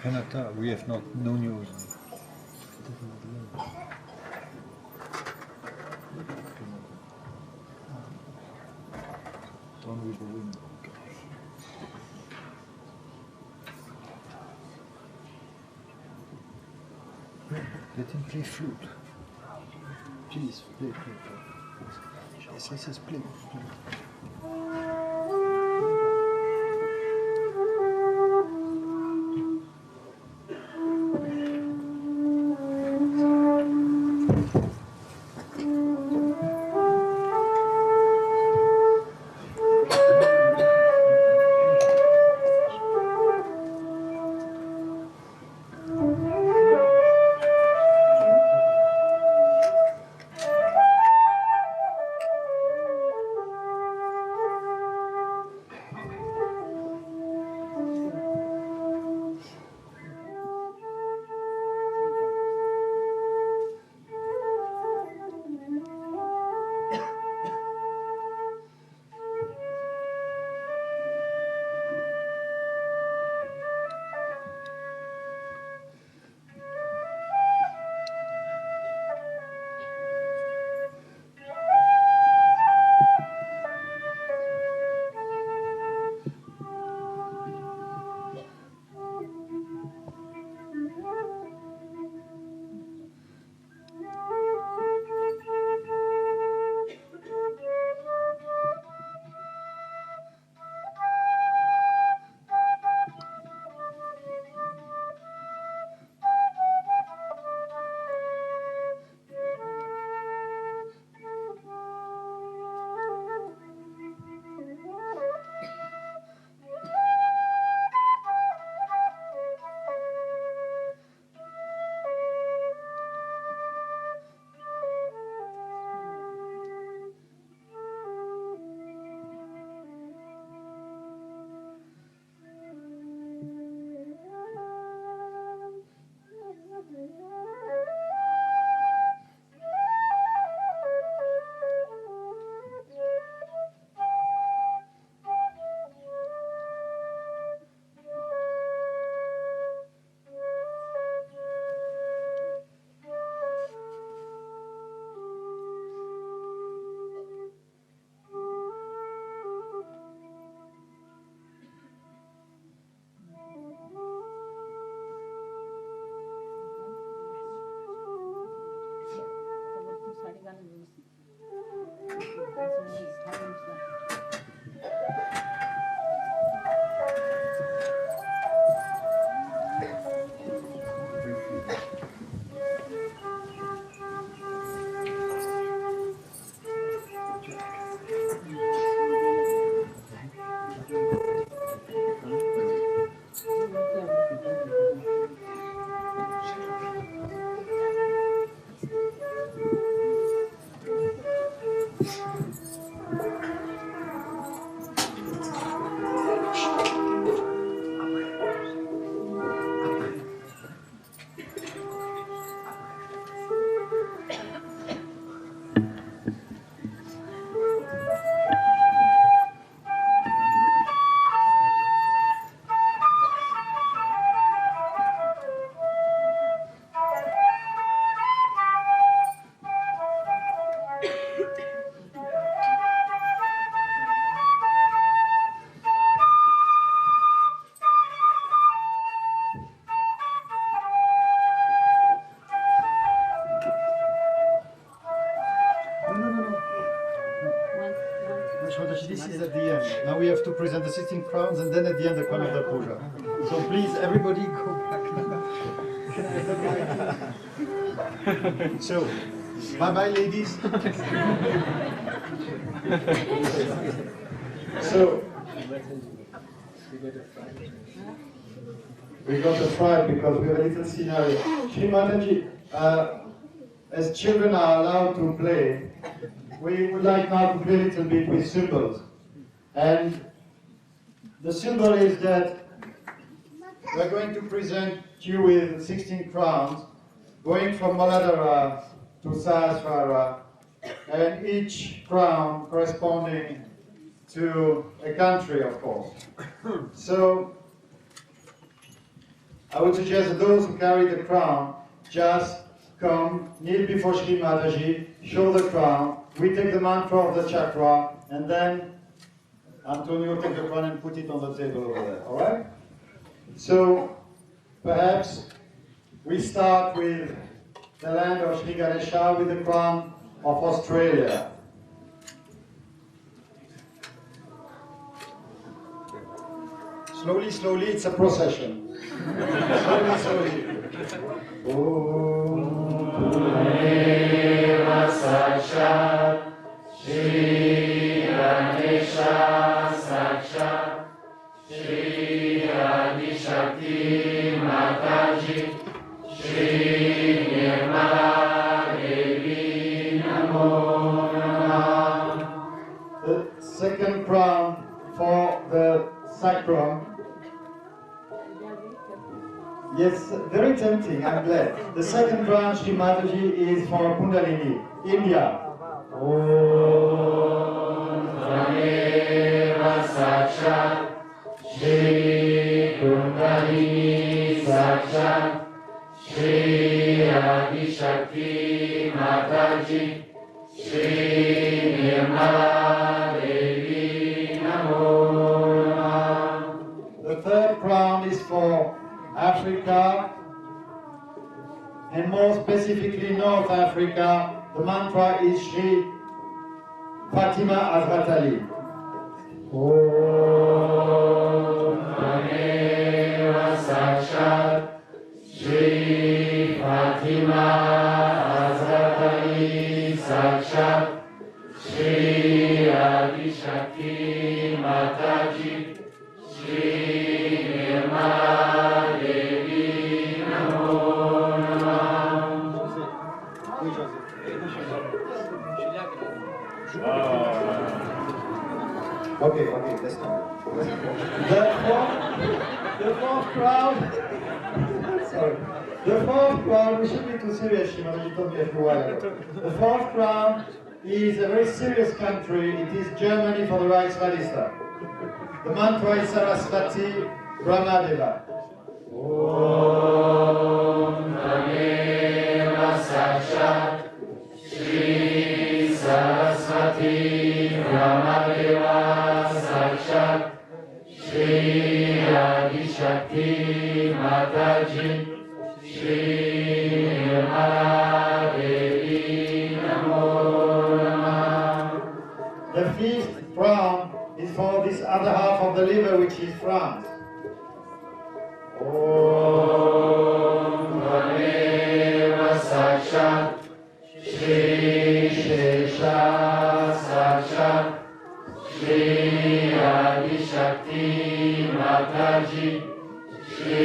Renata, we have not no news. One with the wind. Let him play flute. Please, play. Yes, play. Mataji, this is at the end. Now we have to present the 16 crowns and then at the end the crown of the Puja. So please, everybody go back now. So, bye-bye ladies. So, we got a fright because we have a little scenario. Shri Mataji, as children are allowed to play, we would like now to play a little bit with symbols. And the symbol is that we're going to present you with 16 crowns, going from Muladhara to Sahasrara, and each crown corresponding to a country, of course. So, I would suggest that those who carry the crown just come, kneel before Shri Mataji, show the crown, we take the mantra of the chakra, and then Antonio take the crown and put it on the table over there, alright? So, perhaps we start with the land of Shri Ganesha with the crown of Australia. Slowly, slowly, it's a procession. Slowly, slowly. Shri Ganesha Saksha, Shri Adi Shakti Mataji, Shri Nirmala Devi Namo Namah. The second crown for the sacrum. Yes, very tempting, I'm glad. The second crown, Shri Mataji, is for Kundalini, India. Om Dhameva Saksha, Shri Kundalini Saksha, Shri Adi Shakti Mataji, Shri Nirmala Devi Namo Namah. The third crown is for Africa, and more specifically North Africa. The mantra is Shri Fatima Hazrat Ali. Om Dhameva Sakshat, Shri Fatima Hazrat Ali Sakshat, Shri Adi Shakti Mataji, Shri Nirmala Devi Namo Namah. Okay, let's go. The fourth crowd. Sorry. The fourth crowd, we shouldn't be too serious, Shimon, you told me a few while ago. The fourth crowd is a very serious country. It is Germany for the rights Radista. The mantra is Saraswati Brahmadeva. Om Dhameva Sakshat, Shri Saraswati Brahmadeva Sakshat, Shri Adi Shakti Mataji, Shri Nirmala Devi Namo Namah. The fifth crown is for this other half of the liver, which is France. Om Dhameva Sakshat, Shri Shesha Sakshat, Shri Adi Shakti Mataji, Shri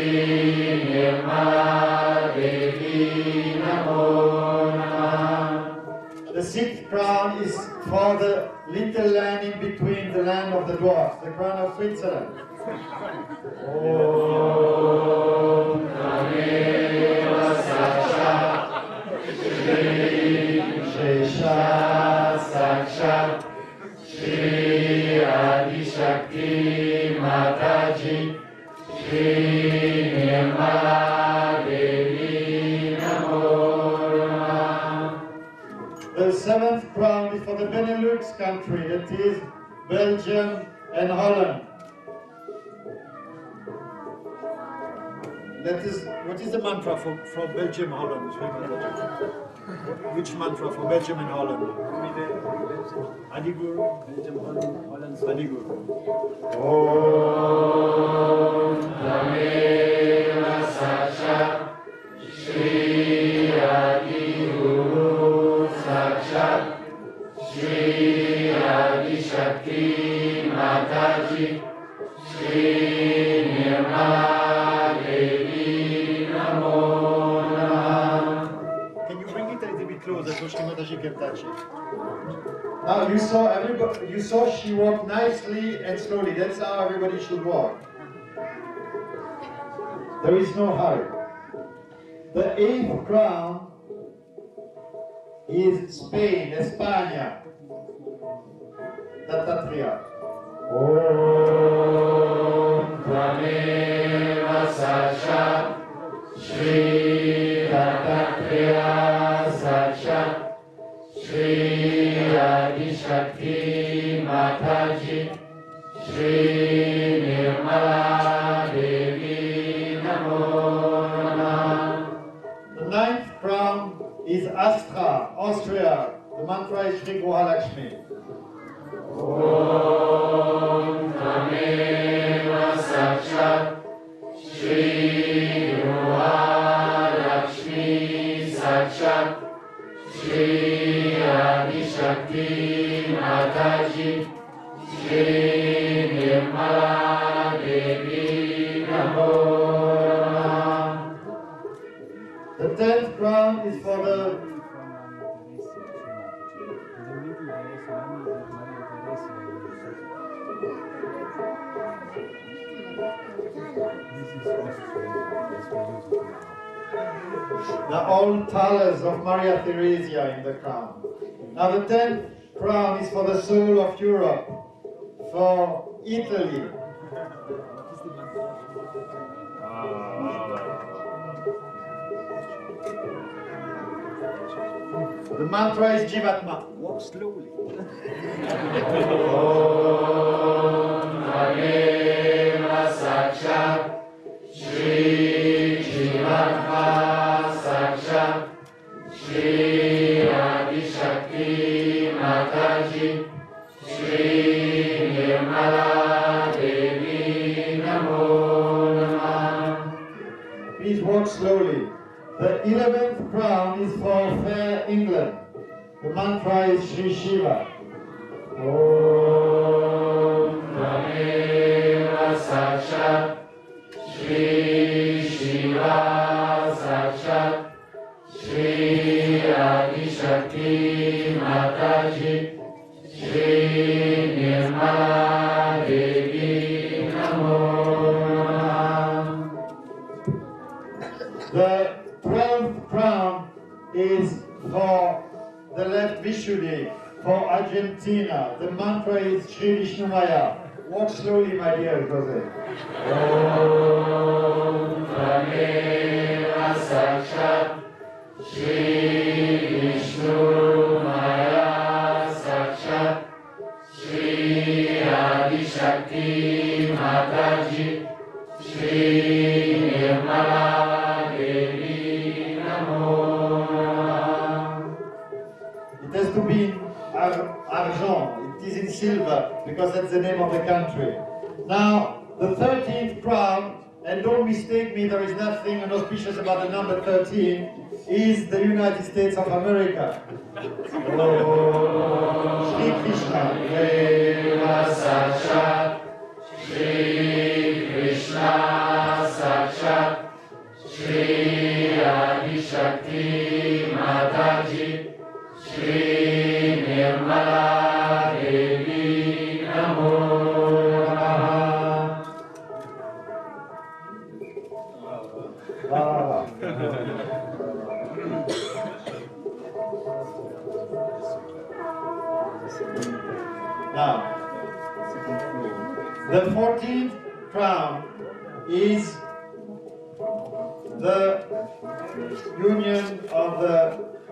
Nirmala Devi Namo Namah. The sixth crown is for the little land in between the land of the dwarfs, the crown of Switzerland. Om Dhameva Sakshat, Shri Shesha Sakshat, Shri Adi Shakti Mataji, Shri Nirmala Devi Namo Namah. The seventh crown is for the Benelux country, that is Belgium and Holland. That is, what is the mantra for Belgium, Holland? Which mantra for Belgium and Holland? Adiguru, Belgium, Holland, Adiguru. Om Tameva Sakshat Shri Adi Guru Sakshat Shri Adi Shakti Mataji Shri Nirmala Devi Namo Namah. Can you bring it a little bit closer so Shri Mataji can touch it? Now you saw she walked nicely and slowly. That's how everybody should walk. There is no hurry. The 8th crown is Spain, España. Dattatreya. Om Tameva Sakshat Shri Dattatreya Sakshat Shri Adi Shakti Mataji Shri Nirmala Devi Namo Namah. The 9th crown is Astra, Austria. The mantra is Shri Gohalakshmi. Om Tameva Sakshat Shri Gohalakshmi Sakshat Shri Adi Shakti Mataji Shri Nirmala Devi Namo Namah. The 10th crown is for the old thalers of Maria Theresia in the crown. Now the 10th crown is for the soul of Europe, for Italy. The mantra is Jivatma. Walk slowly. Om Tameva Sakshat Shri Jivatma Sakshat Shri Adi Shakti Mataji Shri Nirmala Devi Namo Namah. Please walk slowly. The 11th crown is for fair England. The mantra is Shri Shiva. Om Tameva Sakshat Shri Shiva Sakshat Shri Adi Shakti Mataji Shri Nirmala Devi Namo Namah. The 12th crown is for the left Vishuddhi, for Argentina. The mantra is Shri Vishnumaya. Walk slowly, my dear Jose. Om Tameva Sakshat Shri Vishnu Maya Sakshat Shri Adi Shakti Mataji Shri Nirmala Devi Namo Namah. It has to be in argent. It is in silver because that's the name of the country. Now, the 13th crown, and don't mistake me, there is nothing inauspicious about the number 13, is the United States of America. Shri Krishna. Deva Sakshat Shri Krishna Sakshat Shri Adi Shakti Mataji Shri Nirmala Devi Namo Namah. Now, the 14th crown is the Union of the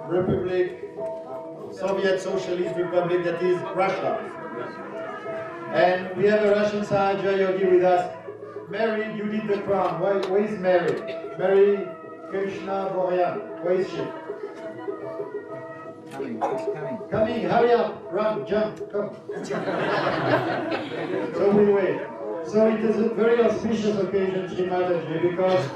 Republic, Soviet Socialist Republic, that is Russia. And we have a Russian Sahaja Yogi with us. Mary, you did the crown. Where is Mary? Mary Krishna Boryan. Where is she? Coming, it's coming. Coming, hurry up, run, jump, come. So we wait. So it is a very auspicious occasion, Shri Mataji, because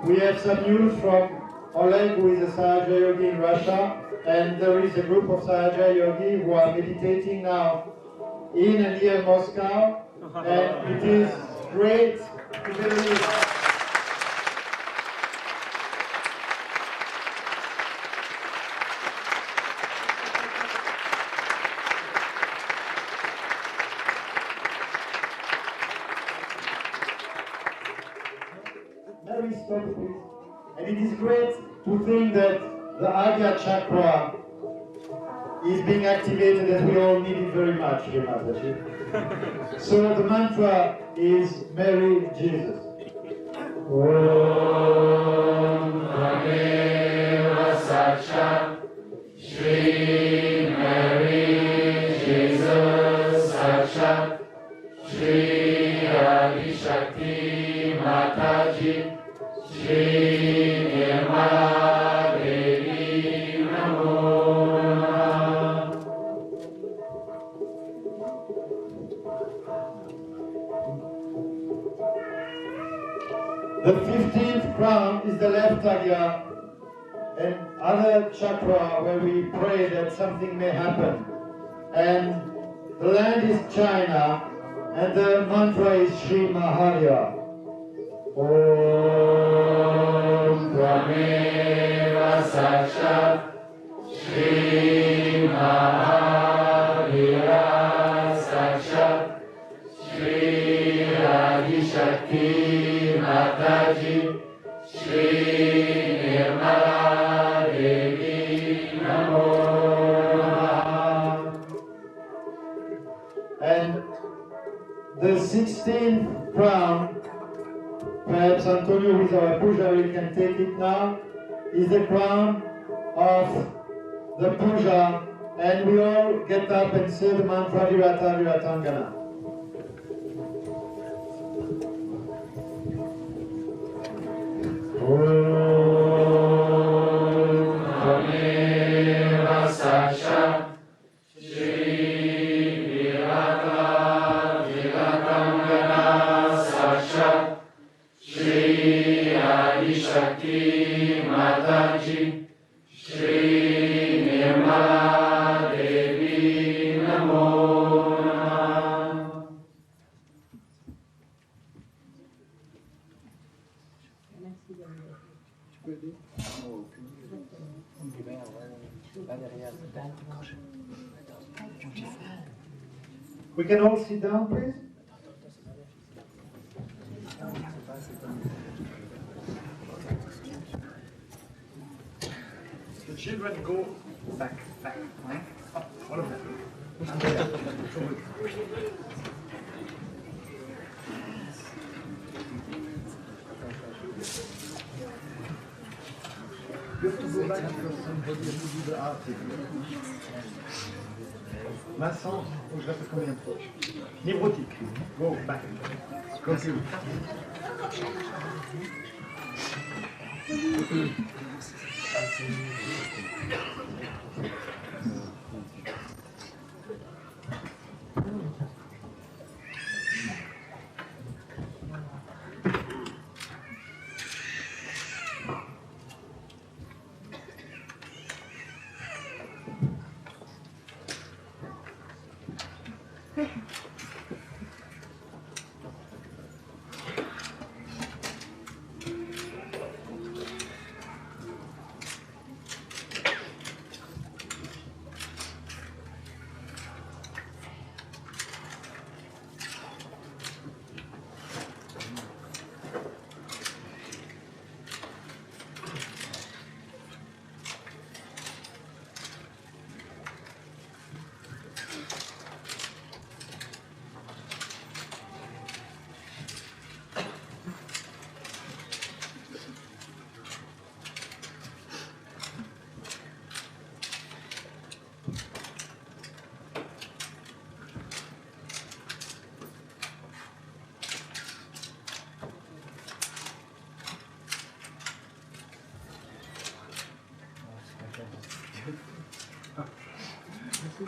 we have some news from Oleg, who is a Sahaja Yogi in Russia, and there is a group of Sahaja Yogi who are meditating now in and near Moscow, and it is great to believe. Very stop, please. And it is great to think that the Agya chakra is being activated, and we all need it very much, Mataji. So the mantra is Mary Jesus. Om Tameva Sacha Shri Mary Jesus Sacha Shri Adi Shakti Mataji Shri Nirmala Devi Namo Namah. The 15th crown is the left agya, and other chakra where we pray that something may happen. And the land is China, and the mantra is Shri Maharya. Om Tvameva Sacha Shri Mahavira Sacha Shri Adi Shakti Mataji Shri Nirmala Devi Namo Namah. And the 16th crown, perhaps Antonio, who is our Puja, we can take it now, is the crown of the Puja, and we all get up and say the mantra Virata Viratangana. Om Tameva Sacha Shri Virata Viratangana Sacha Shri Adi Shakti Mataji Shri Nirmala Devi Namo Namah. We can all sit down, please. The children go back, right? Up, all of them. You have to go back because somebody has to do the article. Vincent, faut que je répète combien de fois? Névrotique. Go back. Go through.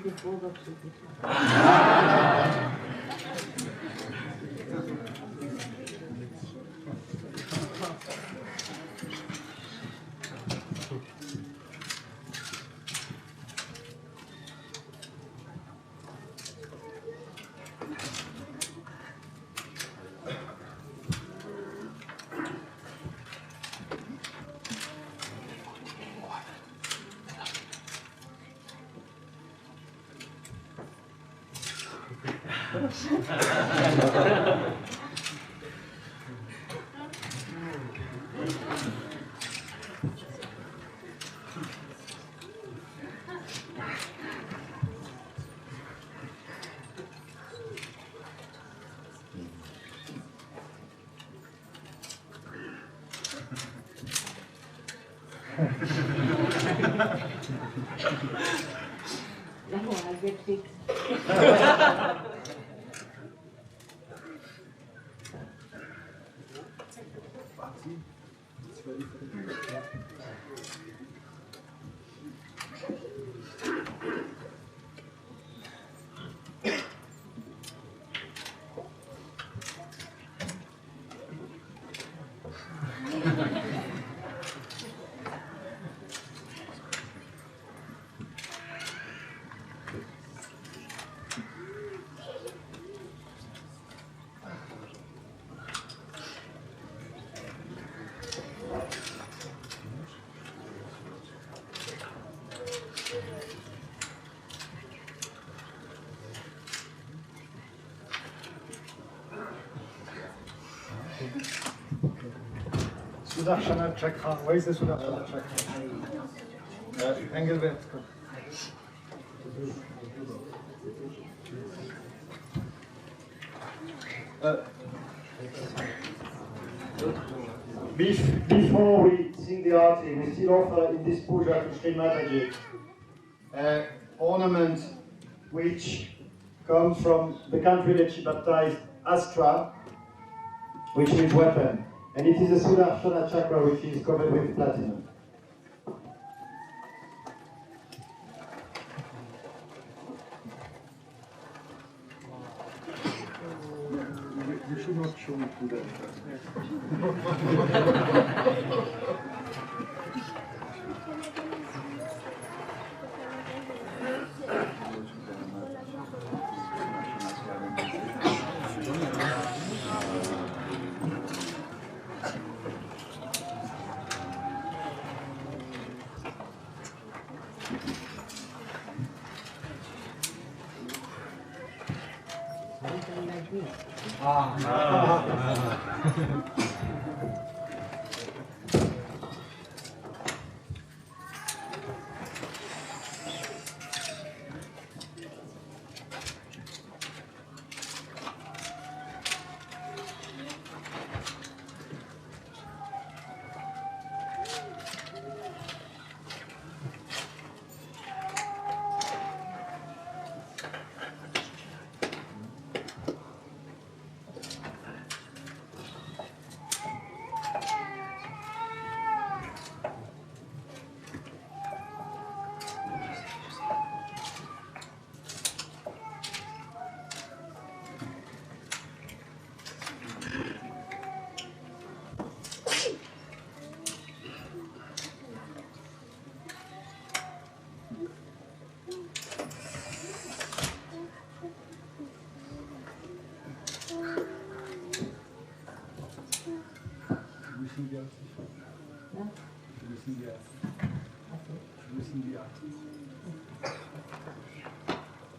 No, I'll get fixed. Sudarshana chakra. Where is the Sudarshana chakra? Engelbert. Before we sing the arti, we still offer in this puja to Shri Mataji an ornament which comes from the country that she baptized, Astra, which means weapon. And it is a Sudarshana chakra which is covered with platinum. You should not show it to them.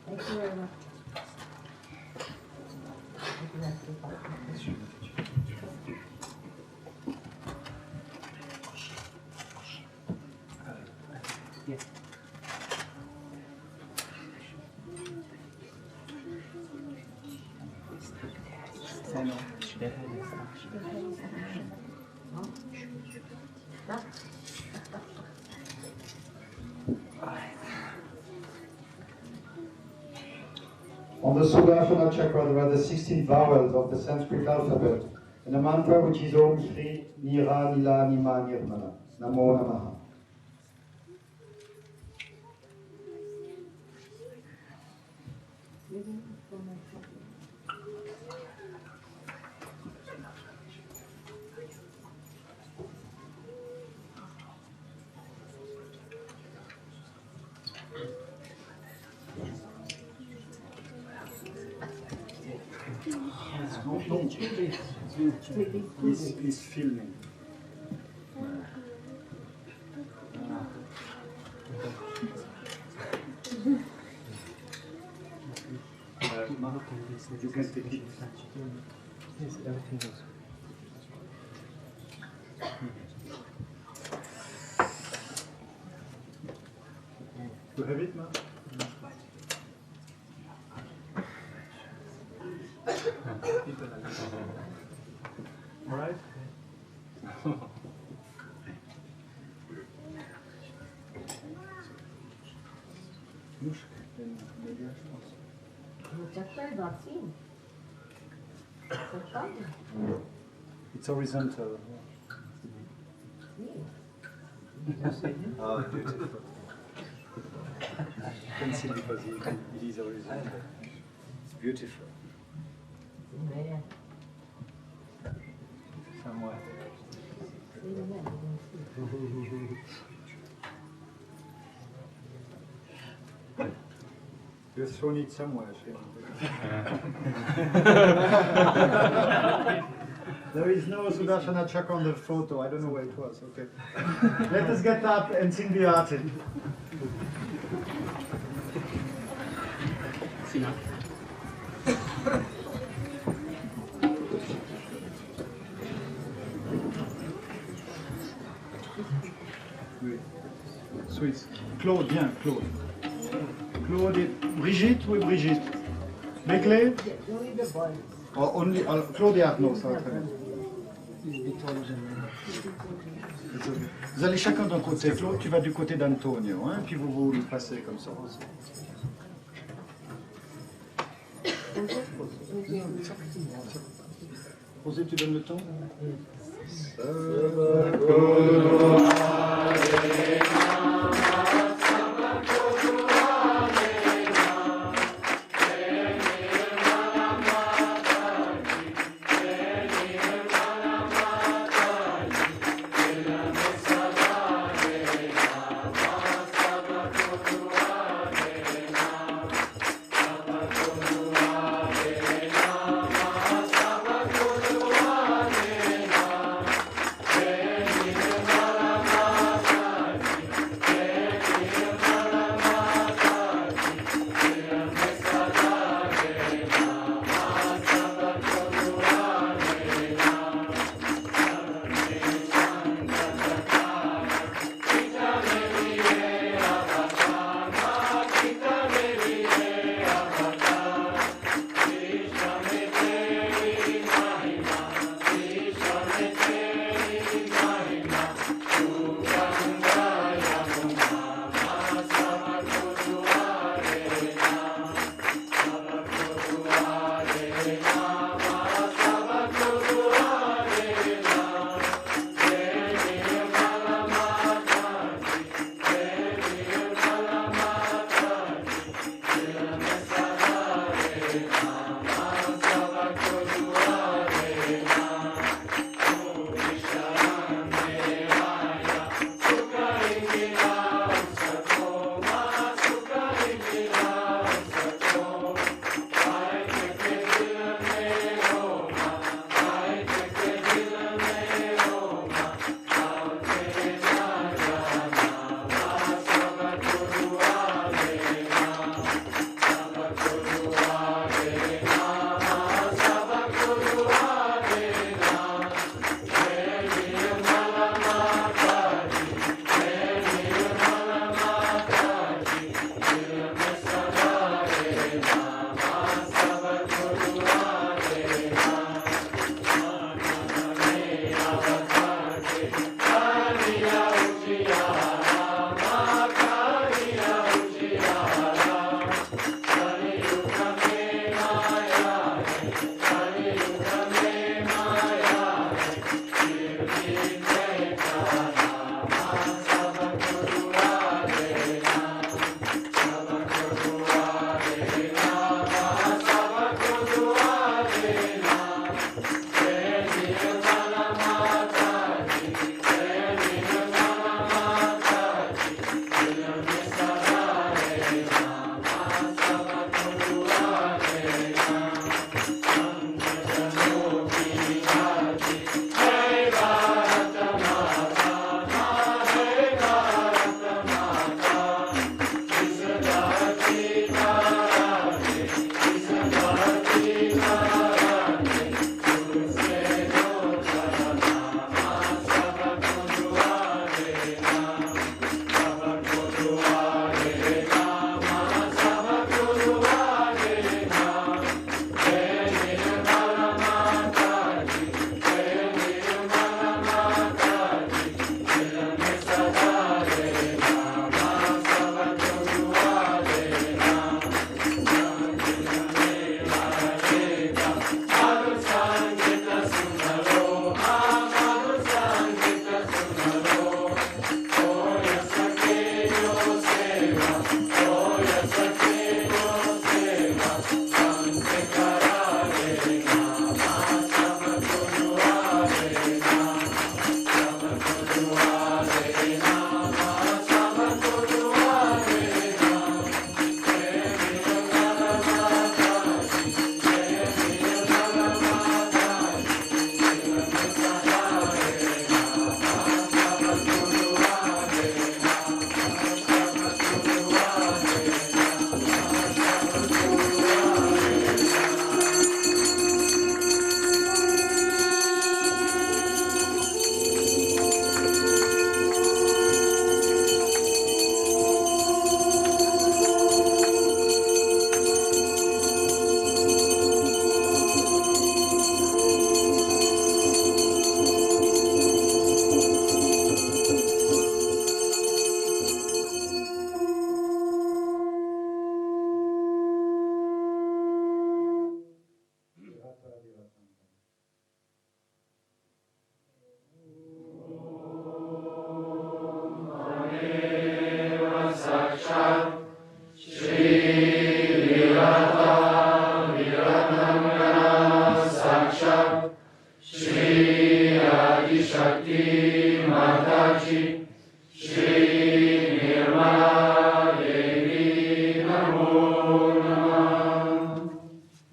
Thank you very much. Yes. On the Sudarshana chakra, there are the 16 vowels of the Sanskrit alphabet, and a mantra which is Om Shri Nira Nila Nima Nirmala. Namo Namaha. He's filming. You can take it. Yes, everything goes. You have it now? All right. It's horizontal. Oh, beautiful. You can see because it is horizontal. It's beautiful. Somewhere. You've thrown it somewhere, Shri. There is no Sudarshana chakra on the photo. I don't know where it was. Okay. Let us get up and sing the arti. Sweet. Claude, bien, Claude. Claude et Brigitte, oui, Brigitte. Les clés? Oh, only, Claude et Arnaud, ça va très bien. Vous allez chacun d'un côté. Claude, tu vas du côté d'Antonio, hein, puis vous le passez comme ça. Posez, tu donnes le ton.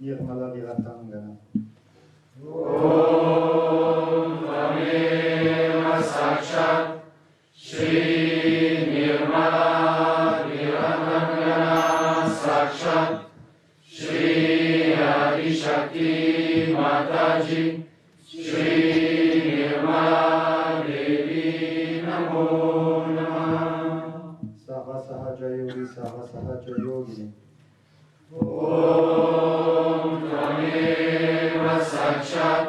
Nirmala Viratangana. Om Tvameva Sakshat Shri Nirmala Viratangana Sakshat Shri Adishakti Mataji Shri Nirmala Devi Namo Namah. Sahajayoga, Sahajayogi. Om Tvameva Sakshat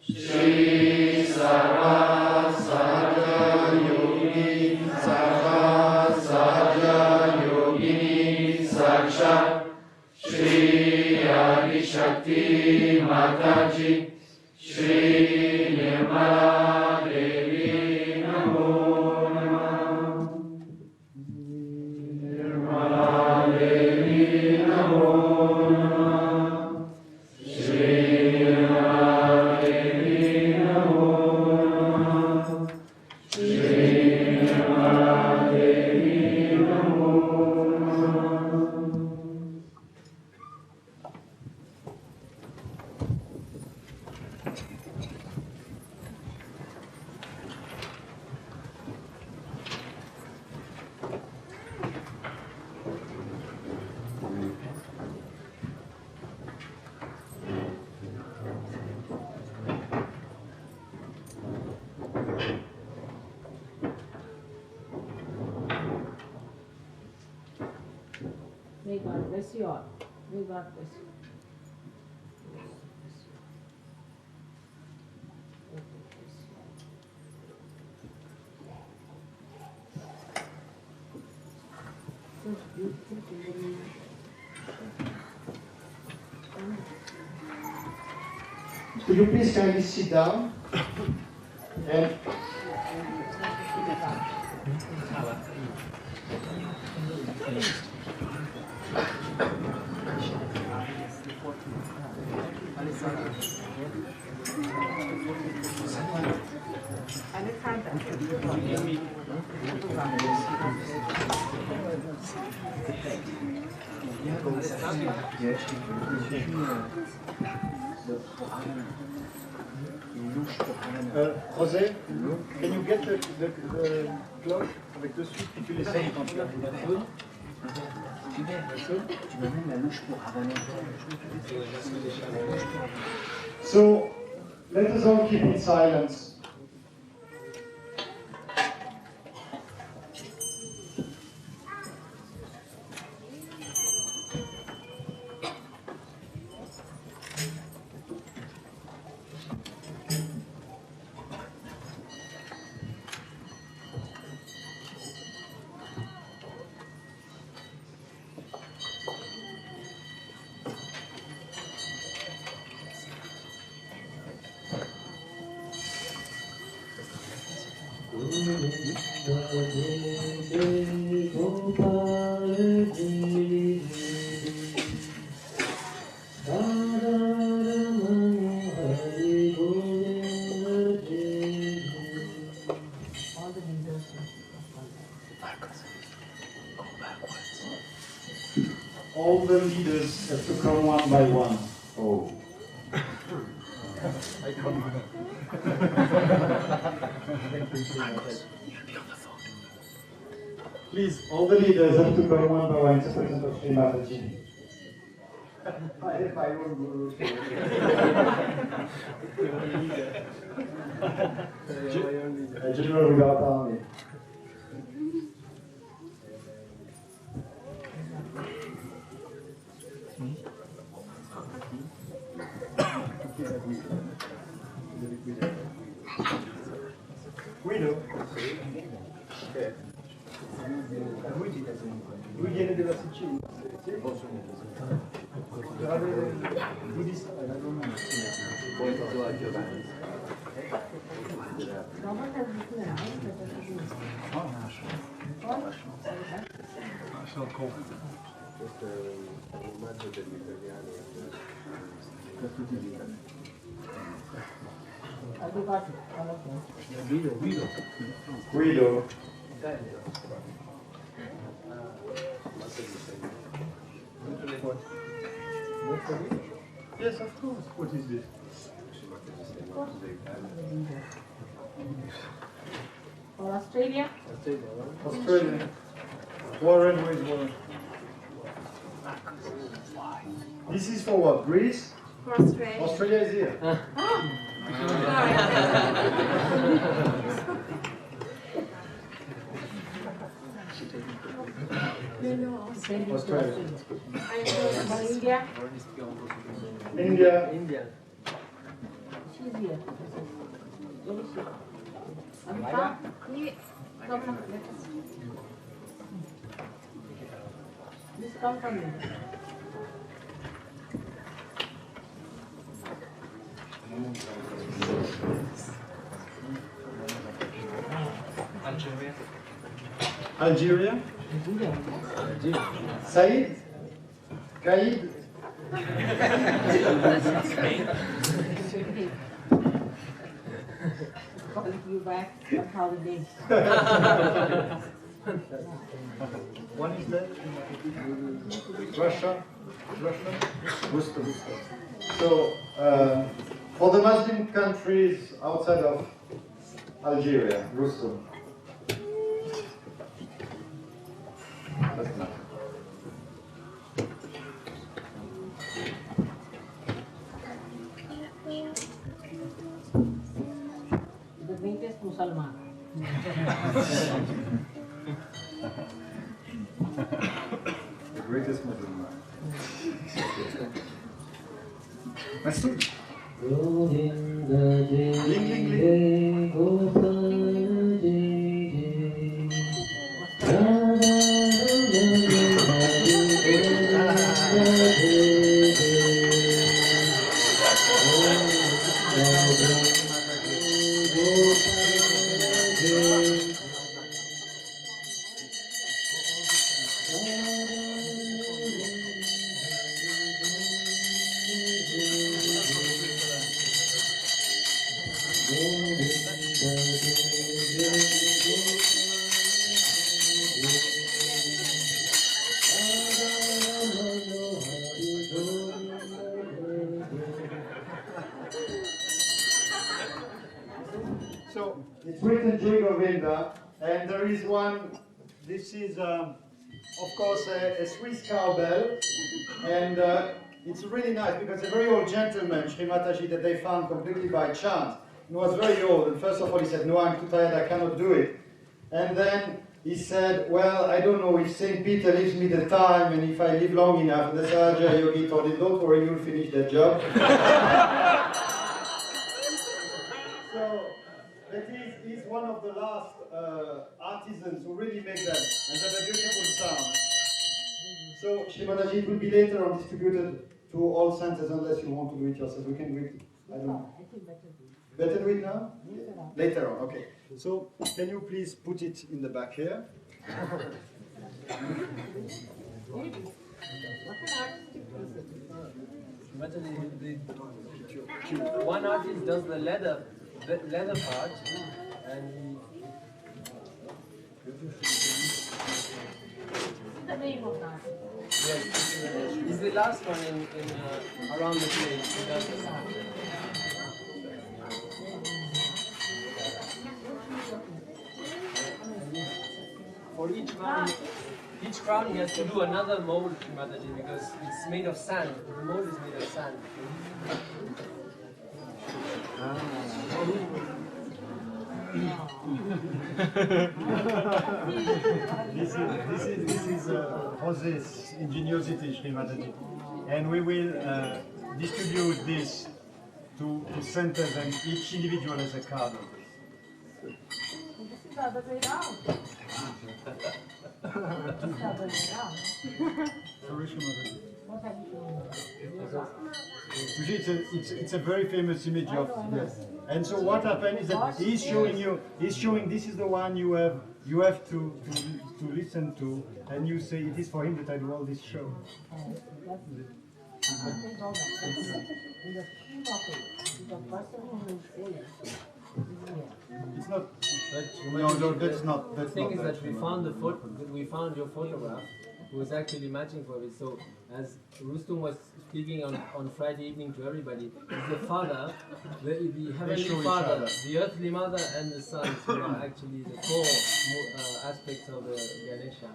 Shri Sahaja Yogi Sahaja Yogini Sakshat Shri Adishakti Mataji Shri Nirmala Devi Namo Namah. Nirmala Devi Namo Namah. Shri Nirmala Devi Namo Namah. Shri Nirmala Devi Namo Namah. May God bless you all. May God bless you. So beautiful to you. Could you please kindly sit down? And José, can you get the cloche avec dessus puis tu l'essayes quand tu as fait la faune. Tu m'amènes la louche pour avant. So, let us all keep in silence. All the leaders have to come one by one. Oh. Please, all the leaders have to come one by one. It's a present of Shri Mataji. A general without army. Guido. Okay. Lui viene della Sicilia. Buddhista, la donna. Guido. Yes, of course. What is this? For Australia? Australia. Warren, where is Warren? This is for what? Greece? For Australia. Australia is here. Australia. For India? India. She's here. Where is she? Amita? Come on, let us. This come from India. Algeria. Said? Kaid? Calling you back on holiday. One is there. Russia. Russia. So, for the Muslim countries outside of Algeria, Rustum. The greatest Musalman. The greatest Muslim. Master. So it's written J Govinda, and there is one. This is, of course, a Swiss cowbell, and it's really nice because a very old gentleman, Shri Mataji, that they found completely by chance. He was very old, and first of all he said, "No, I'm too tired, I cannot do it." And then he said, "Well, I don't know if Saint Peter leaves me the time, and if I live long enough." And the Sahaja Yogi told him, "Don't worry, you'll finish that job." So, but he's one of the last artisans who really make them, and have a beautiful sound. So, Shri Mataji, it will be later on distributed to all centers unless you want to do it yourself. We can do it, I don't know. Better do it now? Later on, okay. So, can you please put it in the back here? One artist does the leather part, and The name of that. yes, he's the last one in around the place. He does the sound. For each crown he has to do another mold, Mataji, because it's made of sand. The mold is made of sand. This is Jose's ingenuity, Shri Mataji. And we will distribute this to centers, and each individual has a card of this. This is the other way around. This is the other way around. Sorry, Shri Mataji. What have you shown? It's a very famous image of yes. And so what happened is that he's showing this is the one you have to listen to, and you say it is for him that I do all this show. It's not. No, that's not. The thing is that we found your photograph, who was actually matching for it. So as Rustum was speaking on Friday evening to everybody, is the father, the heavenly father, the earthly mother, and the sons, who are actually the four aspects of the Ganesha.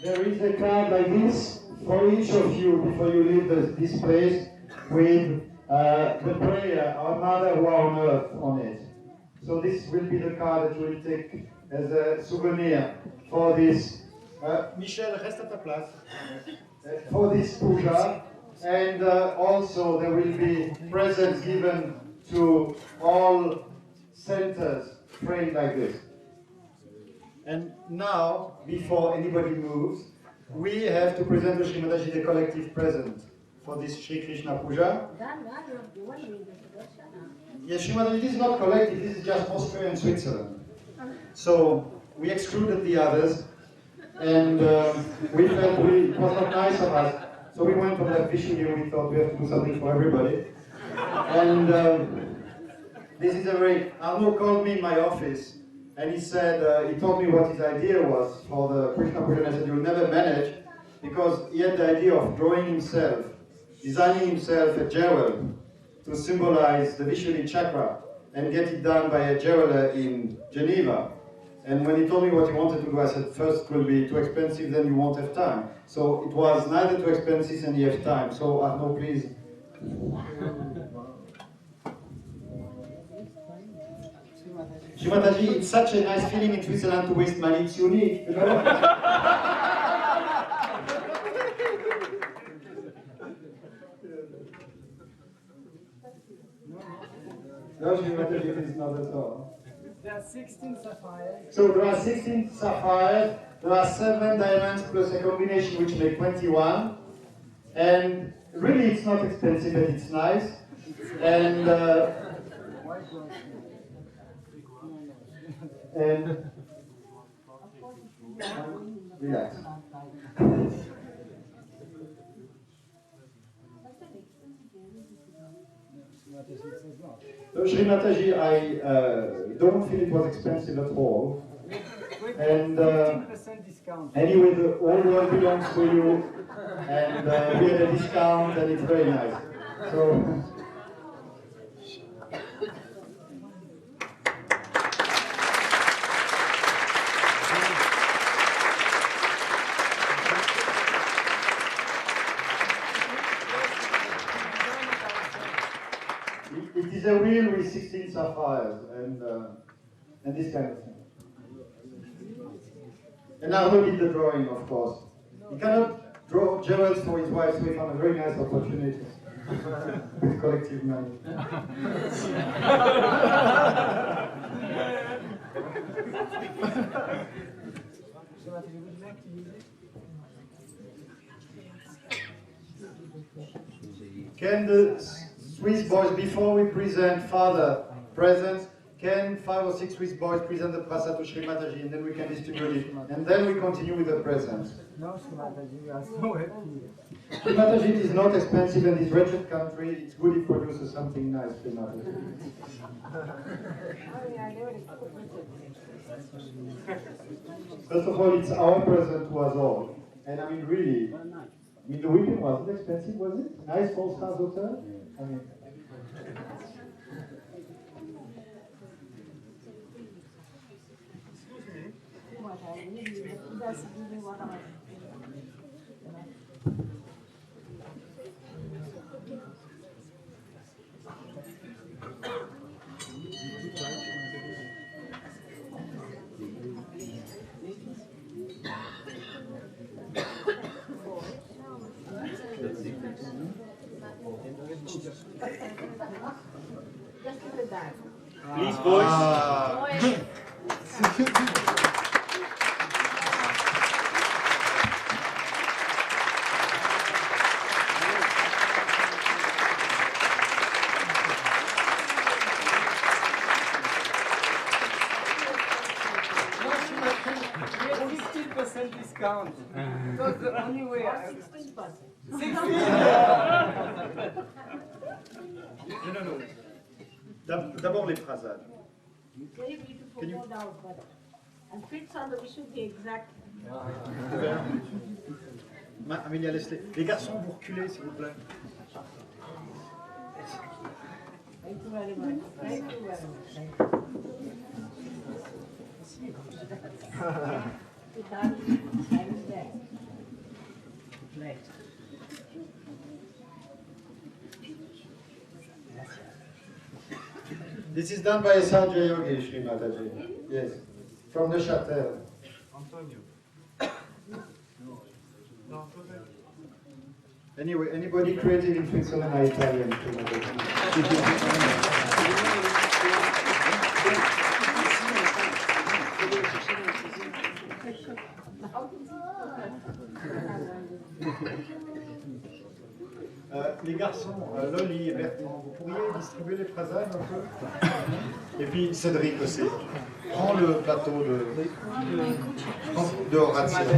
There is a card like this for each of you before you leave this place with the prayer, Our Mother who are on earth, on it. So this will be the card that you will take as a souvenir for this. Michel, reste à ta place. For this puja, and also there will be presents given to all centers praying like this. And now, before anybody moves, we have to present to Shri Mataji the collective present for this Shri Krishna Puja. Yes, Shri Mataji, this is not collective, this is just Austria and Switzerland. So we excluded the others, and we felt it was not nice of us. So we went on that fishing year, we thought we have to do something for everybody. And this is a very, Arnaud called me in my office, and he said, he told me what his idea was for the Krishna Puja, and I said, you'll never manage, because he had the idea of drawing himself, designing himself a jewel to symbolize the Vishuddhi chakra, and get it done by a jeweler in Geneva. And when he told me what he wanted to do, I said, first it will be too expensive, then you won't have time. So it was neither too expensive and you have time. So Arnaud, please. Shri Mataji, it's such a nice feeling in Switzerland to waste money, it's unique, you know? No, Shri Mataji, it is not at all. There are 16 sapphires. So there are 16 sapphires, there are 7 diamonds plus a combination which make 21. And really it's not expensive, but it's nice. And relax. So Shri Mataji, I don't feel it was expensive at all. And anyway, the whole world belongs to you, and we had a discount, and it's very nice. So. It is a wheel with 16 sapphires and this kind of thing. And Arnaud did the drawing, of course. He cannot draw jewels for his wife, so he found a very nice opportunity with collective money. Can the Swiss boys, before we present Father presents, can 5 or 6 Swiss boys present the prasad to Shri Mataji, and then we can distribute it, and then we continue with the presents. No, Shri Mataji, we are so happy. Shri Mataji, it is not expensive in this wretched country. It's good it produces something nice, Shri Mataji. First of all, it's our present to us all. And I mean, really, the weekend wasn't expensive, was it? Nice 4-star hotel? I mean, Please, boys. 10% discount. It was the only way I... 16%. No. D'abord les prasades. Very beautiful, no doubt, but and fits on the Vishuddhi exactly. Amélia, laisse-les. Les garçons, vous reculez, s'il vous plaît. Thank you very much. Thank you very much. This is done by Sahaja Yoga, Shri Mataji. Yes, from the Châtel. Antonio. Anyway, anybody creative in Switzerland are Italian, Shri Mataji. Les garçons, Loli et Bertrand, vous pourriez distribuer les prasades un peu? Et puis Cédric aussi. Prends le plateau de Horatio.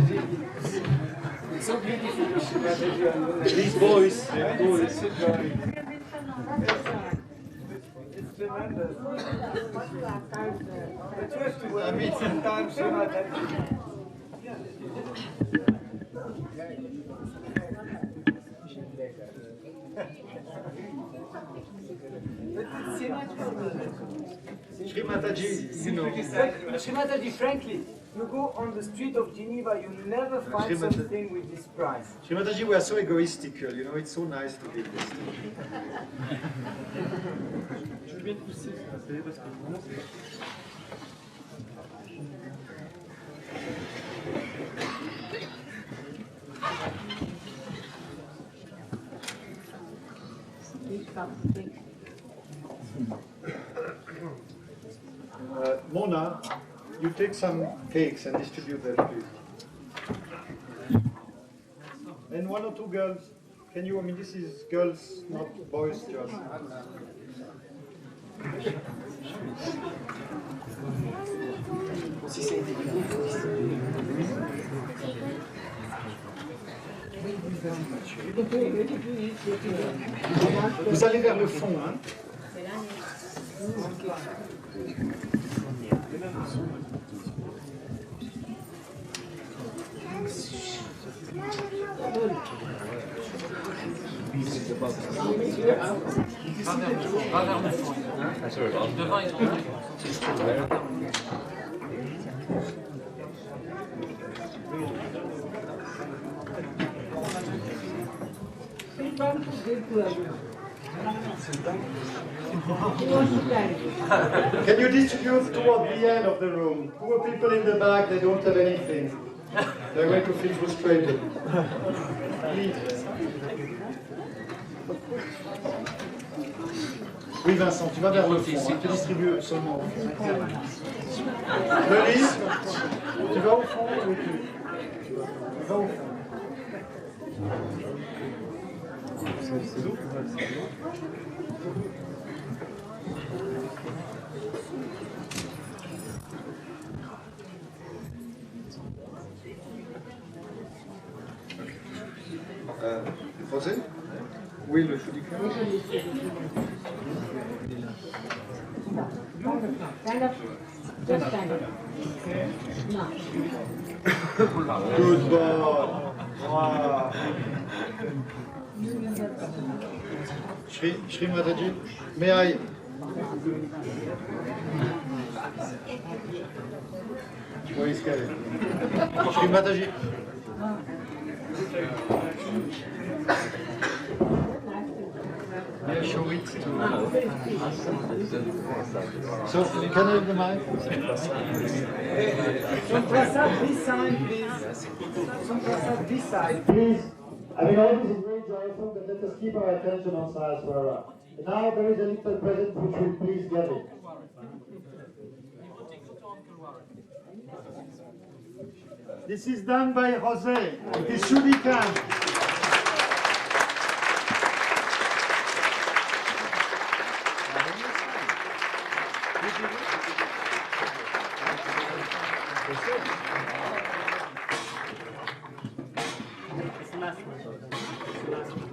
These boys. It's tremendous. But you have to meet sometimes, you know, that... Shri Mataji, Shri Mataji, frankly, you go on the street of Geneva, you never find something with this price. Shri Mataji, we are so egoistical, you know, it's so nice to be this. Je veux bien te pousser, parce que vraiment c'est... Mona, you take some cakes and distribute them, please. And one or two girls, can you, I mean, this is girls, not boys' job. Vous allez vers le fond, hein? Devant, ils sont Can you distribute toward the end of the room? Poor people in the back, they don't have anything. They're going to feel frustrated. Please. Oui, Vincent, tu vas vers le fond, hein, tu distribues seulement au fond. Denis, tu vas au fond ou tu vas au fond? José? Oui, le chou du cœur. Stand up. Just stand up. No. Good boy. Wow. Shri Mataji, may I? Where is Kevin? Shri Mataji. Yeah, show it to... So, can I have the mic? Some prasad this side, please. Some prasad this side. Please, I mean, all this is very joyful, but let us keep our attention on Sahaswara. Now there is a little present which will please get it. This is done by Jose. It is Shudikan. last one. The last one.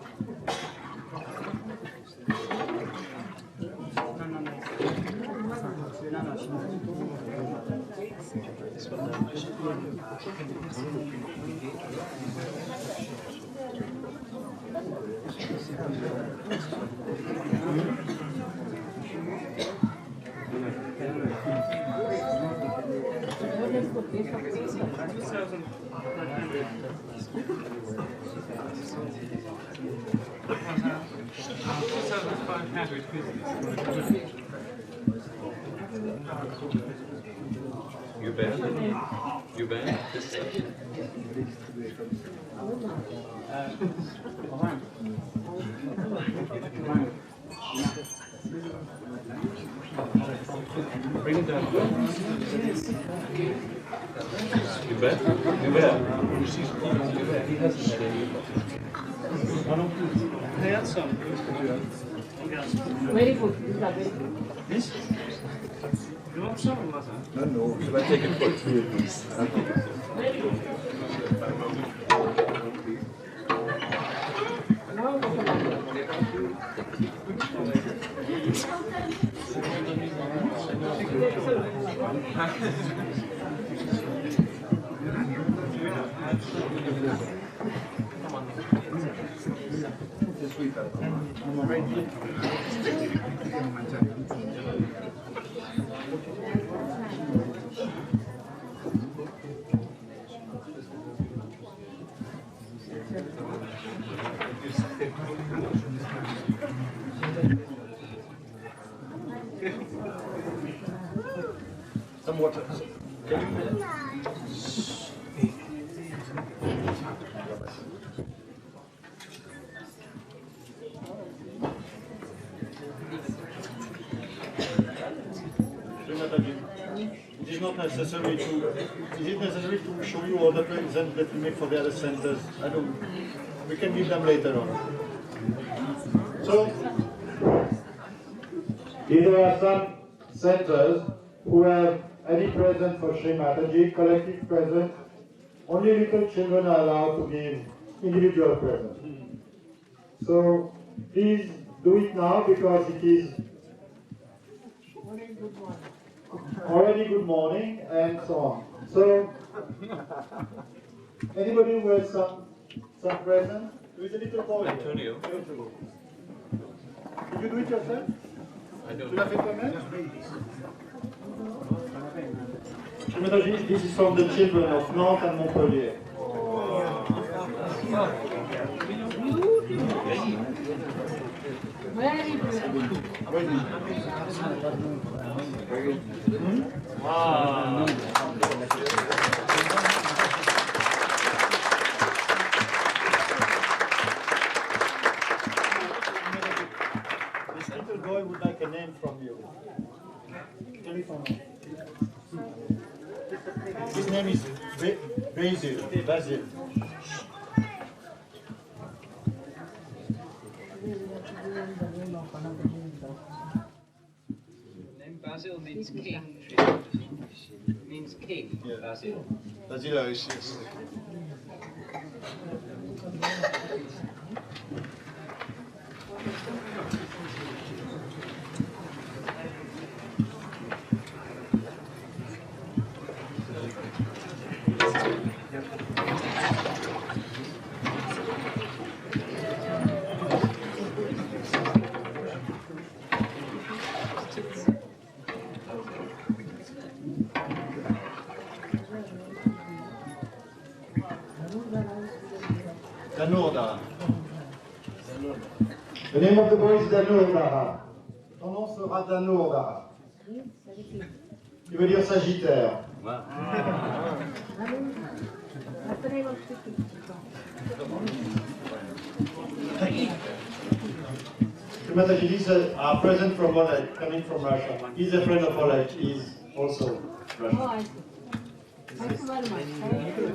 You bet. You bet. Bring it down. You bet. You bet. He hasn't had any. I had some. Very good. These are very good. This? You want some, Mata? No. Should I take it for 3 of these? Very good. Now go for Some water. It is not necessary to. Is it necessary to show you all the presents that we make for the other centers? I don't. We can give them later on. So, if there are some centers who have any present for Shri Mataji, collective present, only little children are allowed to give individual presents. So, please do it now because it is already good morning and so on. So, anybody who has some present? There is a little boy. Antonio. Did you do it yourself? I don't Tu l'as fait toi-même? Mataji, this is from the children of Nantes and Montpellier. very good. Wow. This little boy would like a name from you. Tell me from him. His name is Basil. Basil. Name Basil means king. Means king. Yeah. Basil. Basil Arishis. Danurda. The name of the boy is Danurda. Ton nom sera Danurda. Qui veut dire Sagittaire. Mataji, these are present from Oleg, coming from Russia. He's a friend of Oleg. He's also Russian. Oh, I see. Thank you very much. Thank you.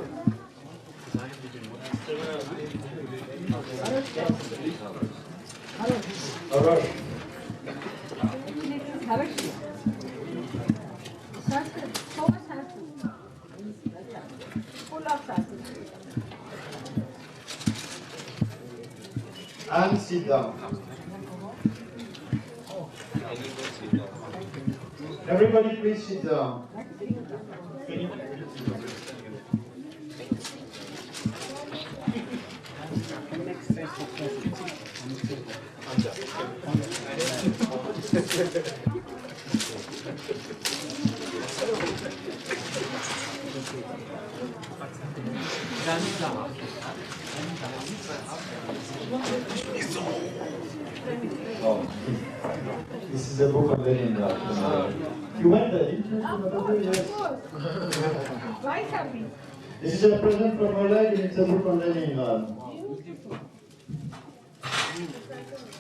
Arash. Actually, it is Havashi. Sanskrit, so much Sanskrit. Full of Sanskrit. And sit down. Everybody please sit down. Oh, this is a book of Leningrad. You went there, didn't you? Yes. Twice have been. This is a present from Oleg and it's a book on Leningrad.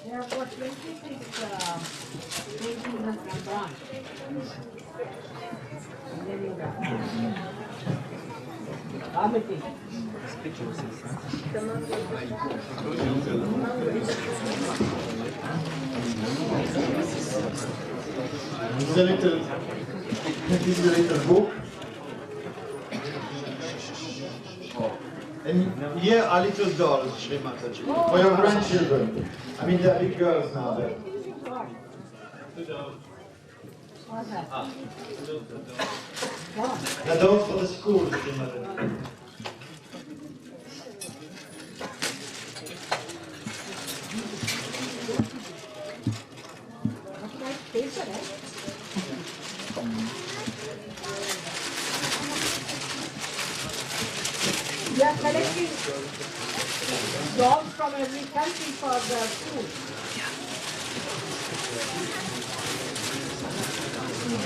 They have got 26 paintings of Rembrandt. This is a little book. And here are little dolls, Shri Mataji, for your grandchildren. I mean, they're big girls now. They're dolls for the school, Shri Mataji. We are collecting dogs from every country for the school.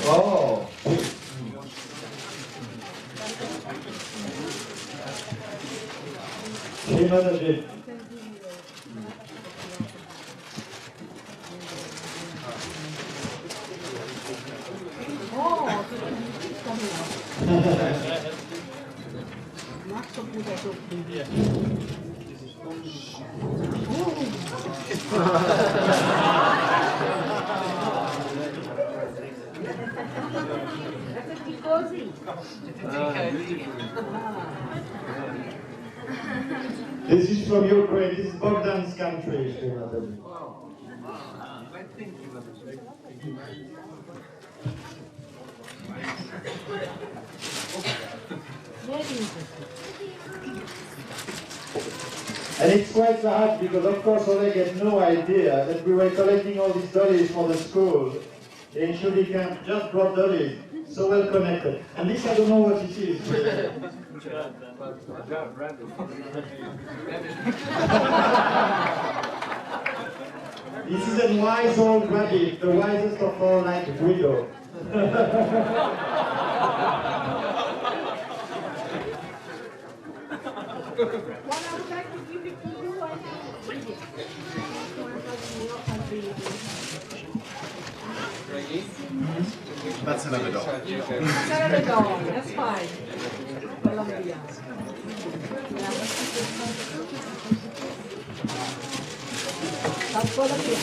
Oh. Shri Mataji. Oh, it's coming out. Not so good at opening. That's a Tikozi. This is from Ukraine. This is Bogdan's country, Shri Mataji. Very interesting. And it's quite hard because, of course, Oleg had no idea that we were collecting all these dollies for the school. And Shri camp just brought dollies, so well connected. And this, I don't know what it is. This is a wise old rabbit, the wisest of all, like a widow. What I would like to give it to you, I have India. That's another dog. That's another dog, that's fine. Colombia. That's Colombia.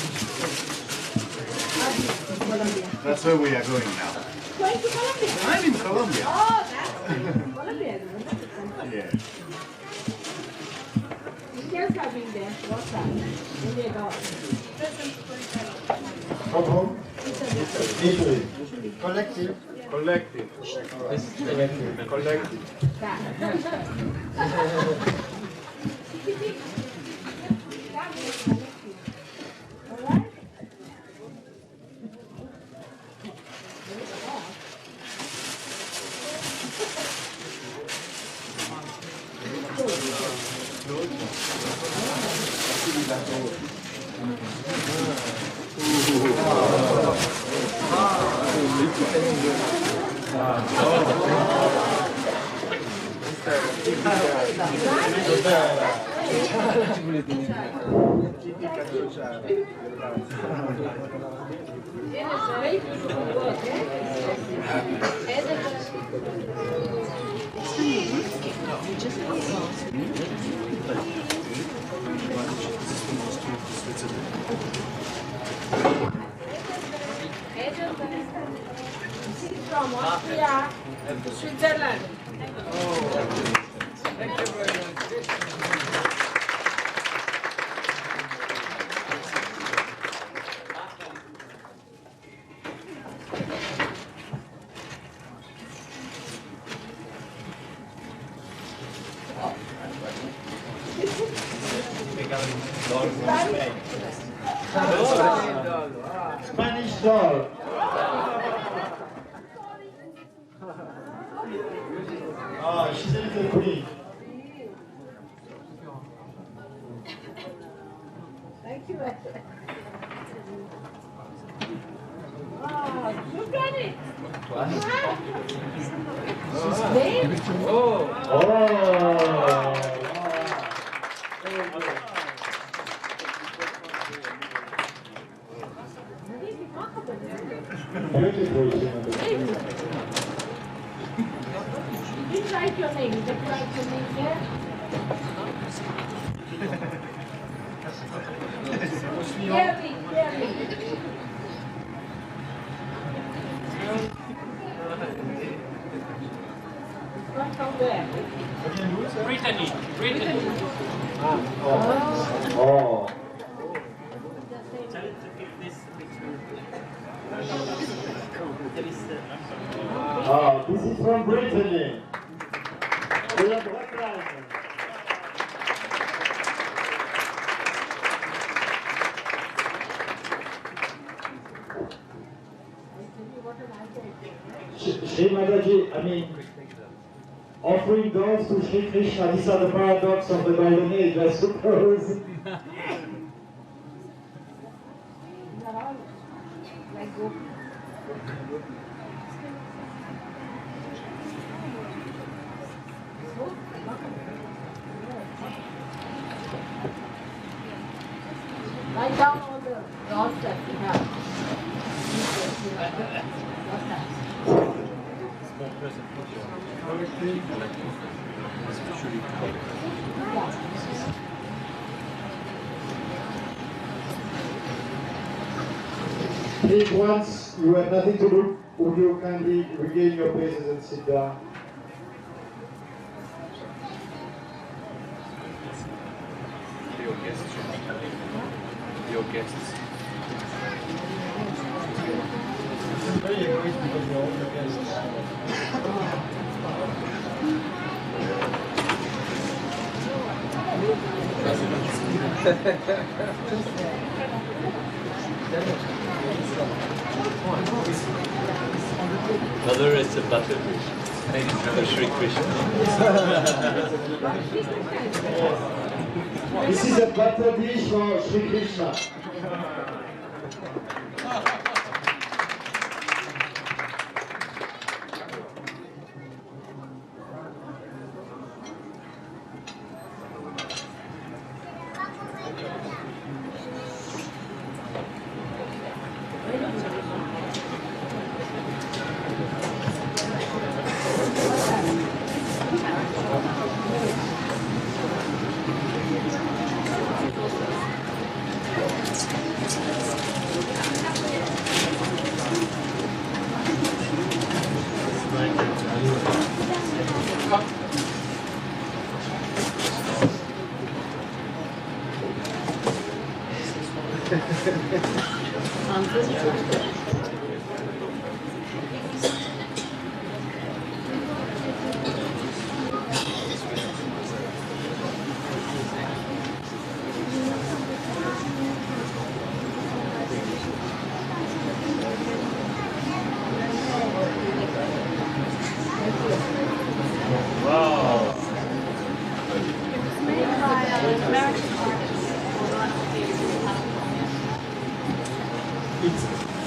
Colombia. That's where we are going now. Going to Colombia? I'm in Colombia. Oh, that's Colombia. Yeah. Indians have been there. What's that? India dog. From home? Italy. Collective. This is collective. Collective. From Austria, Switzerland. Thank you very much. Spanish doll. Oh, she's a little queen. Thank you. Oh, look at it. She's playing. Beautiful. You didn't write your name. You didn't write your name there. Devi. Come from where? Brittany. Oh. Oh, this is from Brittany. We have Black Diamond. Shri Mataji, I mean, offering dolls to Shri Krishna, these are the paradox of the Golden Age, I suppose. Write down all the rods that we have. Small present for you. Please, once you have nothing to do, would you kindly regain your places and sit down? Your guests. Your guests. I'm very egoist because you're all the guests. Mother is a butterfish. For Shri Krishna. This is a butter dish for Shri Krishna.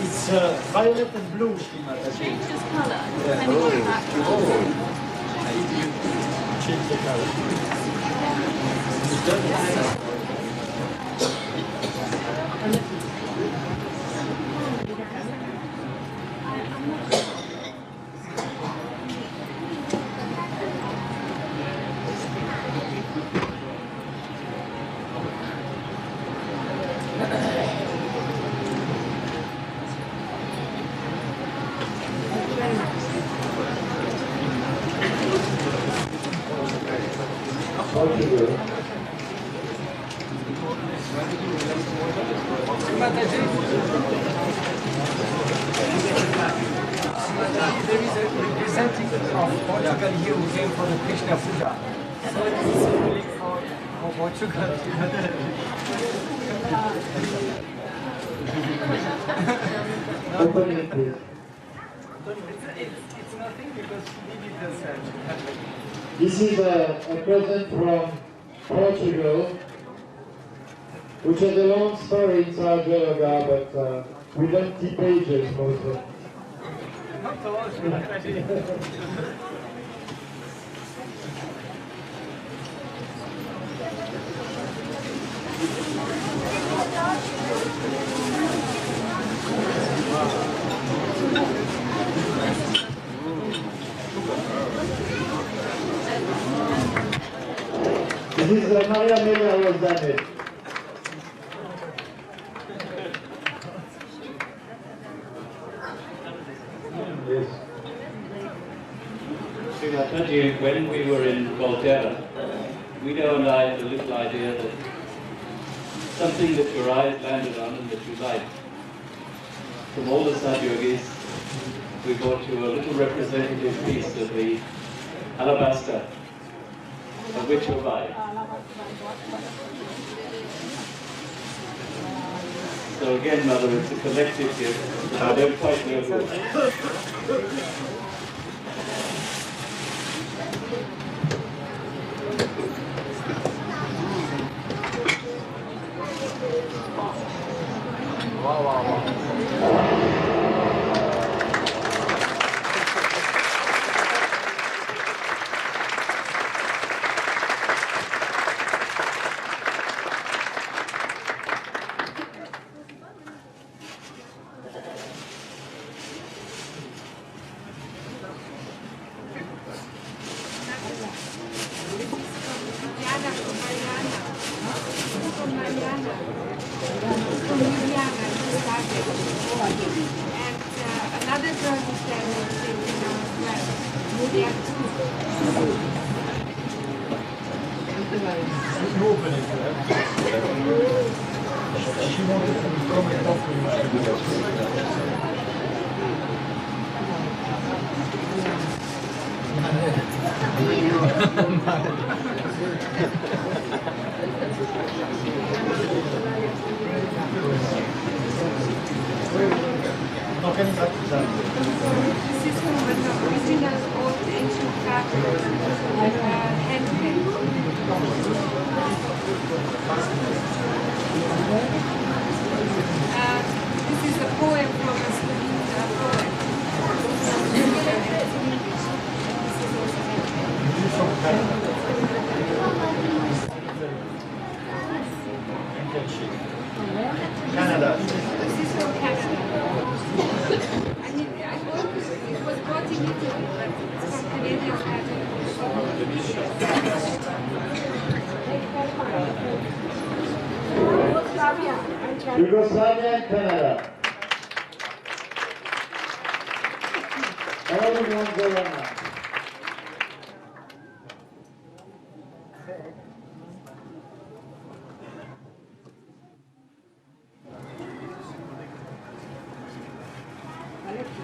It's violet and blue, Shri Mataji. Changes colour. Yeah. Change the color. There is a representative of Portugal here who came for the Krishna Puja. So it is symbolic for Portugal. Open it, please. It's nothing because Devi does that. This is a present from Portugal, which has a long story in Sahajayoga, but with empty pages mostly. Not so much, actually. This is Maria Mela Rosane. Yes. Shri Mataji, when we were in Volterra, Guido and I had a little idea that something that your eyes landed on and that you liked. From all the Sahaja-yogis, we brought you a little representative piece of the alabaster of which you're by. So again, Mother, it's a collective gift. I don't quite know who. This is from the original old ancient carving, handmade. This is a poem from a Slovene poet. Canada. This is from Canada. It was bought in Italy, but it's from Canadian pattern. Yugoslavia and Canada. All in one government.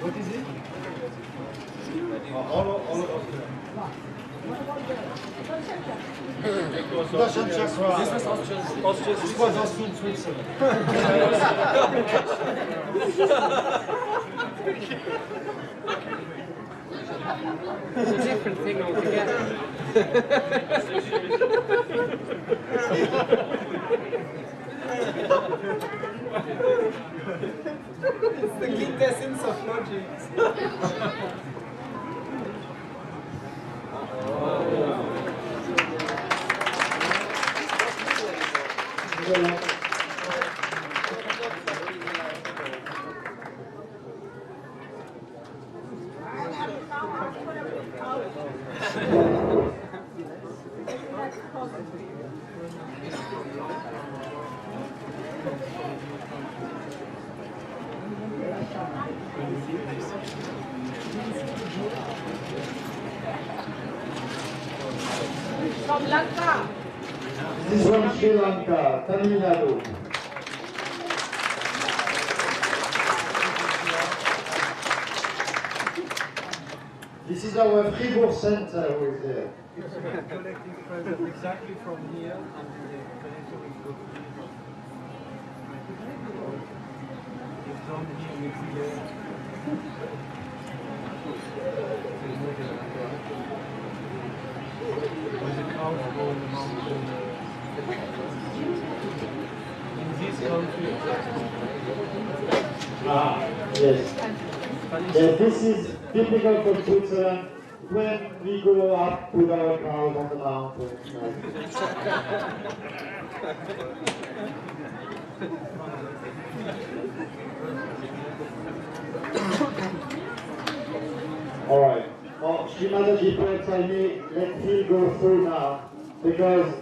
What is it? All of Russian chakra. This was Austrian. This was Austrian Switzerland. It's a different thing altogether. It's the quintessence of logic. From Lanka. This is from Sri Lanka, Tamil Nadu. This is our Freiburg center who is there. Collecting present exactly from here and the connector will go to it's done here with the cows go in the mountain. In this country. Yes. Yes, this is typical for Switzerland when we go up with our cows on the mountain. All right. Well, Shri Mataji, perhaps I may let Phil go through now, because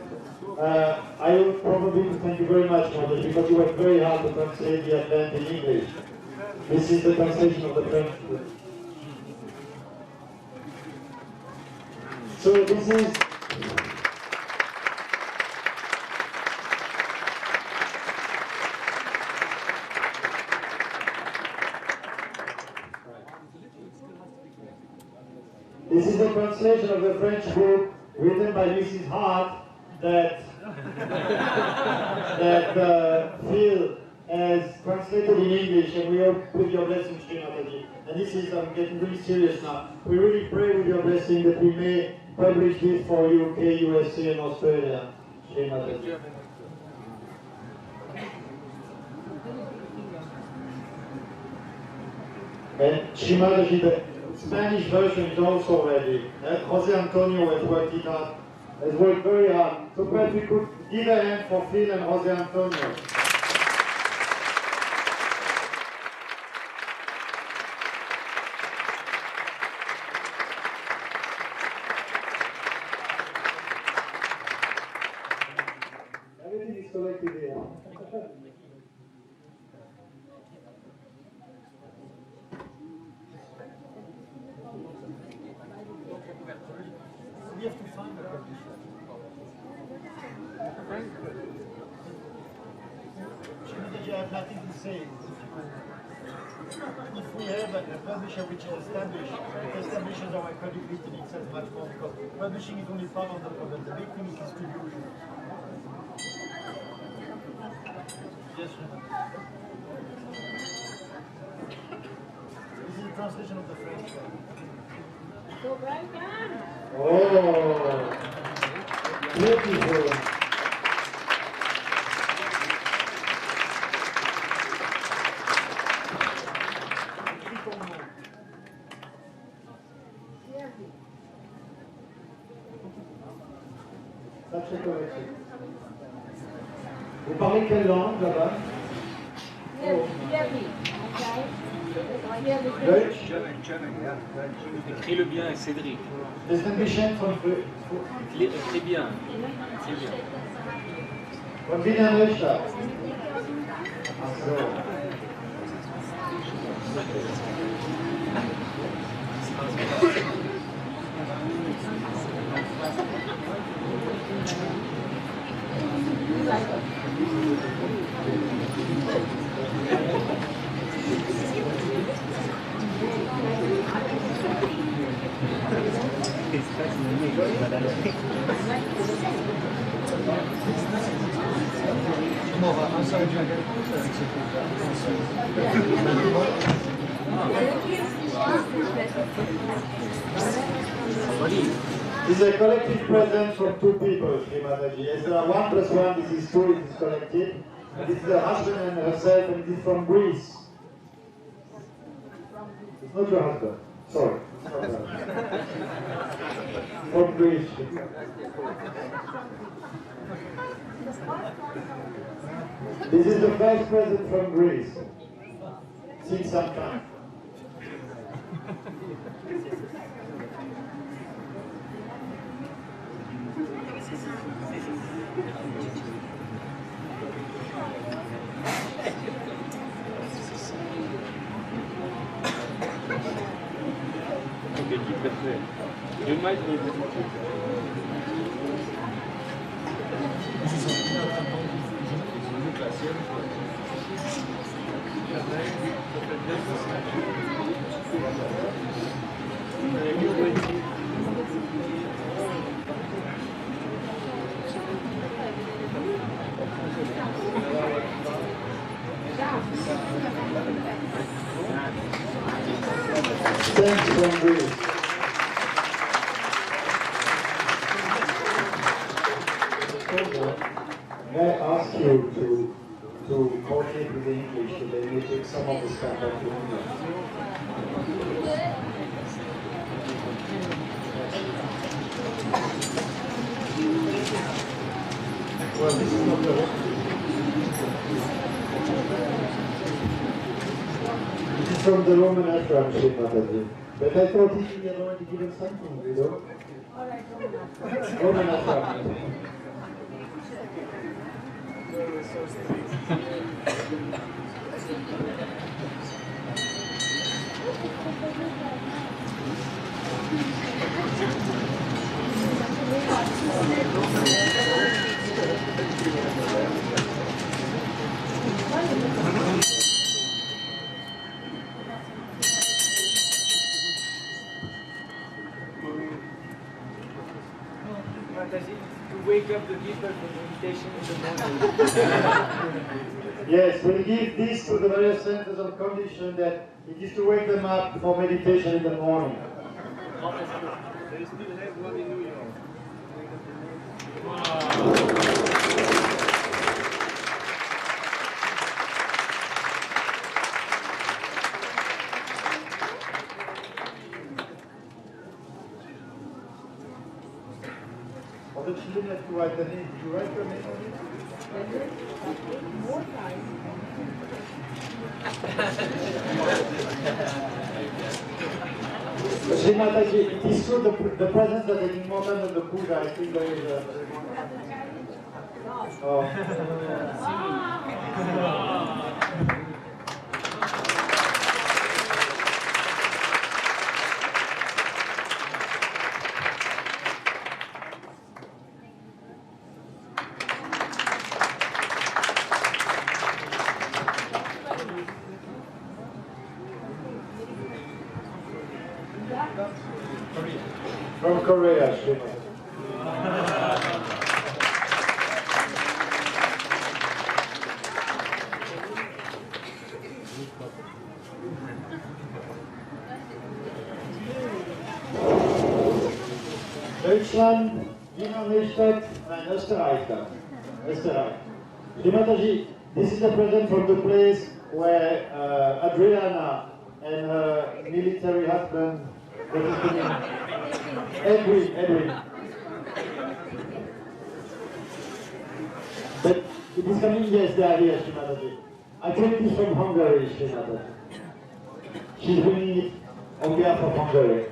I will probably thank you very much, Mataji, because you worked very hard to translate the Advent in English. This is the translation of the French book. So this is the translation of the French book written by Mrs. Hart that Phil has translated in English, and we hope with your blessing, Shri Mataji. And this is, I'm getting really serious now. We really pray with your blessing that we may publish this for UK, USA, and Australia, Shri Mataji. And Shri Mataji, the Spanish version is also ready. Jose Antonio has worked it out, has worked very hard. So perhaps we could give a hand for Phil and Jose Antonio. Everything is collected here. We have to find a publisher. I have nothing to say. If we have a publisher which is established, it establishes our credibility in itself much more, because publishing is only part of the problem. The big thing is distribution. Yes, sir. This is a translation of the French one. So well done. Oh, beautiful. Sacré collection. Vous parlez quelle langue là-bas? Deutsch? Écris-le bien, Cédric. Écris bien. Von Wiener Neustadt. Ach so. This is a collective present from two people, Shri Mataji. As 1 plus 1, this is 2, it is collective. And this is a husband and herself, and it is from Greece. It's not your husband. Sorry. From Greece. This is the first present from Greece. Since some time. You might need to. Thanks from Greece. May I ask you to coordinate with the English so that you take some of the stuff back to English? Well, this is not the This is from the Roman ashram, Shri Mataji. But I thought he had already given something, you know? Roman ashram. Mataji, to wake up the people for meditation in the morning. Yes, we'll give this to the various centers on condition that it is to wake them up for meditation in the morning. They still have one in New York. Or the children have to write the name. Did you write your name on it? More time. Shri Mataji, it is true the presence that is important in the Puja. I think there is a... From Korea, Shri Mataji. Deutschland, Wiener Neustadt, and Österreich. Österreich. Shri Mataji, this is a present from the place where Adriana and her military husband, what is the name? Edwin. But it is coming, yes, they are here, Shri Mataji. I think it is from Hungary, Shri Mataji. She's bringing it on behalf of Hungary.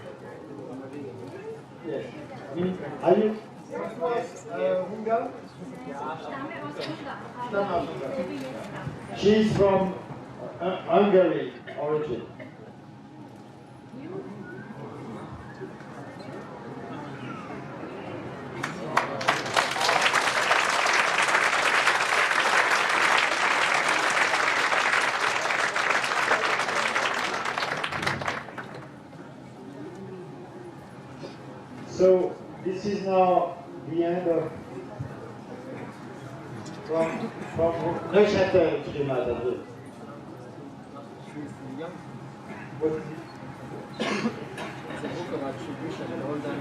Yes. Are you? Hungary? She's from Hungary origin. So this is now the end of from Neuchâtel, Shri Mataji. What is it? It's a book about attribution and all that.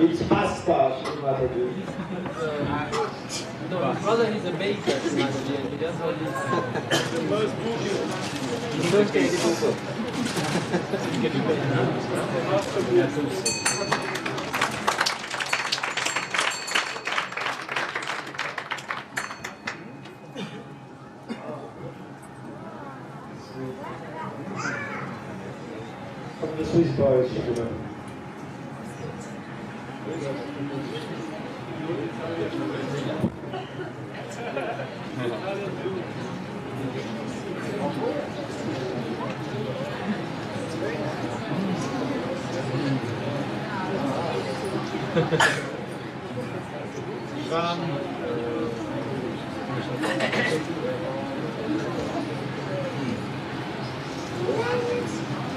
It's pasta, Shri Mataji. No, his brother is a baker, Mataji, and he does all this. The most From the Swiss boys, Shri Mataji.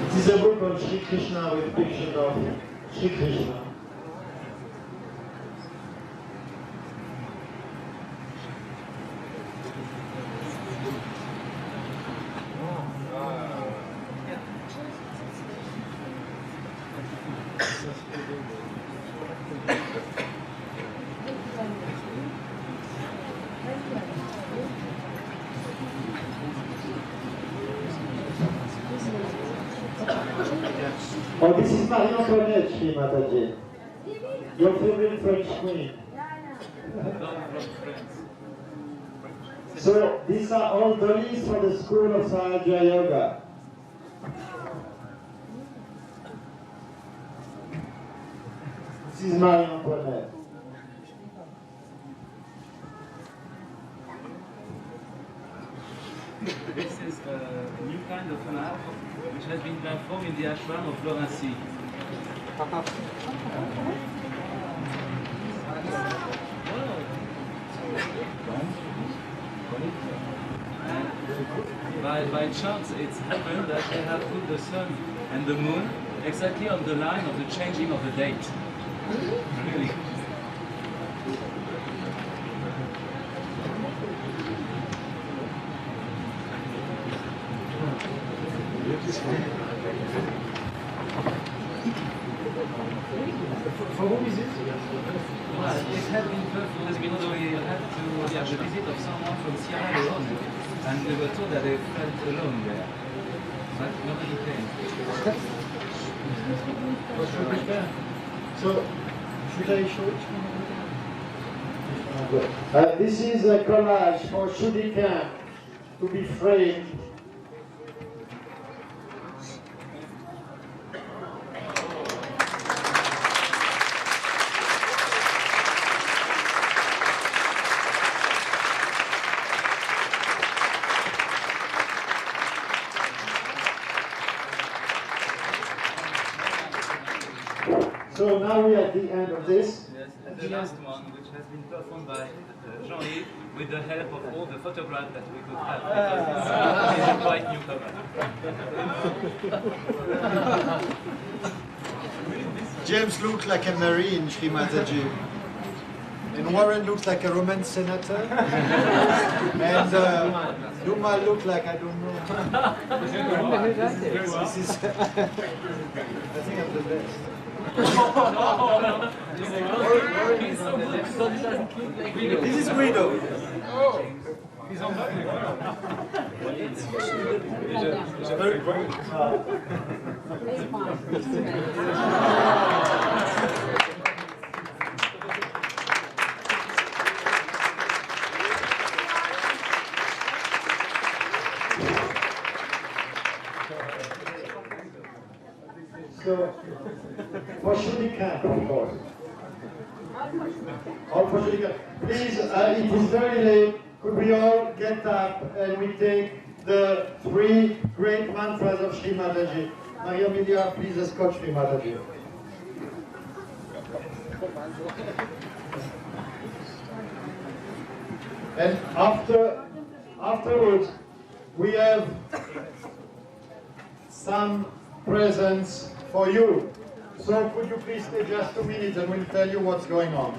It is a book on Shri Krishna with pictures of Shri Krishna. Oh, this is Marie Antoinette, Shri Mataji. Your favorite French queen. So these are all dollies for the school of Sahaja Yoga. This is Marie Antoinette. This is a new kind of an art which has been performed in the ashram of Florency. And by chance, it's happened that they have put the sun and the moon exactly on the line of the changing of the date. Really. For whom is it? Well, it had been performed because we had to have the visit of someone from Sierra Leone, and we were told that they felt alone there. But nobody came. So, should I show it? This is a collage for Shudika to be framed. So now we are at the end of this. Yes, and the last one, which has been performed by Jean-Yves with the help of all the photographs that we could have, because it's a quite newcomer. James looks like a marine, Shri Mataji. And Warren looks like a Roman senator. And Duma looks like, I don't know. This is, I think I'm the best. This is Guido. He's on So, for Shudika, of course. All for Shudika. Please, it is very late. Could we all get up and we take the 3 great mantras of Shri Mataji? Maria Media, please escort Shri Mataji. And afterwards, we have some presents for you. So could you please stay just 2 minutes and we'll tell you what's going on.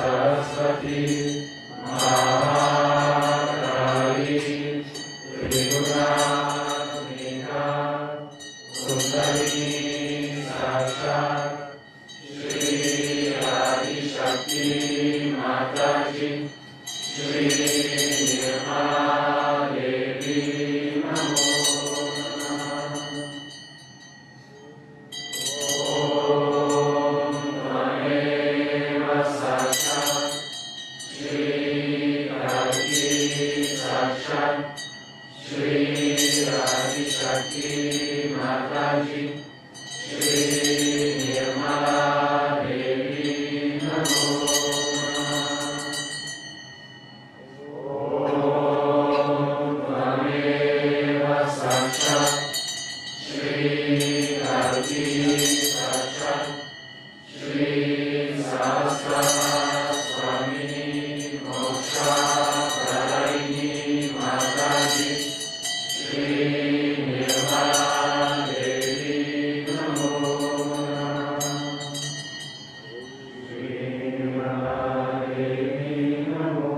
Saraswati, Shri Mataji, Shri Nirmala Devi Namo Om Tvameva Sakshat Shri Sakshat Shri Sahasra Swamini Moksha Pradaini Mataji Shri Nirmala Devi Namo Shri Nirmala Devi Namo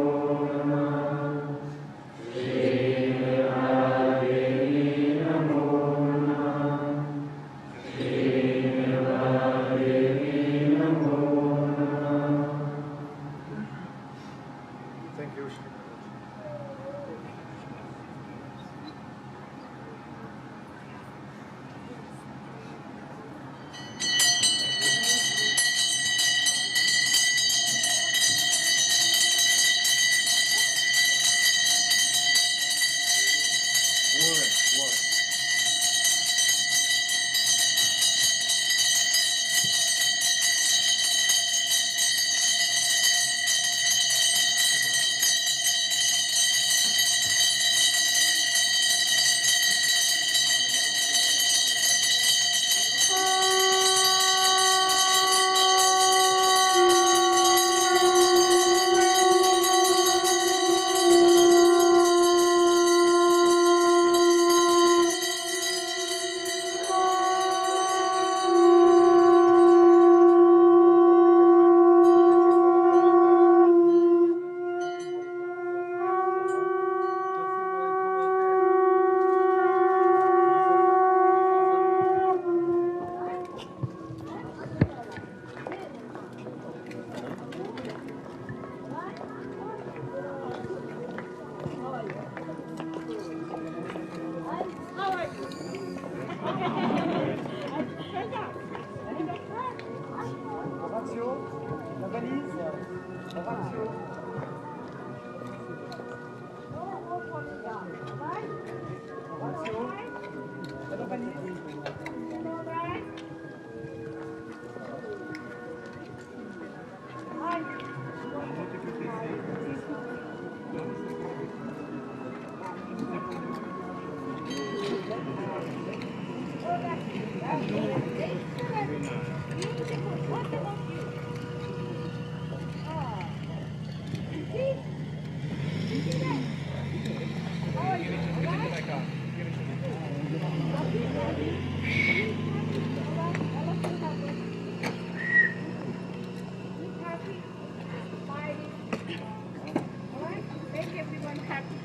Shri Nirmala Devi Namo Shri Nirmala Devi Namo. Thank you, Shri. La valise, la ratio. La valise. Make everyone happy.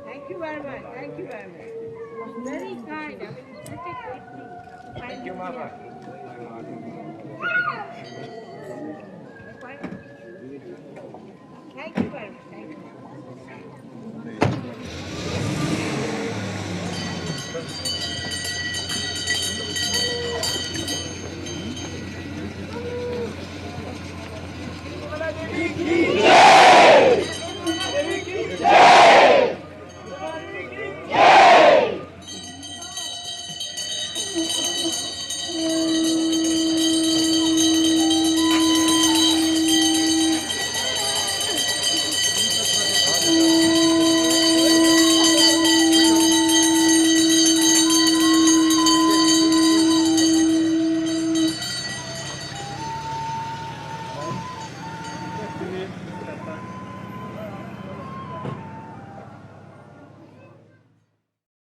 Thank you very much. Thank you very much. It was very kind. I mean, it's such a great thing. Thank you, Mama. Thank you very much. Thank you. Yay!